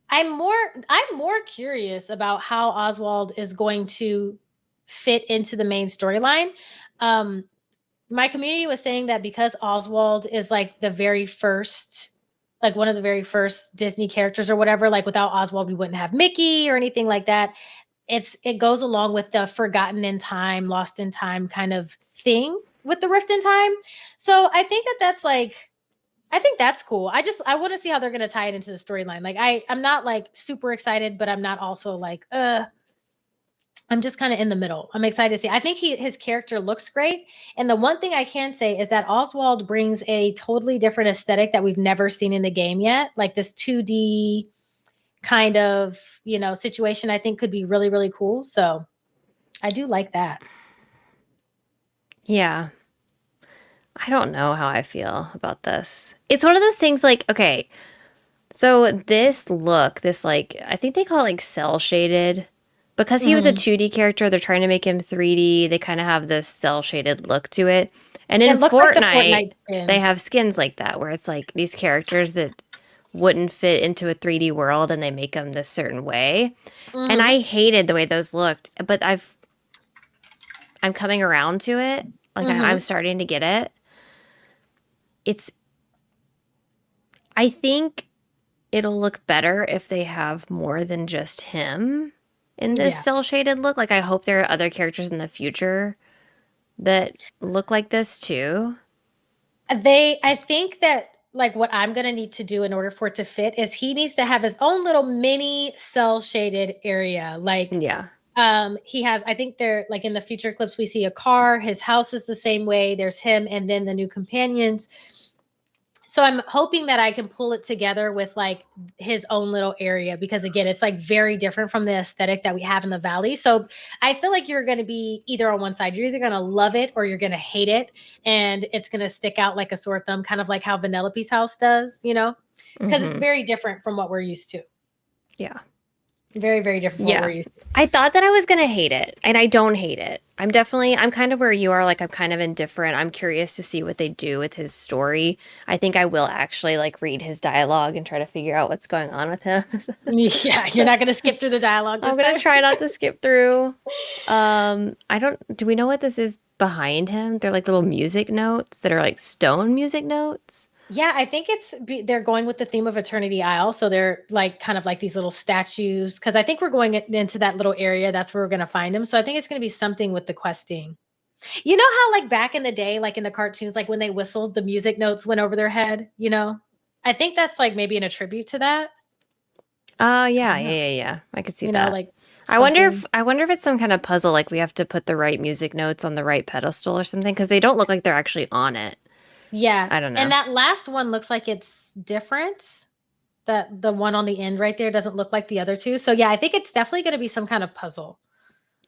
I'm more curious about how Oswald is going to fit into the main storyline. My community was saying that because Oswald is like the very first, like one of the very first Disney characters or whatever, like without Oswald, we wouldn't have Mickey or anything like that. It goes along with the forgotten in time, lost in time kind of thing with the rift in time. So I think I think that's cool. I want to see how they're going to tie it into the storyline. Like I'm not like super excited, but I'm not also like, I'm just kind of in the middle. I'm excited to see. I think his character looks great. And the one thing I can say is that Oswald brings a totally different aesthetic that we've never seen in the game yet. Like this 2D kind of, situation I think could be really, really cool. So I do like that. Yeah. I don't know how I feel about this. It's one of those things like, okay, so this look, I think they call it like cell shaded. Because he was a 2D character, they're trying to make him 3D. They kind of have this cell shaded look to it. And in It looks like the Fortnite, skins. they have skins like that where it's like these characters that wouldn't fit into a 3D world and they make them this certain way. And I hated the way those looked, but I'm coming around to it. Like I'm starting to get it. I think it'll look better if they have more than just him in this cell shaded look. Like I hope there are other characters in the future that look like this too. I think that like what I'm going to need to do in order for it to fit is he needs to have his own little mini cell shaded area. Like Yeah. He has, I think they're like in the future clips, we see a car, his house is the same way. There's him and then the new companions. So I'm hoping that I can pull it together with like his own little area, because again, it's like very different from the aesthetic that we have in the valley. So I feel like you're going to be either on one side. You're either going to love it or you're going to hate it. And it's going to stick out like a sore thumb, kind of like how Vanellope's house does, you know, because it's very different from what we're used to. Yeah. Very, very different from what we're used to. I thought that I was going to hate it, and I don't hate it. I'm kind of where you are. Like, I'm kind of indifferent. I'm curious to see what they do with his story. I think I will actually like read his dialogue and try to figure out what's going on with him. Yeah, you're not going to skip through the dialogue. I'm going to try not to skip through. Do we know what this is behind him? They're like little music notes that are like stone music notes. Yeah, I think they're going with the theme of Eternity Isle. So they're like kind of like these little statues, because I think we're going into that little area. That's where we're going to find them. So I think it's going to be something with the questing. You know how like back in the day, like in the cartoons, like when they whistled, the music notes went over their head, you know? I think that's like maybe in a tribute to that. Yeah. I could see You that. know, like I wonder if it's some kind of puzzle, like we have to put the right music notes on the right pedestal or something, because they don't look like they're actually on it. Yeah. I don't know. And that last one looks like it's different. That the one on the end right there doesn't look like the other two. So yeah, I think it's definitely going to be some kind of puzzle.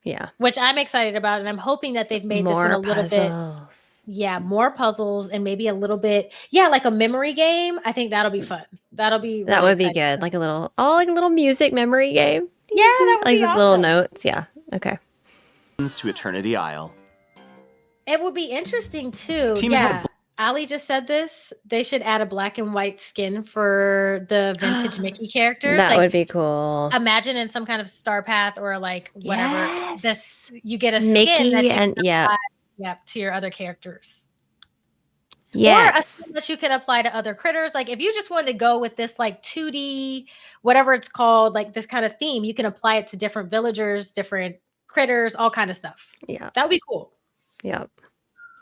Yeah. Which I'm excited about. And I'm hoping that they've made More this one a little puzzles. bit. Yeah, more puzzles and maybe a little bit. Yeah, like a memory game. I think that'll be fun. That'll be That really would be exciting. good. Like a little music memory game. Yeah, that would like be with awesome. little notes. Yeah. Okay. To Eternity Isle. It would be interesting too. Teams yeah. have- Ali just said this. They should add a black and white skin for the vintage Mickey characters. That like, would be cool. Imagine in some kind of Star Path or like whatever. Yes. You get a Mickey skin that you and can apply, to your other characters. Yes. Or a skin that you can apply to other critters. Like if you just wanted to go with this like 2D, whatever it's called, like this kind of theme, you can apply it to different villagers, different critters, all kind of stuff. Yeah. That would be cool. Yep.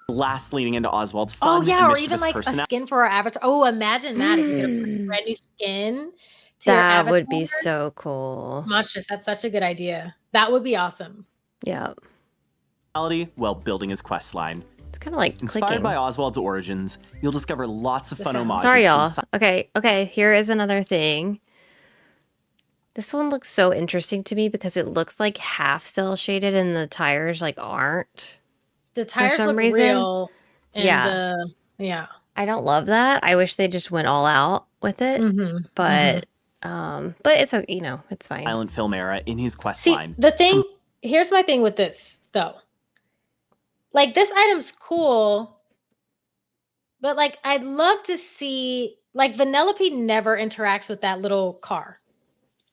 Last leading into Oswald's fun. Oh yeah, and or even like a skin for our avatar. Oh, imagine that if you get a brand new skin to your avatar. That would be so cool. Monstrous. That's such a good idea. That would be awesome. Yeah. While building his quest line. It's kind of like Inspired clicking. by Oswald's origins, you'll discover lots of fun homages. Sorry, to y'all. the Okay. Here is another thing. This one looks so interesting to me because it looks like half cell shaded and the tires like aren't. The tires some look reason. real. And Yeah. I don't love that. I wish they just went all out with it. But it's it's fine. Silent film era in his quest See, line. Here's my thing with this though. Like this item's cool, but like I'd love to see like Vanellope never interacts with that little car.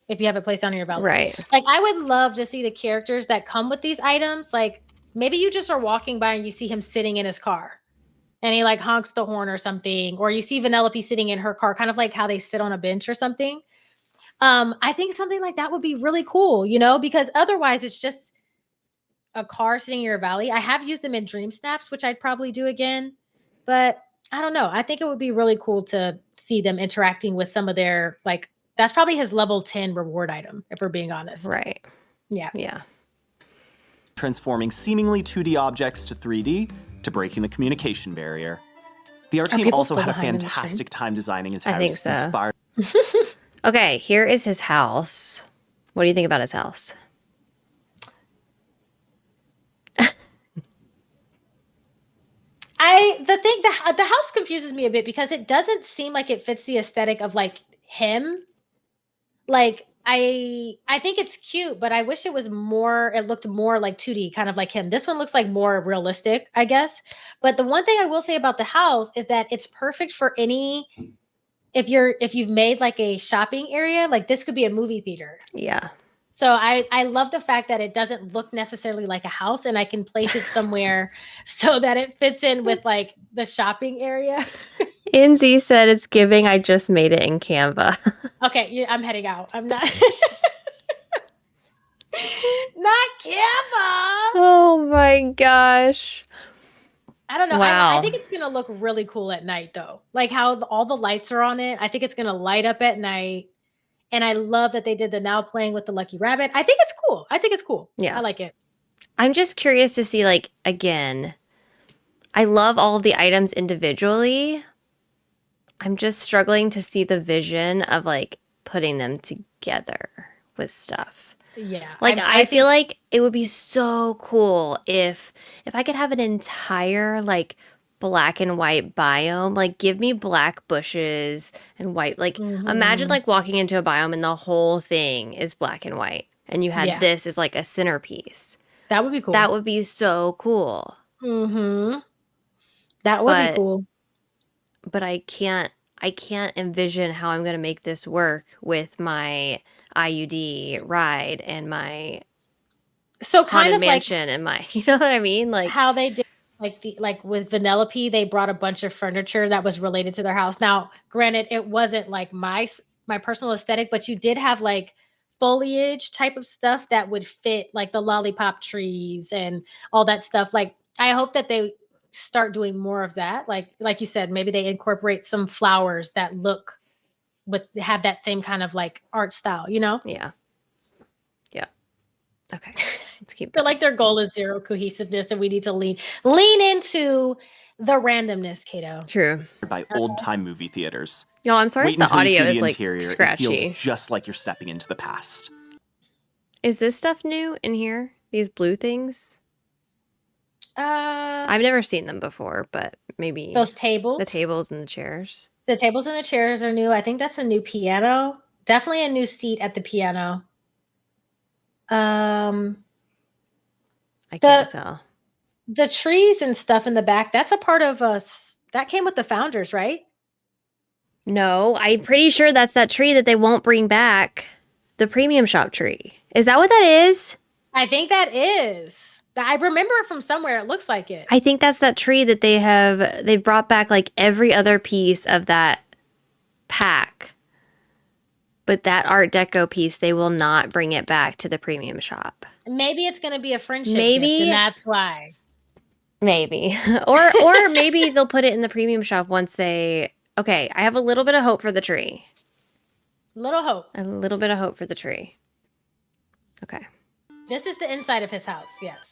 If you have it placed on your belly. Right. Like I would love to see the characters that come with these items. Like maybe you just are walking by and you see him sitting in his car and he like honks the horn or something, or you see Vanellope sitting in her car, kind of like how they sit on a bench or something. I think something like that would be really cool, because otherwise it's just a car sitting in your valley. I have used them in Dream Snaps, which I'd probably do again, but I don't know. I think it would be really cool to see them interacting with some of their, like, that's probably his level 10 reward item, if we're being honest. Right. Yeah. Yeah. Transforming seemingly 2D objects to 3D to breaking the communication barrier. The art team people also still had a behind in the fantastic time designing his house. I think so. Inspired Okay, here is his house. What do you think about his house? The house confuses me a bit because it doesn't seem like it fits the aesthetic of like him. Like I think it's cute, but I wish it looked more like 2D, kind of like him. This one looks like more realistic, I guess. But the one thing I will say about the house is that it's perfect for if you've made like a shopping area, like this could be a movie theater. Yeah. So I love the fact that it doesn't look necessarily like a house, and I can place it somewhere so that it fits in with like the shopping area. NZ said it's giving. I just made it in Canva. Okay, I'm heading out. I'm not not Canva. Oh my gosh. I don't know. Wow. I think it's gonna look really cool at night though. Like how all the lights are on it. I think it's gonna light up at night. And I love that they did the now playing with the lucky rabbit. I think it's cool. Yeah. I like it. I'm just curious to see, like, again, I love all of the items individually. I'm just struggling to see the vision of, like, putting them together with stuff. Yeah. Like, I feel like it would be so cool if I could have an entire, like, black and white biome. Like, give me black bushes and white. Like, imagine, like, walking into a biome and the whole thing is black and white. And you had this as, like, a centerpiece. That would be cool. That would be so cool. Mm-hmm. That would be cool. But I can't envision how I'm going to make this work with my IUD ride and my haunted mansion and my, you know what I mean? Like how they did like with Vanellope, they brought a bunch of furniture that was related to their house. Now, granted, it wasn't like my personal aesthetic, but you did have like foliage type of stuff that would fit like the lollipop trees and all that stuff. Like I hope that they start doing more of that. Like you said, maybe they incorporate some flowers that have that same kind of like art style, you know? Yeah. Okay. Let's keep I feel like their goal is zero cohesiveness and we need to lean into the randomness, Kato. True. By old-time movie theaters. Y'all, I'm sorry Wait if the until you see audio the is like interior. scratchy. It feels just like you're stepping into the past. Is this stuff new in here? These blue things? I've never seen them before, but maybe those tables. The tables and the chairs. The tables and the chairs are new. I think that's a new piano. Definitely a new seat at the piano. I can't tell. The trees and stuff in the back, that's a part of us. That came with the founders, right? No, I'm pretty sure that's that tree that they won't bring back. The premium shop tree. Is that what that is? I think that is. I remember it from somewhere. It looks like it. I think that's that tree that they've brought back like every other piece of that pack. But that Art Deco piece, they will not bring it back to the premium shop. Maybe it's going to be a friendship maybe gift, and that's why. Maybe. or maybe they'll put it in the premium shop once they... Okay, I have a little bit of hope for the tree. Little hope. A little bit of hope for the tree. Okay. This is the inside of his house, yes.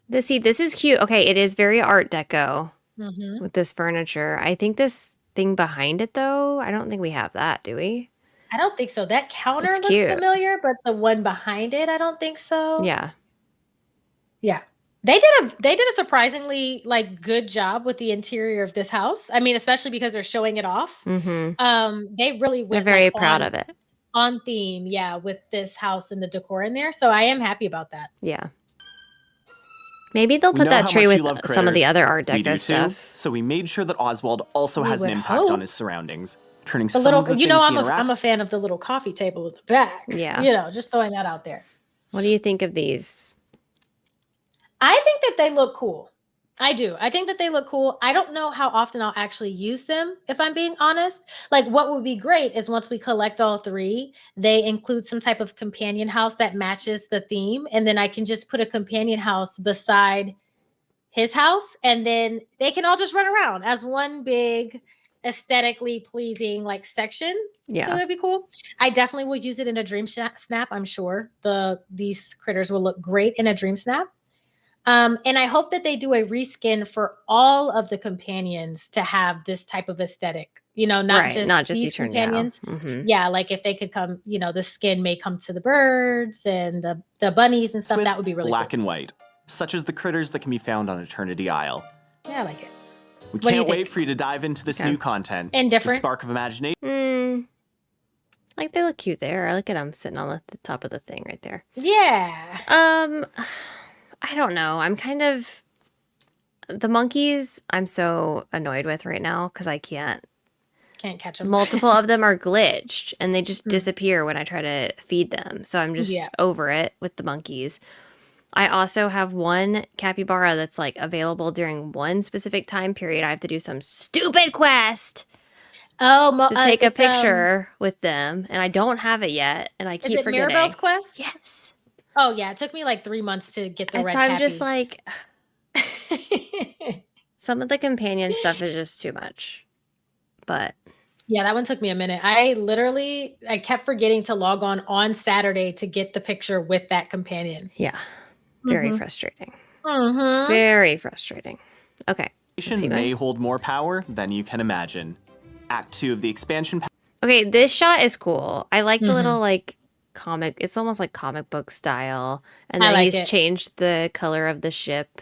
This is cute. Okay, it is very Art Deco with this furniture. I think this thing behind it, though, I don't think we have that, do we? I don't think so. That counter looks cute. familiar, but the one behind it, I don't think so. Yeah. Yeah. They did a surprisingly like good job with the interior of this house. I mean, especially because they're showing it off. They really went They're very proud of it. On theme, yeah, with this house and the decor in there. So I am happy about that. Yeah. Maybe they'll put that tree with some of the other Art We do Deco stuff. So we made sure that Oswald also has an impact on his surroundings, turning The some of the little, you things know, he I'm a fan of the little coffee table at the back. Yeah. You know, just throwing that out there. What do you think of these? I think that they look cool. I do. I think that they look cool. I don't know how often I'll actually use them, if I'm being honest. Like, what would be great is once we collect all three, they include some type of companion house that matches the theme. And then I can just put a companion house beside his house. And then they can all just run around as one big aesthetically pleasing like section. Yeah. So that'd be cool. I definitely will use it in a dream snap. I'm sure these critters will look great in a dream snap. And I hope that they do a reskin for all of the companions to have this type of aesthetic, you know, not just these companions. Yeah. Like if they could come, you know, the skin may come to the birds and the bunnies and stuff. With that would be really black cool. and white, such as the critters that can be found on Eternity Isle. Yeah, I like it. We can't wait for you to dive into this new content. And different. The spark of imagination. Like they look cute there. I look at them sitting on the top of the thing right there. Yeah. I don't know. I'm kind of... The monkeys, I'm so annoyed with right now because I can't catch them. Multiple of them are glitched and they just disappear when I try to feed them. So I'm just over it with the monkeys. I also have one capybara that's like available during one specific time period. I have to do some stupid quest to take a picture with them, and I don't have it yet, and I keep forgetting. Is it Mirabelle's quest? Yes. Oh yeah, it took me like 3 months to get the red. So I'm just like, some of the companion stuff is just too much, but Yeah, that one took me a minute. I kept forgetting to log on Saturday to get the picture with that companion. Yeah. Very Mhm. frustrating. Mhm. Very frustrating. Okay. Let's keep may going. hold more power than you can imagine. Act 2 of the expansion pass. Okay, this shot is cool. I like the Mhm. little like comic. It's almost like comic book style. And I then like he's it. changed the color of the ship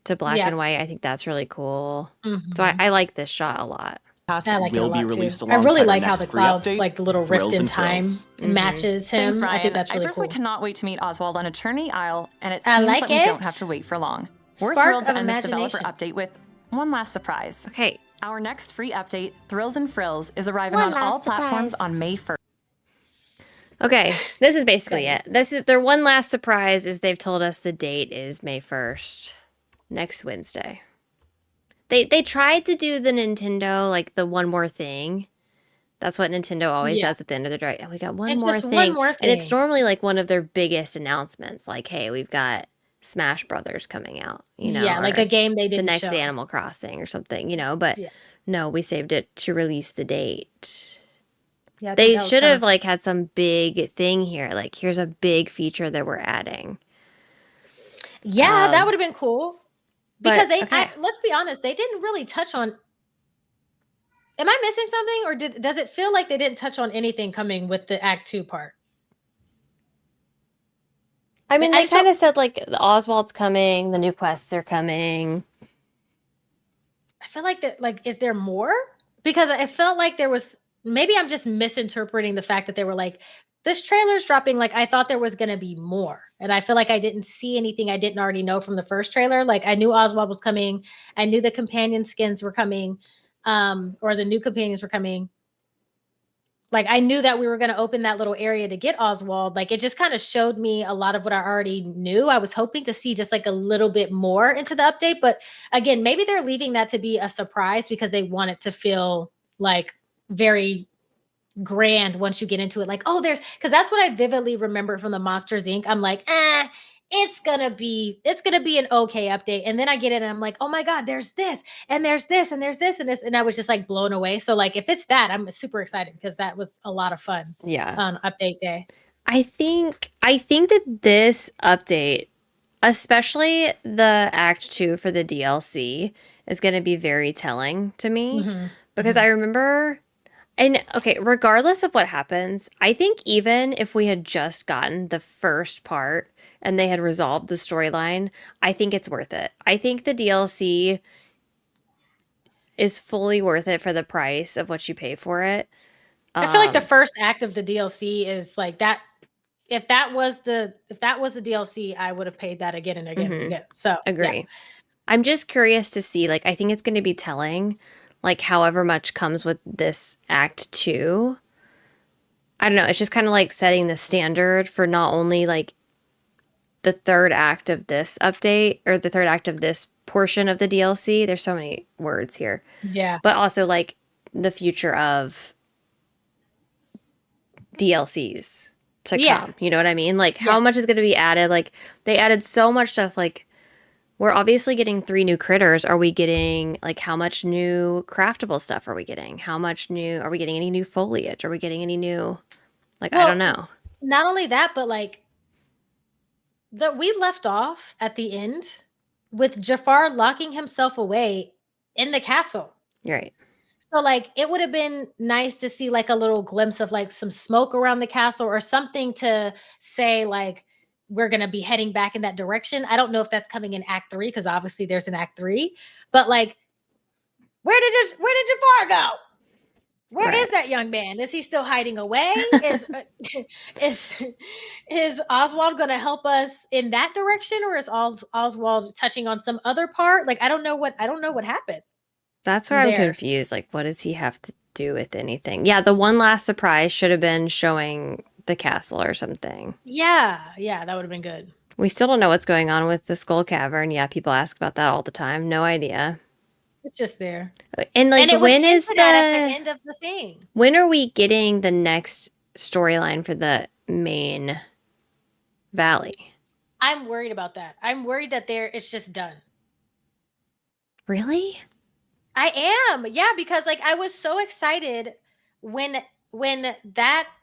to black Yeah. and white. I think that's really cool. So Mhm. I like this shot a lot. Pass I like it a will be lot too. released I really alongside our like how next the free clouds, update, like the little rift Thrills in and time, Frills. matches him. Thanks, Ryan. I think that's really personally cool. cannot wait to meet Oswald on Eternity Isle, and it I seems like that we it. don't have to wait for long. We're Spark thrilled to of end this developer imagination. update with one last surprise. Okay. Our next free update, Thrills and Frills, is arriving One on all last platforms surprise. on May 1st. Okay, this is basically Okay. it. This is their one last surprise is they've told us the date is May 1st, next Wednesday. They tried to do the Nintendo, like the one more thing. That's what Nintendo always Yeah. does at the end of the direct. And we got one It's more just thing. one more And it's thing. normally like one of their biggest announcements. Like, hey, we've got Smash Brothers coming out, you know. Yeah, like or a game they the didn't next show. Animal Crossing or something, you know. But Yeah. no, we saved it to release the date. Yeah, I think They that was should kind have like had some big thing here. Like, here's a big feature that we're adding. Yeah, that would have been cool. Because But okay. let's be honest, they didn't really touch on. Am I missing something, or does it feel like they didn't touch on anything coming with the Act 2 part? I mean, I they just don't- kind of said like the Oswald's coming, the new quests are coming. I feel like that. Like, is there more? Because I felt like there was. Maybe I'm just misinterpreting the fact that they were like, this trailer's dropping. Like, I thought there was going to be more, and I feel like I didn't see anything I didn't already know from the first trailer. Like, I knew Oswald was coming. I knew the companion skins were coming, or the new companions were coming. Like, I knew that we were going to open that little area to get Oswald. Like, it just kind of showed me a lot of what I already knew. I was hoping to see just like a little bit more into the update, but again, maybe they're leaving that to be a surprise because they want it to feel like very grand once you get into it. Like, oh, because that's what I vividly remember from the Monsters Inc. I'm like, it's gonna be an okay update. And then I get it and I'm like, oh my God, there's this, and there's this, and there's this, and this. And I was just like blown away. So like if it's that, I'm super excited because that was a lot of fun Yeah. on update day. I think that this update, especially the Act 2 for the DLC, is going to be very telling to me Mhm. because I remember and okay, regardless of what happens, I think even if we had just gotten the first part and they had resolved the storyline, I think it's worth it. I think the DLC is fully worth it for the price of what you pay for it. I feel like the first act of the DLC is like that. If that was the DLC, I would have paid that again and again and Mhm. again. So Agree. yeah. I'm just curious to see, like, I think it's going to be telling, like, however much comes with this Act 2. I don't know. It's just kind of like setting the standard for not only, like, the third act of this update or the third act of this portion of the DLC. There's so many words here. Yeah. But also, like, the future of DLCs to Yeah. come. You know what I mean? Like, Yeah. how much is going to be added? Like, they added so much stuff, like, we're obviously getting 3 new critters. Are we getting, like, how much new craftable stuff are we getting? How much new, are we getting any new foliage? Are we getting any new, like, I don't know. Not only that, but like we left off at the end with Jafar locking himself away in the castle. You're right. So like it would have been nice to see like a little glimpse of like some smoke around the castle or something to say like we're going to be heading back in that direction. I don't know if that's coming in Act 3 because obviously there's an Act 3, but like where did Jafar go? Where is Right. that young man? Is he still hiding away? Is is Oswald going to help us in that direction, or is Oswald touching on some other part? Like I don't know what happened. That's where I'm there. confused. Like, what does he have to do with anything? Yeah, the one last surprise should have been showing the castle or something. Yeah, that would have been good. We still don't know what's going on with the Skull Cavern. Yeah, people ask about that all the time. No idea. It's just there. And like, And it when was is hinted at the end of the thing. when are we getting the next storyline for the main valley? I'm worried about that. I'm worried that it's just done. Really? I am. Yeah, because like I was so excited when when the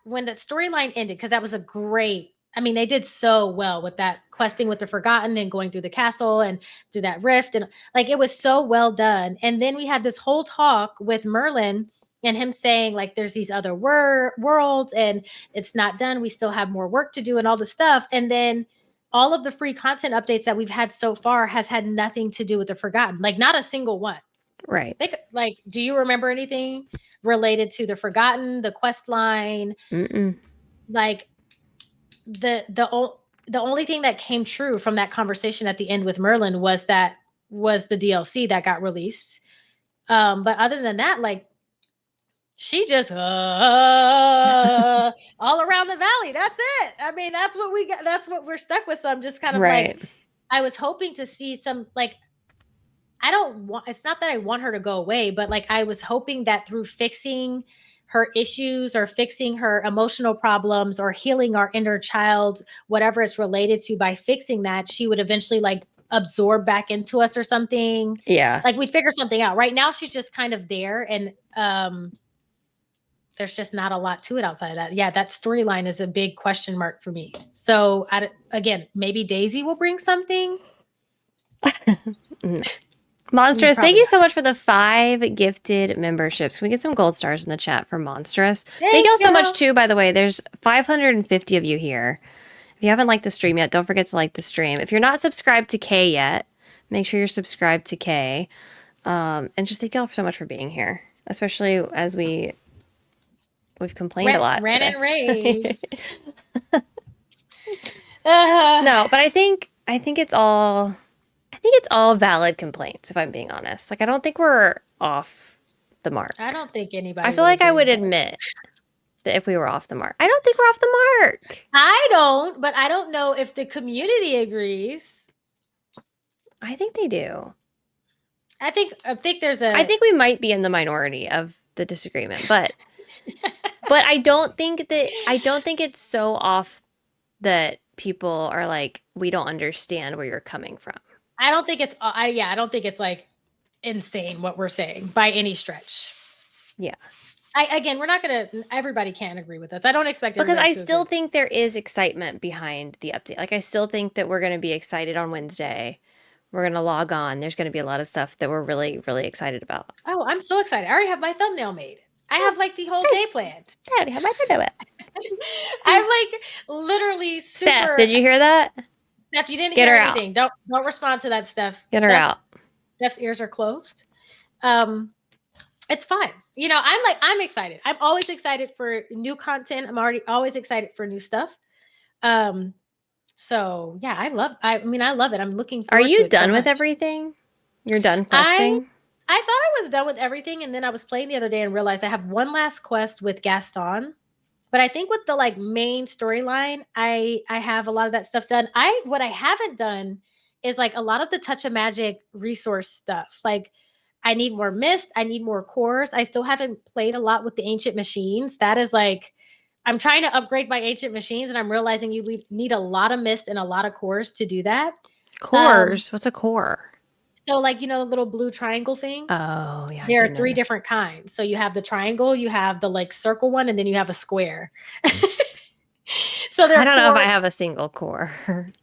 storyline ended, because that was a great, I mean, they did so well with that questing with the Forgotten and going through the castle and through that rift, and like it was so well done. And then we had this whole talk with Merlin and him saying like there's these other worlds and it's not done. We still have more work to do and all the stuff. And then all of the free content updates that we've had so far has had nothing to do with the Forgotten. Like not a single one. Right. Like, do you remember anything related to the Forgotten, the quest line? Mm-mm. Like the only thing that came true from that conversation at the end with Merlin was the DLC that got released. But other than that, like she just all around the valley. That's it. I mean, that's what we got. That's what we're stuck with. So I'm just kind of Right. like, I was hoping to see some like, I don't want, it's not that I want her to go away, but like I was hoping that through fixing her issues or fixing her emotional problems or healing our inner child, whatever it's related to, by fixing that, she would eventually like absorb back into us or something. Yeah. Like we'd figure something out. Right now she's just kind of there, and there's just not a lot to it outside of that. Yeah, that storyline is a big question mark for me. So again, maybe Daisy will bring something. Monstrous, thank Probably you not. so much for the 5 gifted memberships. Can we get some gold stars in the chat for Monstrous? Thank you all so much too, by the way. There's 550 of you here. If you haven't liked the stream yet, don't forget to like the stream. If you're not subscribed to Kay yet, make sure you're subscribed to Kay. And just thank you all so much for being here, especially as we've complained a lot. Ran and raved. No, but I think it's all valid complaints, if I'm being honest. Like I don't think we're off the mark. I don't think anybody. I feel like I would admit that if we were off the mark. I don't think we're off the mark. I don't, but I don't know if the community agrees. I think they do. I think there's I think we might be in the minority of the disagreement, but I don't think it's so off that people are like, we don't understand where you're coming from. I don't think it's I don't think it's like insane what we're saying by any stretch. Yeah. Again, we're not gonna. Everybody can't agree with us. I don't expect because I still think there is excitement behind the update. Like I still think that we're going to be excited on Wednesday. We're going to log on. There's going to be a lot of stuff that we're really, really excited about. Oh, I'm so excited! I already have my thumbnail made. I have like the whole day planned. I already have my thumbnail. I'm like literally super. Steph, did you hear that? Steph, you didn't Get hear her anything. Out. Don't respond to that, Steph. Get her out. Steph's ears are closed. It's fine. You know, I'm excited. I'm always excited for new content. I'm always excited for new stuff. So yeah, I love it. I'm looking forward to it. Are you done so with much. everything? You're done questing? I thought I was done with everything, and then I was playing the other day and realized I have one last quest with Gaston. But I think with the like main storyline, I have a lot of that stuff done. What I haven't done is like a lot of the Touch of Magic resource stuff. Like I need more mist. I need more cores. I still haven't played a lot with the ancient machines. That is like, I'm trying to upgrade my ancient machines, and I'm realizing you need a lot of mist and a lot of cores to do that. Cores? What's a core? So like, you know, the little blue triangle thing. Oh yeah. There are 3 different kinds. So you have the triangle, you have the like circle one, and then you have a square. So I don't know if I have a single core.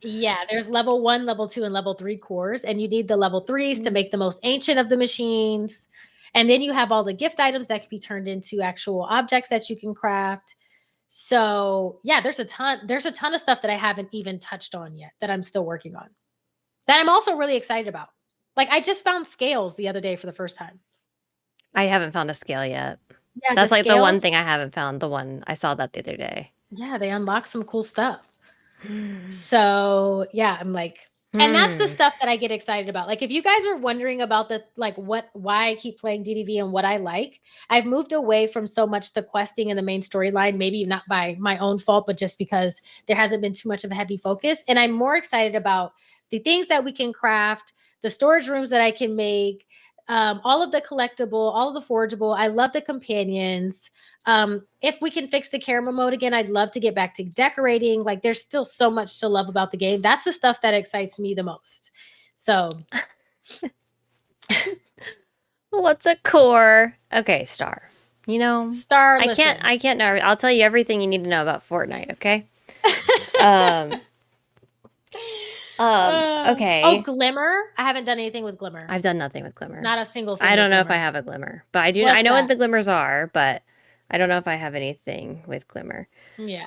Yeah, there's level 1, level 2, and level 3 cores, and you need the level 3s to make the most ancient of the machines. And then you have all the gift items that can be turned into actual objects that you can craft. So yeah, there's a ton of stuff that I haven't even touched on yet that I'm still working on. That I'm also really excited about. Like I just found scales the other day for the first time. I haven't found a scale yet. Yeah, that's like scales, the one thing I haven't found. The one I saw that the other day. Yeah, they unlock some cool stuff. So yeah, I'm like, and that's the stuff that I get excited about. Like if you guys are wondering about the like why I keep playing DDV and what I like, I've moved away from so much the questing and the main storyline, maybe not by my own fault, but just because there hasn't been too much of a heavy focus. And I'm more excited about the things that we can craft, the storage rooms that I can make, all of the collectible, all of the forgeable. I love the companions. If we can fix the camera mode again, I'd love to get back to decorating. Like there's still so much to love about the game. That's the stuff that excites me the most. So oh What's a core? Okay, Star. You know, Star, I listen. can't know. I'll tell you everything you need to know about Fortnite, okay? Um, Oh, okay. Glimmer. I haven't done anything with Glimmer. I've done nothing with Glimmer. Not a single thing. I don't with know if I Glimmer. have a Glimmer, but I do. What's I know what that? the Glimmers are, but I don't know if I have anything with Glimmer. Yeah.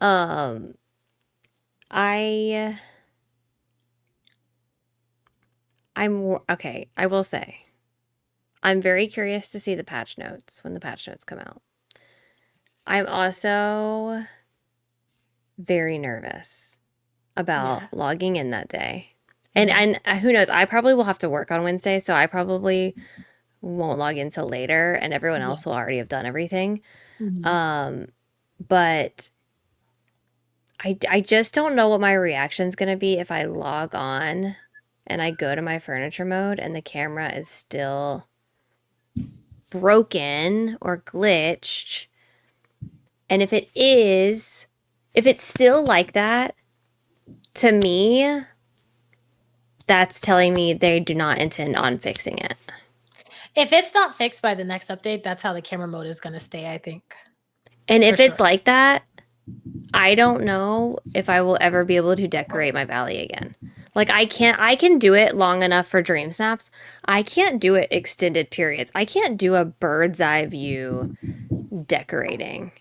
I I'm okay. I will say, I'm very curious to see the patch notes when the patch notes come out. I'm also very nervous about Yeah. logging in that day. And who knows, I probably will have to work on Wednesday, so I probably won't log in till later and everyone Yeah. else will already have done everything. Mhm. But I just don't know what my reaction's going to be if I log on and I go to my furniture mode and the camera is still broken or glitched. And if it's still like that, to me, that's telling me they do not intend on fixing it. If it's not fixed by the next update, that's how the camera mode is going to stay, I think. And if For it's sure. like that, I don't know if I will ever be able to decorate my valley again. Like I can do it long enough for dream snaps. I can't do it extended periods. I can't do a bird's eye view decorating.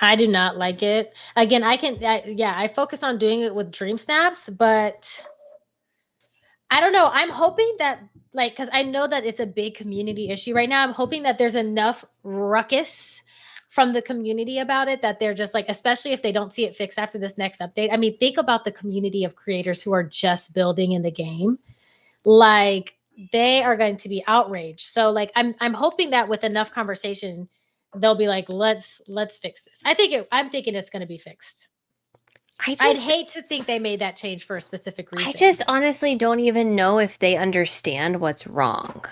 I do not like it. Again, I focus on doing it with dream snaps, but I don't know. I'm hoping that, like, because I know that it's a big community issue right now. I'm hoping that there's enough ruckus from the community about it that they're just like, especially if they don't see it fixed after this next update. I mean, think about the community of creators who are just building in the game. Like, they are going to be outraged. So, like, I'm hoping that with enough conversation, they'll be like, let's fix this. I'm thinking it's going to be fixed. I'd hate to think they made that change for a specific reason. I just honestly don't even know if they understand what's wrong.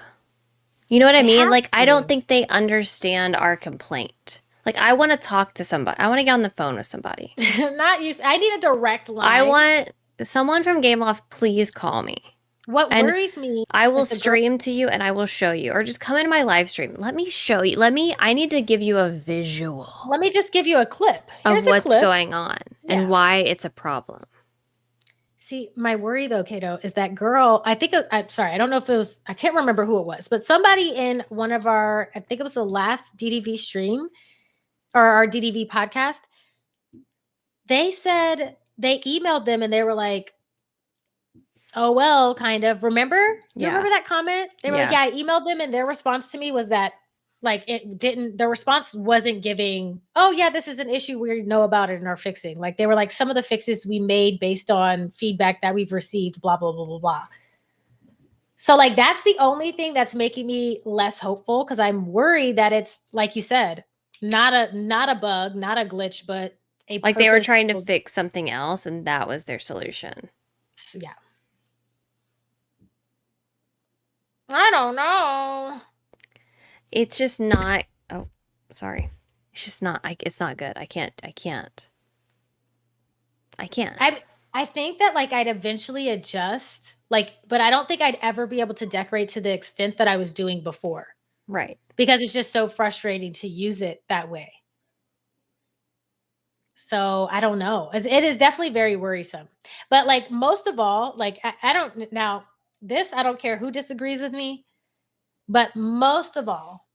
You know what I mean? Like, I don't think they understand our complaint. Like, I want to talk to somebody. I want to get on the phone with somebody. I need a direct line. I want someone from Gameloft, please call me. What worries me, I will stream to you and I will show you, or just come into my live stream. Let me show you. I need to give you a visual. Let me just give you a clip of what's going on and why it's a problem. See, my worry though, Kato, is that girl, I'm sorry, I don't know if it was, I can't remember who it was, but somebody in one of I think it was the last DDV stream or our DDV podcast, they said they emailed them and they were like, oh, well, kind of. Remember? You remember that comment? They were like, yeah, I emailed them and their response to me was that, like, the response wasn't giving, oh, yeah, this is an issue we know about it and are fixing. Like, they were like, some of the fixes we made based on feedback that we've received, blah, blah, blah, blah, blah. So, like, that's the only thing that's making me less hopeful because I'm worried that it's, like you said, not a bug, not a glitch, but like they were trying to fix something else and that was their solution. Yeah. I don't know. It's just not. Oh, sorry. It's just not. It's not good. I can't. I think that, like, I'd eventually adjust, like, but I don't think I'd ever be able to decorate to the extent that I was doing before. Right. Because it's just so frustrating to use it that way. So I don't know. It is definitely very worrisome. But, like, most of all, like, I don't care who disagrees with me, but most of all,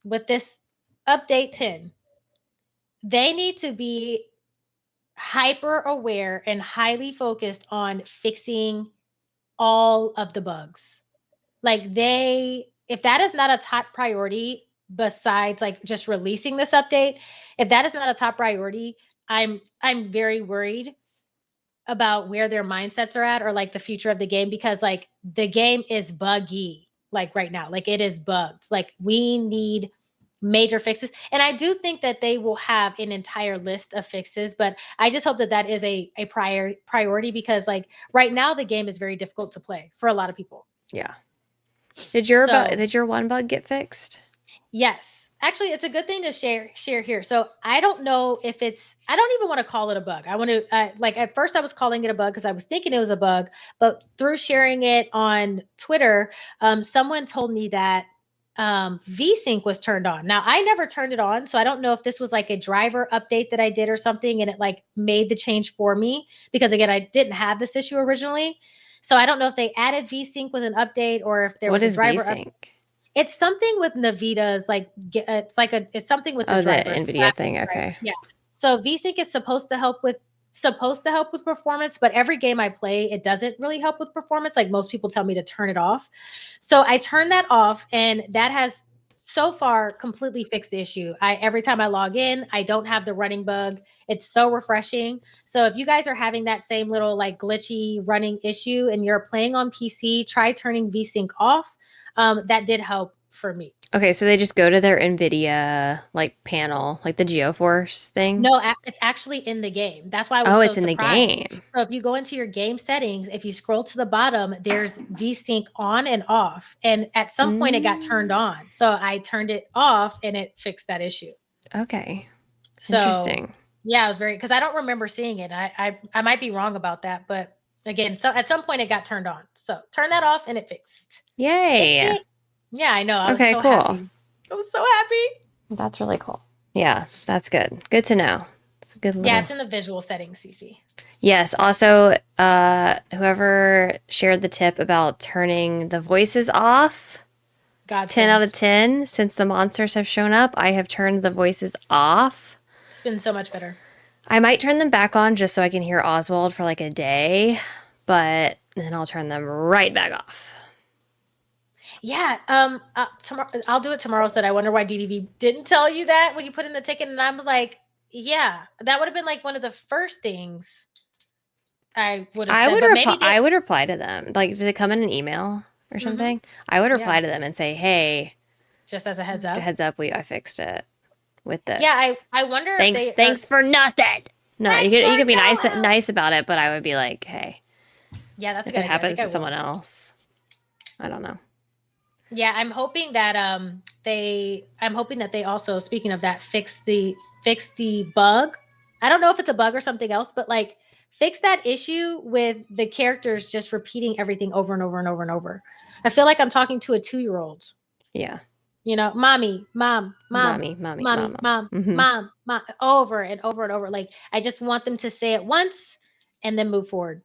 with this update 10, they need to be hyper aware and highly focused on fixing all of the bugs. Like, if that is not a top priority, besides, like, just releasing this update, if that is not a top priority, I'm very worried about where their mindsets are at, or, like, the future of the game, because, like, the game is buggy, like, right now. Like, it is bugged. Like, we need major fixes. And I do think that they will have an entire list of fixes, but I just hope that that is a priority, because, like, right now the game is very difficult to play for a lot of people. Yeah. Did your one bug get fixed? Yes. Actually, it's a good thing to share here. So I don't know if I don't even want to call it a bug. I want to, like, at first I was calling it a bug because I was thinking it was a bug, but through sharing it on Twitter, someone told me that VSync was turned on. Now I never turned it on, so I don't know if this was like a driver update that I did or something and it like made the change for me, because again, I didn't have this issue originally. So I don't know if they added VSync with an update or if there What was a is driver VSync? It's something with Nvidia's it's something with the Oh, the driver. NVIDIA thing. Okay. Yeah. So VSync is supposed to help with performance, but every game I play, it doesn't really help with performance. Like most people tell me to turn it off. So I turned that off, and that has so far completely fixed the issue. Every time I log in, I don't have the running bug. It's so refreshing. So if you guys are having that same little like glitchy running issue and you're playing on PC, try turning VSync off. That did help for me. Okay, so they just go to their NVIDIA like panel, like the GeoForce thing? No, it's actually in the game. That's why I was Oh, so it's in the surprised. game. So if you go into your game settings, if you scroll to the bottom, there's VSync on and off. And at some point it got turned on. So I turned it off and it fixed that issue. Okay. So Interesting. yeah, it was because I don't remember seeing it. I might be wrong about that, but again, so at some point it got turned on. So turn that off and it fixed. Yay. Yeah, I know. I was Okay, so cool. happy. I was so happy. That's really cool. Yeah, that's good. Good to know. It's a good little... Yeah, it's in the visual settings, Cece. Yes. Also, whoever shared the tip about turning the voices off, 10 out of 10. Since the monsters have shown up, I have turned the voices off. It's been so much better. I might turn them back on just so I can hear Oswald for like a day, but then I'll turn them right back off. Yeah, tomorrow I'll do it tomorrow. Said I wonder why DDV didn't tell you that when you put in the ticket, and I was like, yeah, that would have been like one of the first things I would have said. I would reply to them. Like, did it come in an email or something? I would reply to them and say, hey, just as a heads up. I fixed it with this. Yeah, I wonder. Thanks for nothing. No, you could be nice about it, but I would be like, hey. Yeah, that's if it happens to someone else. I don't know. Yeah, I'm hoping that they also, speaking of that, fix the bug. I don't know if it's a bug or something else, but like fix that issue with the characters just repeating everything over and over and over and over. I feel like I'm talking to a 2-year-old. Yeah. You know, mommy, mom, mommy, mom, mom, over and over and over. Like I just want them to say it once and then move forward.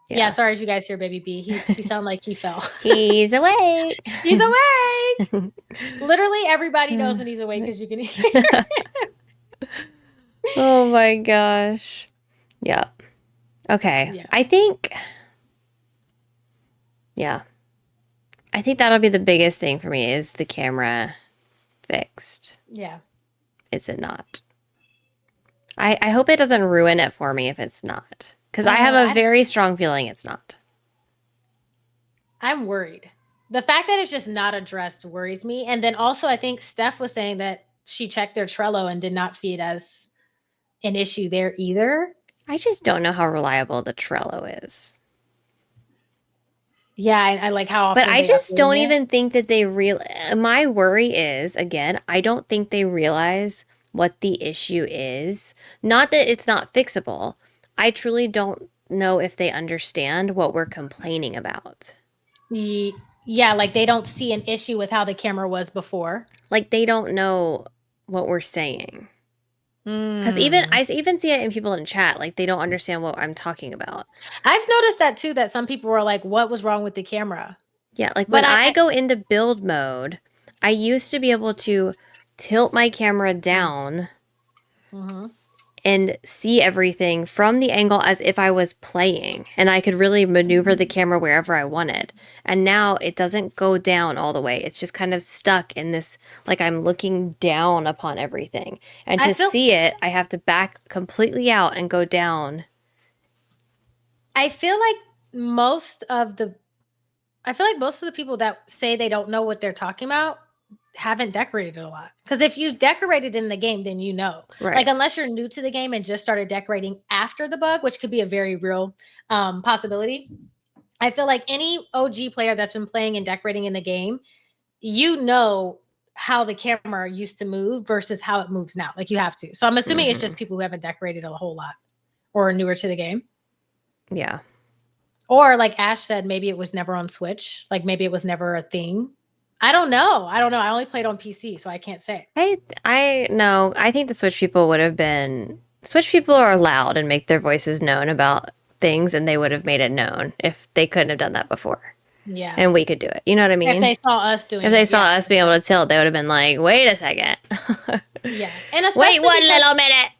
Yeah, sorry if you guys hear Baby B. He sounded like he fell. He's awake. He's awake. Literally everybody knows when he's awake because you can hear him. Oh my gosh. Yeah. Okay. Yeah. I think that'll be the biggest thing for me is the camera fixed. Yeah. Is it not? I hope it doesn't ruin it for me if it's not. Because I have a very strong feeling it's not. I'm worried. The fact that it's just not addressed worries me. And then also, I think Steph was saying that she checked their Trello and did not see it as an issue there either. I just don't know how reliable the Trello is. Yeah, I like how often. But I just don't even think that they my worry is, again, I don't think they realize what the issue is. Not that it's not fixable. I truly don't know if they understand what we're complaining about. Yeah, like they don't see an issue with how the camera was before. Like they don't know what we're saying. Because I even see it in people in chat, like they don't understand what I'm talking about. I've noticed that too, that some people were like, what was wrong with the camera? Yeah, like when I go into build mode, I used to be able to tilt my camera down and see everything from the angle as if I was playing. And I could really maneuver the camera wherever I wanted. And now it doesn't go down all the way. It's just kind of stuck in this, like I'm looking down upon everything. And to see it, I have to back completely out and go down. I feel like most of the people that say they don't know what they're talking about haven't decorated a lot. Because if you decorated in the game, then you know. Right. Like unless you're new to the game and just started decorating after the bug, which could be a very real possibility. I feel like any OG player that's been playing and decorating in the game, you know how the camera used to move versus how it moves now. Like you have to. So I'm assuming it's just people who haven't decorated a whole lot or are newer to the game. Yeah. Or like Ash said, maybe it was never on Switch. Like maybe it was never a thing. I don't know. I only played on PC, so I can't say. I know. I think the Switch people would have been. Switch people are loud and make their voices known about things, and they would have made it known if they couldn't have done that before. Yeah. And we could do it. You know what I mean? If they saw us doing If they saw us being able to tilt, they would have been like, wait a second. Yeah. And wait one little minute.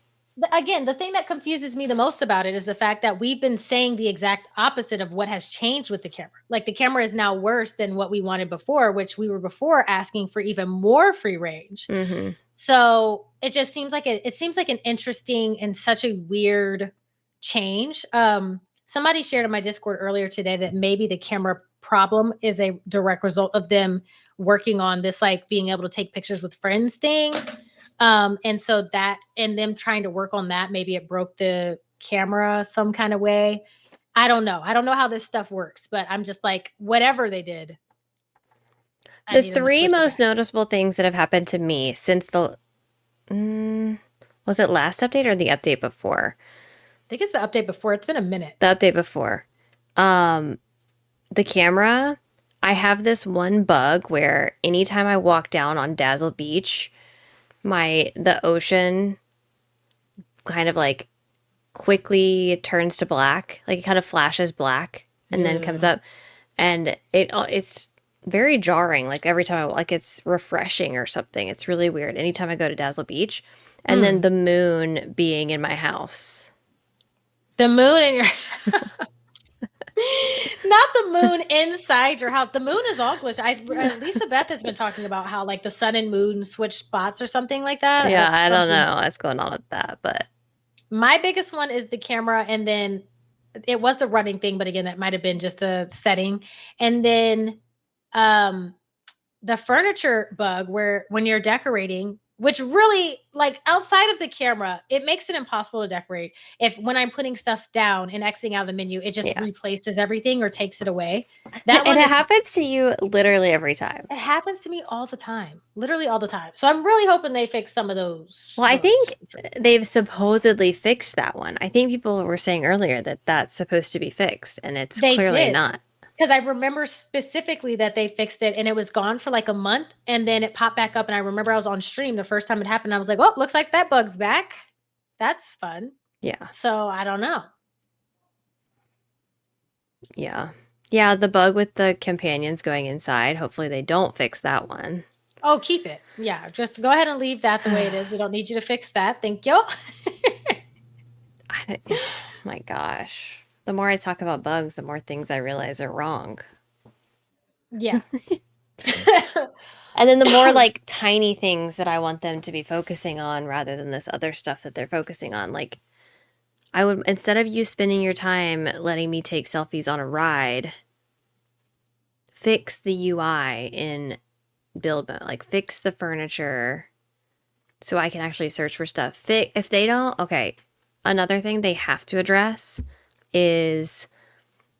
Again, the thing that confuses me the most about it is the fact that we've been saying the exact opposite of what has changed with the camera. Like the camera is now worse than what we wanted before, which we were before asking for even more free range. Mm-hmm. So it just seems like it seems like an interesting and such a weird change. Somebody shared in my Discord earlier today that maybe the camera problem is a direct result of them working on this, like being able to take pictures with friends thing. And so that, and them trying to work on that, maybe it broke the camera some kind of way. I don't know. I don't know how this stuff works, but I'm just like, whatever they did. The three most noticeable things that have happened to me since the, was it last update or the update before? I think it's the update before. It's been a minute. The update before. The camera, I have this one bug where anytime I walk down on Dazzle Beach, the ocean kind of like quickly turns to black. Like it kind of flashes black and then comes up. And it's very jarring. Like every time like it's refreshing or something. It's really weird. Anytime I go to Dazzle Beach. And then the moon being in my house. The moon in your not the moon inside your house. The moon is all glitched. Lisa Beth has been talking about how like the sun and moon switch spots or something like that. Yeah, I don't know what's going on with that, but my biggest one is the camera, and then it was the running thing, but again, that might have been just a setting. And then the furniture bug where when you're decorating, which really, like outside of the camera, it makes it impossible to decorate. If when I'm putting stuff down and exiting out of the menu, it just replaces everything or takes it away. That one, and it happens to you literally every time. It happens to me all the time, literally all the time. So I'm really hoping they fix some of those. Well, I think they've supposedly fixed that one. I think people were saying earlier that that's supposed to be fixed, and it's clearly not. Because I remember specifically that they fixed it and it was gone for like a month and then it popped back up. And I remember I was on stream the first time it happened. I was like, oh, looks like that bug's back. That's fun. Yeah. So I don't know. Yeah. Yeah, the bug with the companions going inside. Hopefully they don't fix that one. Oh, keep it. Yeah, just go ahead and leave that the way it is. We don't need you to fix that. Thank you. My gosh. The more I talk about bugs, the more things I realize are wrong. Yeah. And then the more like tiny things that I want them to be focusing on rather than this other stuff that they're focusing on. Like I would, instead of you spending your time letting me take selfies on a ride, fix the UI in build mode. Like fix the furniture so I can actually search for stuff. If they don't, okay. Another thing they have to address is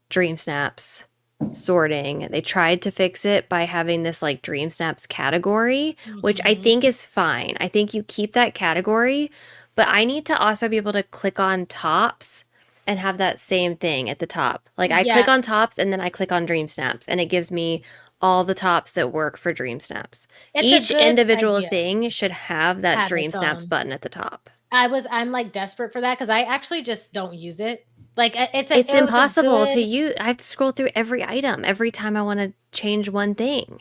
dream snaps, sorting. They tried to fix it by having this like dream snaps category, which I think is fine. I think you keep that category, but I need to also be able to click on tops and have that same thing at the top. Like I click on tops and then I click on dream snaps and it gives me all the tops that work for dream snaps. Each individual thing should have that dream snaps button at the top. I'm like desperate for that because I actually just don't use it. Like it's impossible to use. I have to scroll through every item every time I want to change one thing.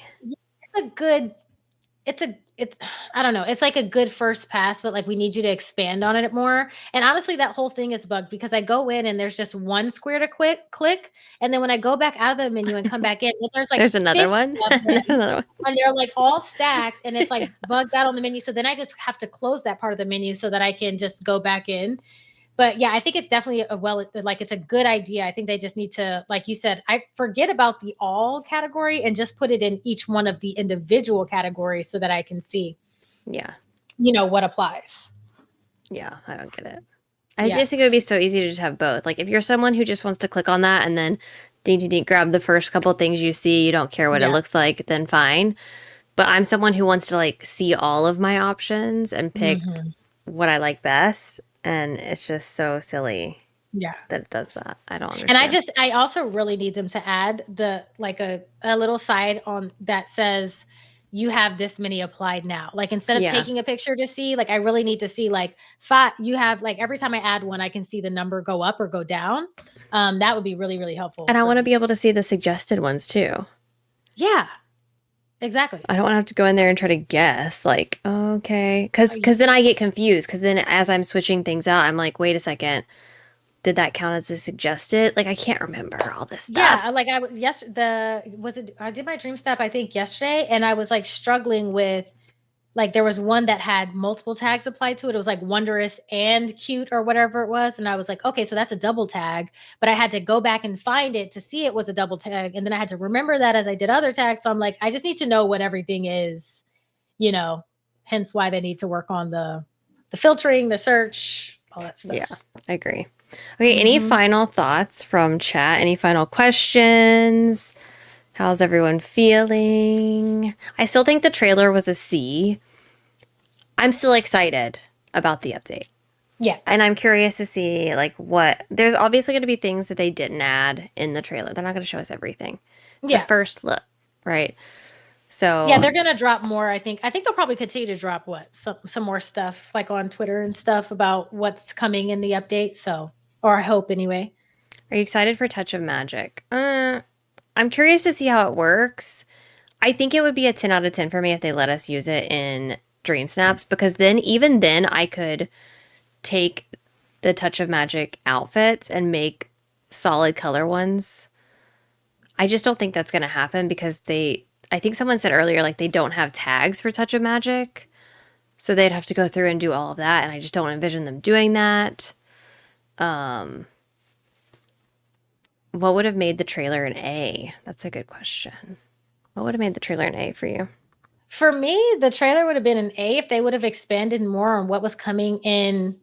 It's I don't know. It's like a good first pass, but like we need you to expand on it more. And honestly, that whole thing is bugged because I go in and there's just one square to click. And then when I go back out of the menu and come back in, there's another one. And they're like all stacked and it's like bugged out on the menu. So then I just have to close that part of the menu so that I can just go back in. But yeah, I think it's definitely it's a good idea. I think they just need to, like you said, I forget about the all category and just put it in each one of the individual categories so that I can see, what applies. Yeah, I don't get it. I just think it would be so easy to just have both. Like if you're someone who just wants to click on that and then grab the first couple things you see, you don't care what it looks like, then fine. But I'm someone who wants to like see all of my options and pick what I like best. And it's just so silly that it does that. I don't understand. And I also really need them to add a little side on that says you have this many applied now. Like instead of Yeah. taking a picture to see, like I really need to see like 5, you have like every time I add one, I can see the number go up or go down. That would be really, really helpful. And I for want to me. be able to see the suggested ones too. Yeah, exactly. I don't want to have to go in there and try to guess, like, okay. Because then I get confused. Because then as I'm switching things out, I'm like, wait a second. Did that count as a suggested? Like, I can't remember all this stuff. Yeah, like I was I did my dream step I think yesterday, and I was like struggling with like there was one that had multiple tags applied to it. It was like wondrous and cute or whatever it was, and I was like, okay, so that's a double tag. But I had to go back and find it to see it was a double tag, and then I had to remember that as I did other tags. So I'm like, I just need to know what everything is, hence why they need to work on the filtering, the search, all that stuff. Yeah, I agree. Okay, any final thoughts from chat? Any final questions? How's everyone feeling? I still think the trailer was a C. I'm still excited about the update. Yeah. And I'm curious to see like what there's obviously going to be things that they didn't add in the trailer. They're not going to show us everything. It's a first look, right? So yeah, they're gonna drop more. I think they'll probably continue to drop some more stuff like on Twitter and stuff about what's coming in the update. So, or I hope anyway. Are you excited for Touch of Magic? I'm curious to see how it works. I think it would be a 10 out of 10 for me if they let us use it in Dream Snaps, because then even then I could take the Touch of Magic outfits and make solid color ones. I just don't think that's going to happen because I think someone said earlier, like they don't have tags for Touch of Magic. So they'd have to go through and do all of that. And I just don't envision them doing that. What would have made the trailer an A? That's a good question. What would have made the trailer an A for you? For me, the trailer would have been an A if they would have expanded more on what was coming in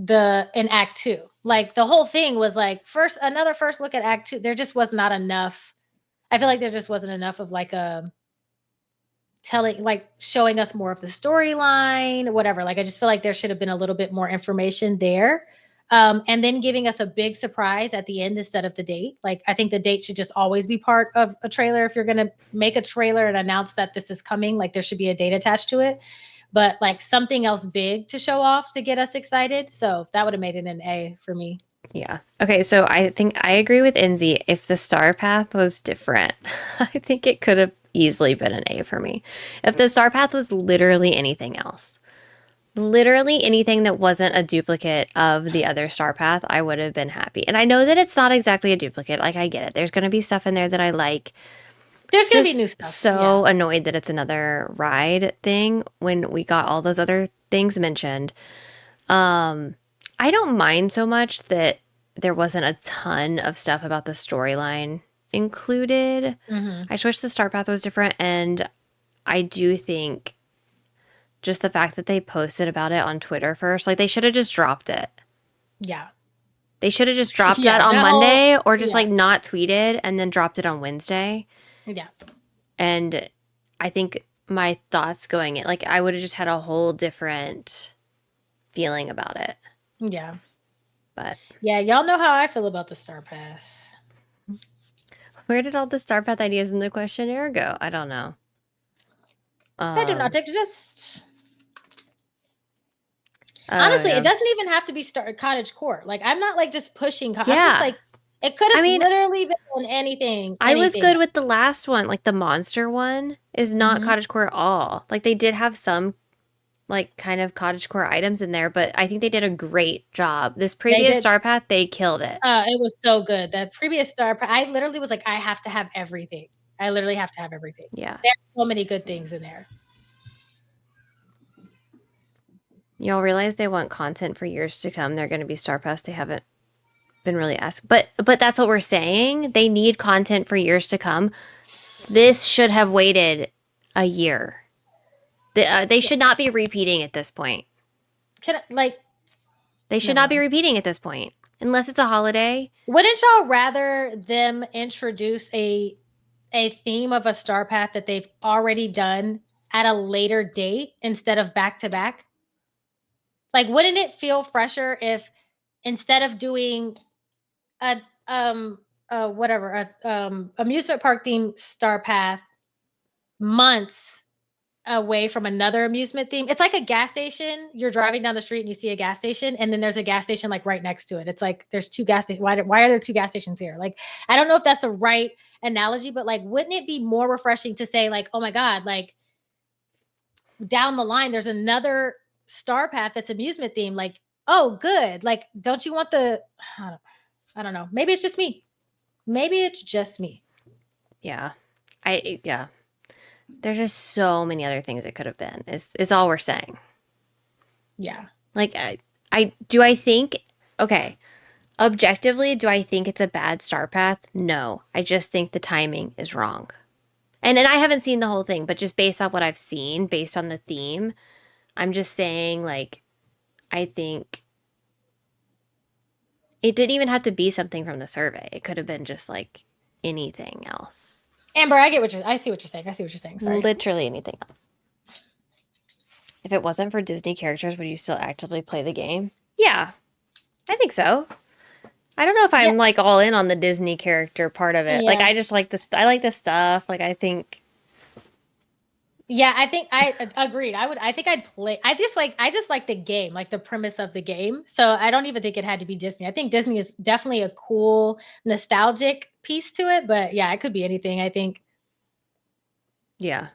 Act 2. Like the whole thing was like another first look at Act 2. There just was not enough. I feel like there just wasn't enough of like showing us more of the storyline, whatever. Like I just feel like there should have been a little bit more information there. And then giving us a big surprise at the end instead of the date. Like I think the date should just always be part of a trailer. If you're going to make a trailer and announce that this is coming, like there should be a date attached to it, but like something else big to show off to get us excited. So that would have made it an A for me. Yeah. Okay, so I think I agree with Enzi. If the star path was different, I think it could have easily been an A for me. If the star path was literally anything else, literally anything that wasn't a duplicate of the other star path, I would have been happy. And I know that it's not exactly a duplicate. Like, I get it. There's going to be stuff in there that I like. There's going to be new stuff. So annoyed that it's another ride thing when we got all those other things mentioned. I don't mind so much that there wasn't a ton of stuff about the storyline included. I just wish the star path was different. And I do think just the fact that they posted about it on Twitter first, like they should have just dropped it. Yeah. They should have just dropped that on Monday or just like not tweeted and then dropped it on Wednesday. Yeah. And I think my thoughts going in, like I would have just had a whole different feeling about it. Yeah. But yeah, y'all know how I feel about the star path. Where did all the star path ideas in the questionnaire go? I don't know. They do not exist. Honestly, it doesn't even have to be cottage court. Like I'm not like just pushing. I'm just like it could have literally been anything. I was good with the last one. Like the monster one is not cottagecore at all. Like they did have some like kind of cottagecore items in there, but I think they did a great job. This previous star path, they killed it. It was so good. That previous star path, I literally was like, I have to have everything. I literally have to have everything. Yeah. There's so many good things in there. Y'all realize they want content for years to come. They're going to be star paths. They haven't been really asked, but that's what we're saying. They need content for years to come. This should have waited a year. They should not be repeating at this point. They should not be repeating at this point unless it's a holiday. Wouldn't y'all rather them introduce a theme of a star path that they've already done at a later date instead of back to back? Like, wouldn't it feel fresher if instead of doing a amusement park themed star path months away from another amusement theme. It's like a gas station. You're driving down the street and you see a gas station, and then there's a gas station like right next to it. It's like there's two gas stations. Why are there two gas stations here? Like, I don't know if that's the right analogy, but like, wouldn't it be more refreshing to say like, oh my God, like down the line, there's another Star Path that's amusement theme. Like, oh, good. Like, don't you want the? I don't know. Maybe it's just me. Maybe it's just me. Yeah. Yeah. There's just so many other things it could have been. Is all we're saying. Yeah. Like, I think, okay, objectively, do I think it's a bad Star Path? No. I just think the timing is wrong. And I haven't seen the whole thing, but just based on what I've seen, based on the theme, I'm just saying, like, I think it didn't even have to be something from the survey. It could have been just like anything else. Amber, I see what you're saying. Sorry. Literally anything else. If it wasn't for Disney characters, would you still actively play the game? Yeah, I think so. I don't know if I'm like all in on the Disney character part of it. Yeah. Like, I just like this. I like this stuff. Like, I think. Yeah, I think I agreed. I think I'd play. I just like the game, like the premise of the game. So I don't even think it had to be Disney. I think Disney is definitely a cool nostalgic piece to it, but yeah, it could be anything, I think. Yeah.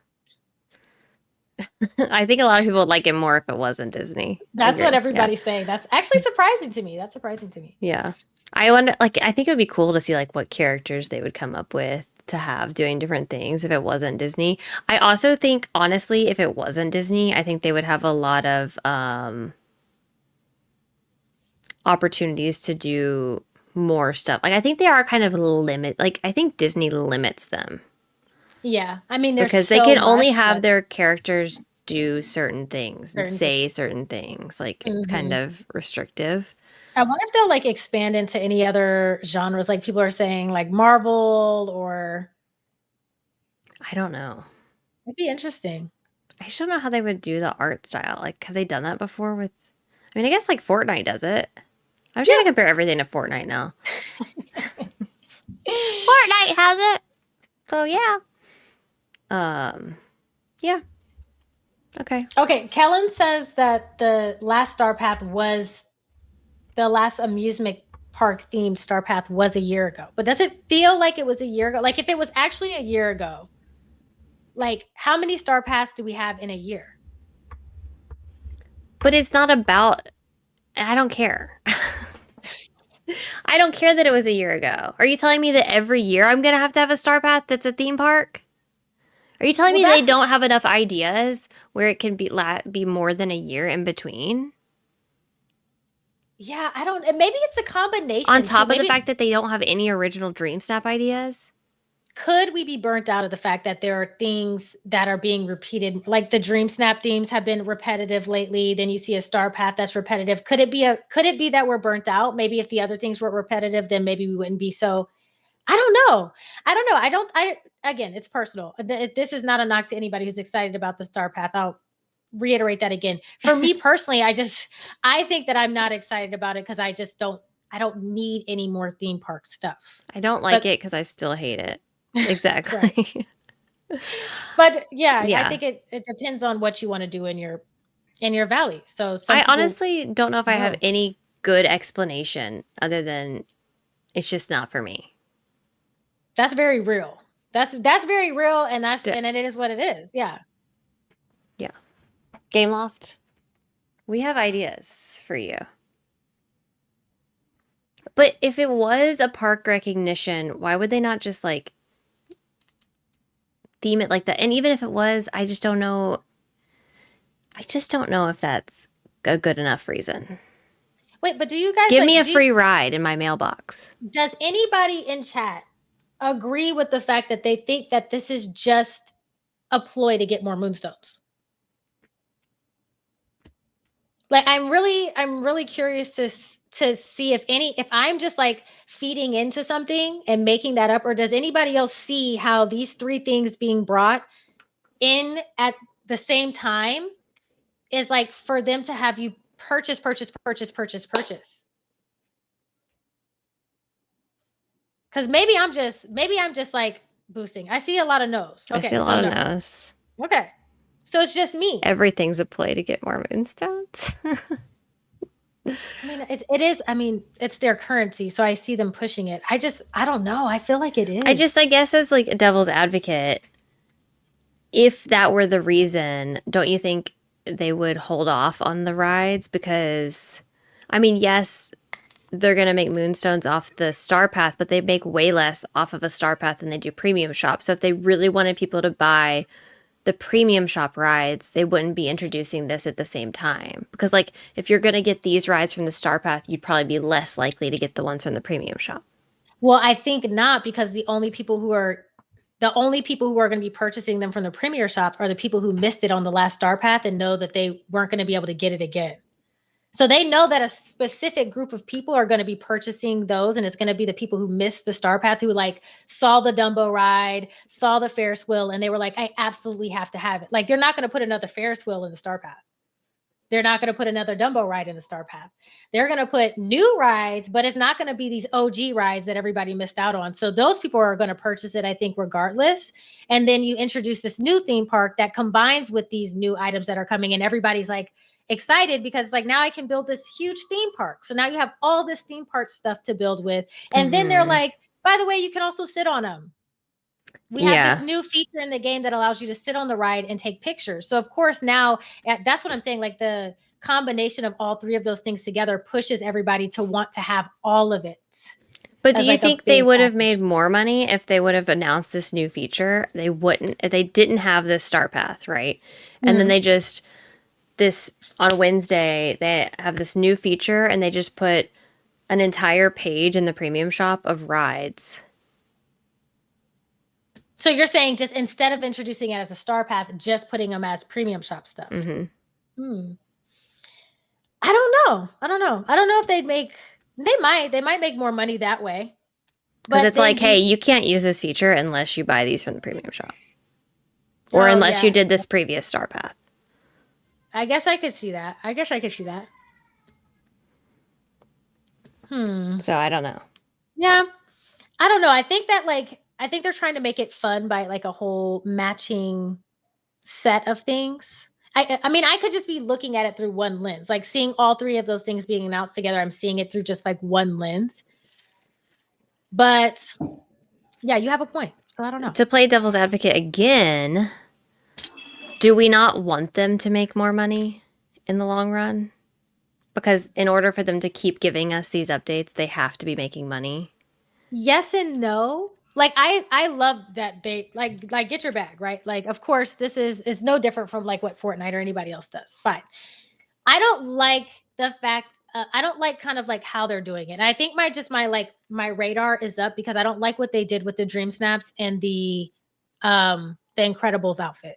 I think a lot of people would like it more if it wasn't Disney. That's what everybody's saying. That's actually surprising to me. Yeah. I wonder, like, I think it would be cool to see, like, what characters they would come up with to have doing different things if it wasn't Disney. I also think, honestly, if it wasn't Disney, I think they would have a lot of opportunities to do more stuff. Like, I think they are kind of I think Disney limits them. Yeah. I mean, because they can only have their characters do certain things and say certain things. Like, it's kind of restrictive. I wonder if they'll like expand into any other genres. Like, people are saying like Marvel or. I don't know. It'd be interesting. I just don't know how they would do the art style. Like, have they done that before with? I mean, I guess like Fortnite does it. I'm trying to compare everything to Fortnite now. Fortnite has it. So yeah. Yeah. Okay. Okay. Kellen says that the last Star Path was the last amusement park themed Star Path was a year ago. But does it feel like it was a year ago? Like, if it was actually a year ago, like, how many Star Paths do we have in a year? But it's not about. I don't care. I don't care that it was a year ago. Are you telling me that every year I'm gonna have to have a Star Path that's a theme park? Are you telling me they don't have enough ideas where it can be more than a year in between? Yeah, I don't. Maybe it's a combination. On top of the fact that they don't have any original Dream Snap ideas? Could we be burnt out of the fact that there are things that are being repeated, like the Dream Snap themes have been repetitive lately? Then you see a Star Path that's repetitive. Could it be that we're burnt out? Maybe if the other things were repetitive, then maybe we wouldn't be so. I don't know. Again, it's personal. This is not a knock to anybody who's excited about the Star Path. I'll reiterate that again. For me personally, I think that I'm not excited about it because I don't need any more theme park stuff. I don't like it because I still hate it. Exactly. But yeah, I think it depends on what you want to do in your valley. So I honestly don't know if I have any good explanation other than it's just not for me. That's very real. That's very real, and it is what it is. Yeah. Yeah. Game Loft, we have ideas for you. But if it was a park recognition, why would they not just like theme it like that? And even if it was, I just don't know if that's a good enough reason. Wait, but do you guys give me a free ride in my mailbox? Does anybody in chat agree with the fact that they think that this is just a ploy to get more moonstones? Like, I'm really curious to see if I'm just like feeding into something and making that up, or does anybody else see how these three things being brought in at the same time is like for them to have you purchase. Because maybe I'm just like boosting? I see a lot of no's. I Okay, see a so lot of no. no's. Okay. So it's just me. Everything's a play to get more moonstones. I mean, it is. I mean, it's their currency, so I see them pushing it. I don't know. I feel like it is. I guess as like a devil's advocate, if that were the reason, don't you think they would hold off on the rides? Because, I mean, yes, they're going to make moonstones off the Star Path, but they make way less off of a Star Path than they do premium shop. So if they really wanted people to buy the premium shop rides, they wouldn't be introducing this at the same time. Because, like, if you're going to get these rides from the Star Path, you'd probably be less likely to get the ones from the premium shop. Well, I think not, because the only people who are going to be purchasing them from the premier shop are the people who missed it on the last Star Path and know that they weren't going to be able to get it again. So they know that a specific group of people are going to be purchasing those, and it's going to be the people who missed the Star Path, who like saw the Dumbo ride, saw the Ferris wheel, and they were like, I absolutely have to have it. Like, they're not going to put another Ferris wheel in the Star Path. They're not going to put another Dumbo ride in the Star Path. They're going to put new rides, but it's not going to be these OG rides that everybody missed out on. So those people are going to purchase it, I think, regardless. And then you introduce this new theme park that combines with these new items that are coming, and everybody's like excited because like now I can build this huge theme park. So now you have all this theme park stuff to build with. And then they're like, by the way, you can also sit on them. We have this new feature in the game that allows you to sit on the ride and take pictures. So of course now that's what I'm saying. Like the combination of all three of those things together pushes everybody to want to have all of it. But do you think they would have made more money if they would have announced this new feature? They wouldn't. They didn't have this Star Path, right? And then they just, on Wednesday, they have this new feature and they just put an entire page in the premium shop of rides. So you're saying just instead of introducing it as a Star Path, just putting them as premium shop stuff? I don't know. I don't know if they might make more money that way. Because it's like, hey, you can't use this feature unless you buy these from the premium shop. Or unless you did this previous Star Path. I guess I could see that. So I don't know. Yeah. I don't know. I think they're trying to make it fun by like a whole matching set of things. I mean, I could just be looking at it through one lens, like seeing all three of those things being announced together. I'm seeing it through just like one lens. But yeah, you have a point. So I don't know. To play devil's advocate again, do we not want them to make more money in the long run? Because in order for them to keep giving us these updates, they have to be making money. Yes and no. Like I love that they like get your bag, right? Like, of course, this is no different from like what Fortnite or anybody else does. Fine. I don't like the fact I don't like kind of like how they're doing it. And I think my radar is up because I don't like what they did with the Dream Snaps and the Incredibles outfit.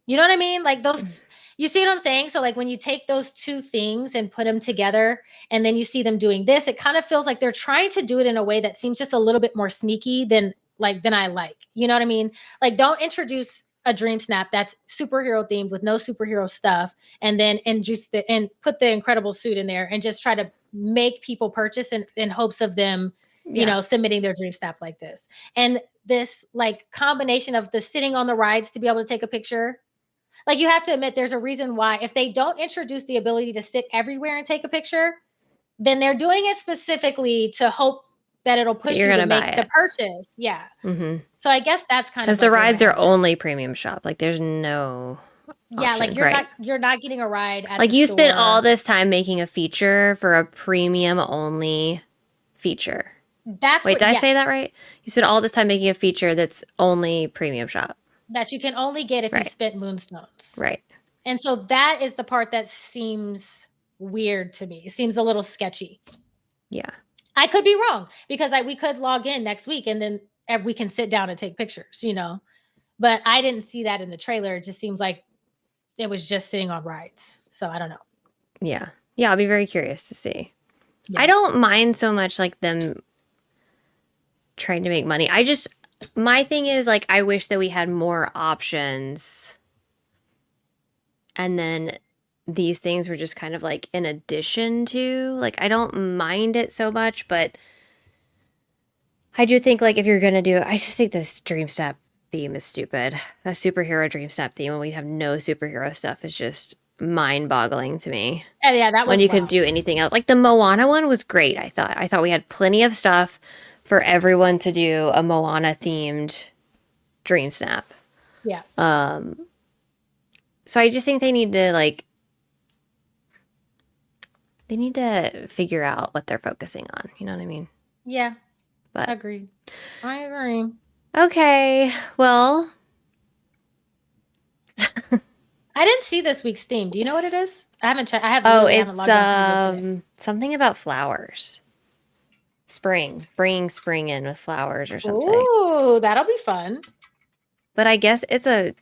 You know what I mean? Like those, you see what I'm saying? So like when you take those two things and put them together and then you see them doing this, it kind of feels like they're trying to do it in a way that seems just a little bit more sneaky than I like. You know what I mean? Like don't introduce a Dream Snap that's superhero themed with no superhero stuff and then and put the incredible suit in there and just try to make people purchase in hopes of them, you know, submitting their Dream Snap like this. And this like combination of the sitting on the rides to be able to take a picture. Like you have to admit there's a reason why if they don't introduce the ability to sit everywhere and take a picture, then they're doing it specifically to hope that it'll push you to make the purchase. Yeah. So I guess that's kind of because the rides are only premium shop. Like there's no option, like you're not getting a ride at like the you store. spent all this time making a feature for a premium only feature. Did I say that right? You spent all this time making a feature that's only premium shop. That you can only get if you spent moonstones. Right. And so that is the part that seems weird to me. It seems a little sketchy. Yeah. I could be wrong because we could log in next week and then we can sit down and take pictures, you know. But I didn't see that in the trailer. It just seems like it was just sitting on rides. So I don't know. Yeah. Yeah, I'll be very curious to see. Yeah. I don't mind so much like them trying to make money. My thing is, like, I wish that we had more options. And then these things were just kind of like in addition to. Like, I don't mind it so much, but I do think, like, if you're gonna do it, I just think this Dream Snap theme is stupid. A superhero Dream Snap theme when we have no superhero stuff is just mind-boggling to me. And yeah, that was When you could wild. do anything else. Like, the Moana one was great, I thought. I thought we had plenty of stuff for everyone to do a Moana-themed Dream Snap. Yeah. So I just think they need to, like, they need to figure out what they're focusing on. You know what I mean? Yeah. But Agreed. I agree. okay, well, I didn't see this week's theme. Do you know what it is? I haven't checked. I oh, literally haven't logged into it. something about flowers. Spring, bringing spring in with flowers or something. Ooh, that'll be fun. But I guess it's a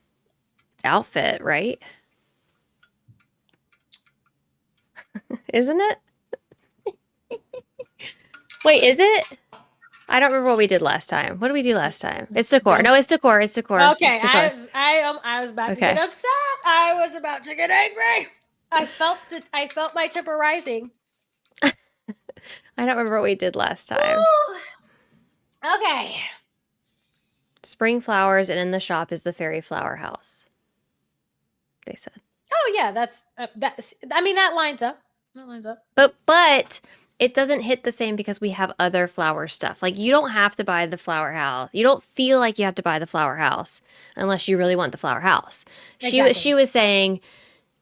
outfit, right? Isn't it? Wait, is it? I don't remember what we did last time. What did we do last time? It's decor. No, it's decor. It's decor. Okay, It's decor. I was about to Okay. get upset. I was about to get angry. I felt my temper rising. I don't remember what we did last time. Ooh. Okay. Spring flowers, and in the shop is the fairy flower house. They said. Oh yeah, that's I mean that lines up. That lines up. But it doesn't hit the same because we have other flower stuff. Like, you don't have to buy the flower house. You don't feel like you have to buy the flower house unless you really want the flower house. Exactly. She was saying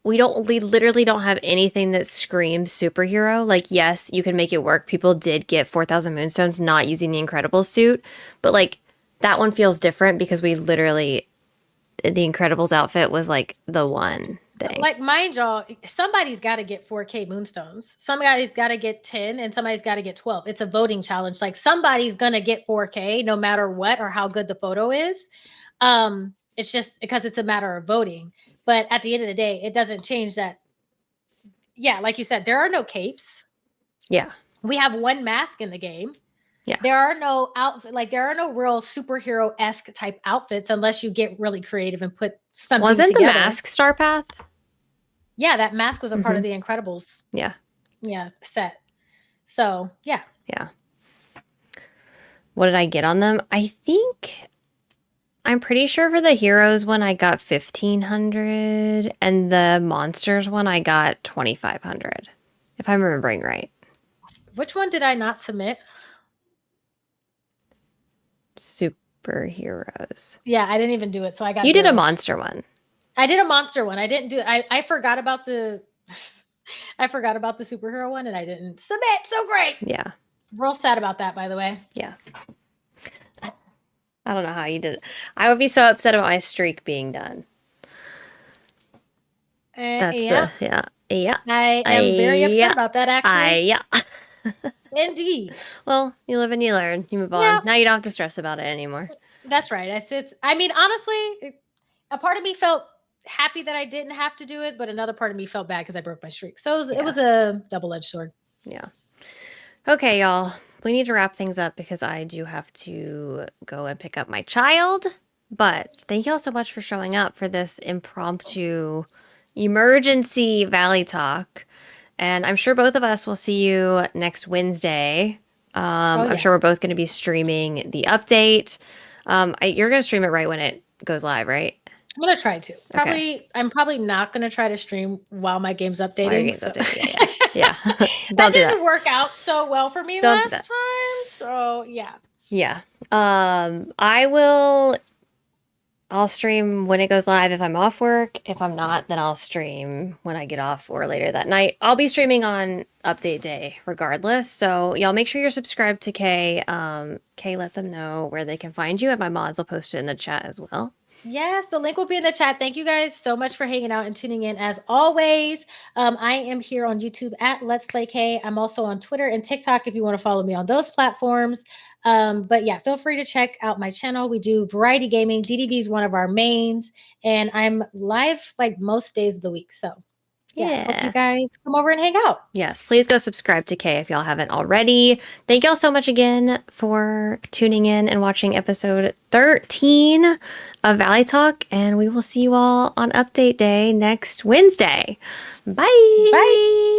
we literally don't have anything that screams superhero. Like, yes, you can make it work. People did get 4,000 Moonstones not using the Incredibles suit, but like that one feels different because we literally, the Incredibles outfit was like the one thing. Like, mind y'all, somebody's got to get 4K Moonstones. Somebody's got to get 10 and somebody's got to get 12. It's a voting challenge. Like, somebody's going to get 4K no matter what or how good the photo is. It's just because it's a matter of voting. But at the end of the day, it doesn't change that. Yeah, like you said, there are no capes. Yeah. We have one mask in the game. Yeah. There are no there are no real superhero-esque type outfits unless you get really creative and put something Wasn't together. the mask Star Path? Yeah, that mask was a part of the Incredibles. Yeah. Yeah, set. So, yeah. Yeah. What did I get on them? I'm pretty sure for the heroes one I got 1,500 and the monsters one I got 2,500. If I'm remembering right. Which one did I not submit? Superheroes. Yeah, I didn't even do it. So I got You did a 0. monster one. I did a monster one. I didn't do I forgot about the I forgot about the superhero one and I didn't submit. So great. Yeah. Real sad about that, by the way. Yeah. I don't know how you did it. I would be so upset about my streak being done. That's Yeah. yeah. I am very upset Yeah. about that, actually. Yeah. Indeed. Well, you live and you learn. You move on. Yeah. Now you don't have to stress about it anymore. That's right. I mean, honestly, a part of me felt happy that I didn't have to do it, but another part of me felt bad because I broke my streak. So it was a double-edged sword. Yeah. Okay, y'all. We need to wrap things up because I do have to go and pick up my child. But thank you all so much for showing up for this impromptu emergency Valley Talk. And I'm sure both of us will see you next Wednesday. I'm sure we're both going to be streaming the update. You're going to stream it right when it goes live, right? I'm gonna try to. I'm probably not gonna try to stream while my game's updating. While your game's updating, yeah. That Don't do didn't that. work out so well for me Don't do last that. time. So yeah. Yeah. I'll stream when it goes live if I'm off work. If I'm not, then I'll stream when I get off or later that night. I'll be streaming on update day regardless. So y'all make sure you're subscribed to Kay. Kay, let them know where they can find you, and my mods will post it in the chat as well. Yes, the link will be in the chat. Thank you guys so much for hanging out and tuning in as always. I am here on YouTube at Let's Play K. I'm also on Twitter and TikTok if you want to follow me on those platforms. But yeah, feel free to check out my channel. We do variety gaming. DDV is one of our mains, and I'm live like most days of the week. So yeah, hope you guys come over and hang out. Yes, please go subscribe to Kay if y'all haven't already. Thank y'all so much again for tuning in and watching episode 13 of Valley Talk, and we will see you all on update day next Wednesday. Bye. Bye.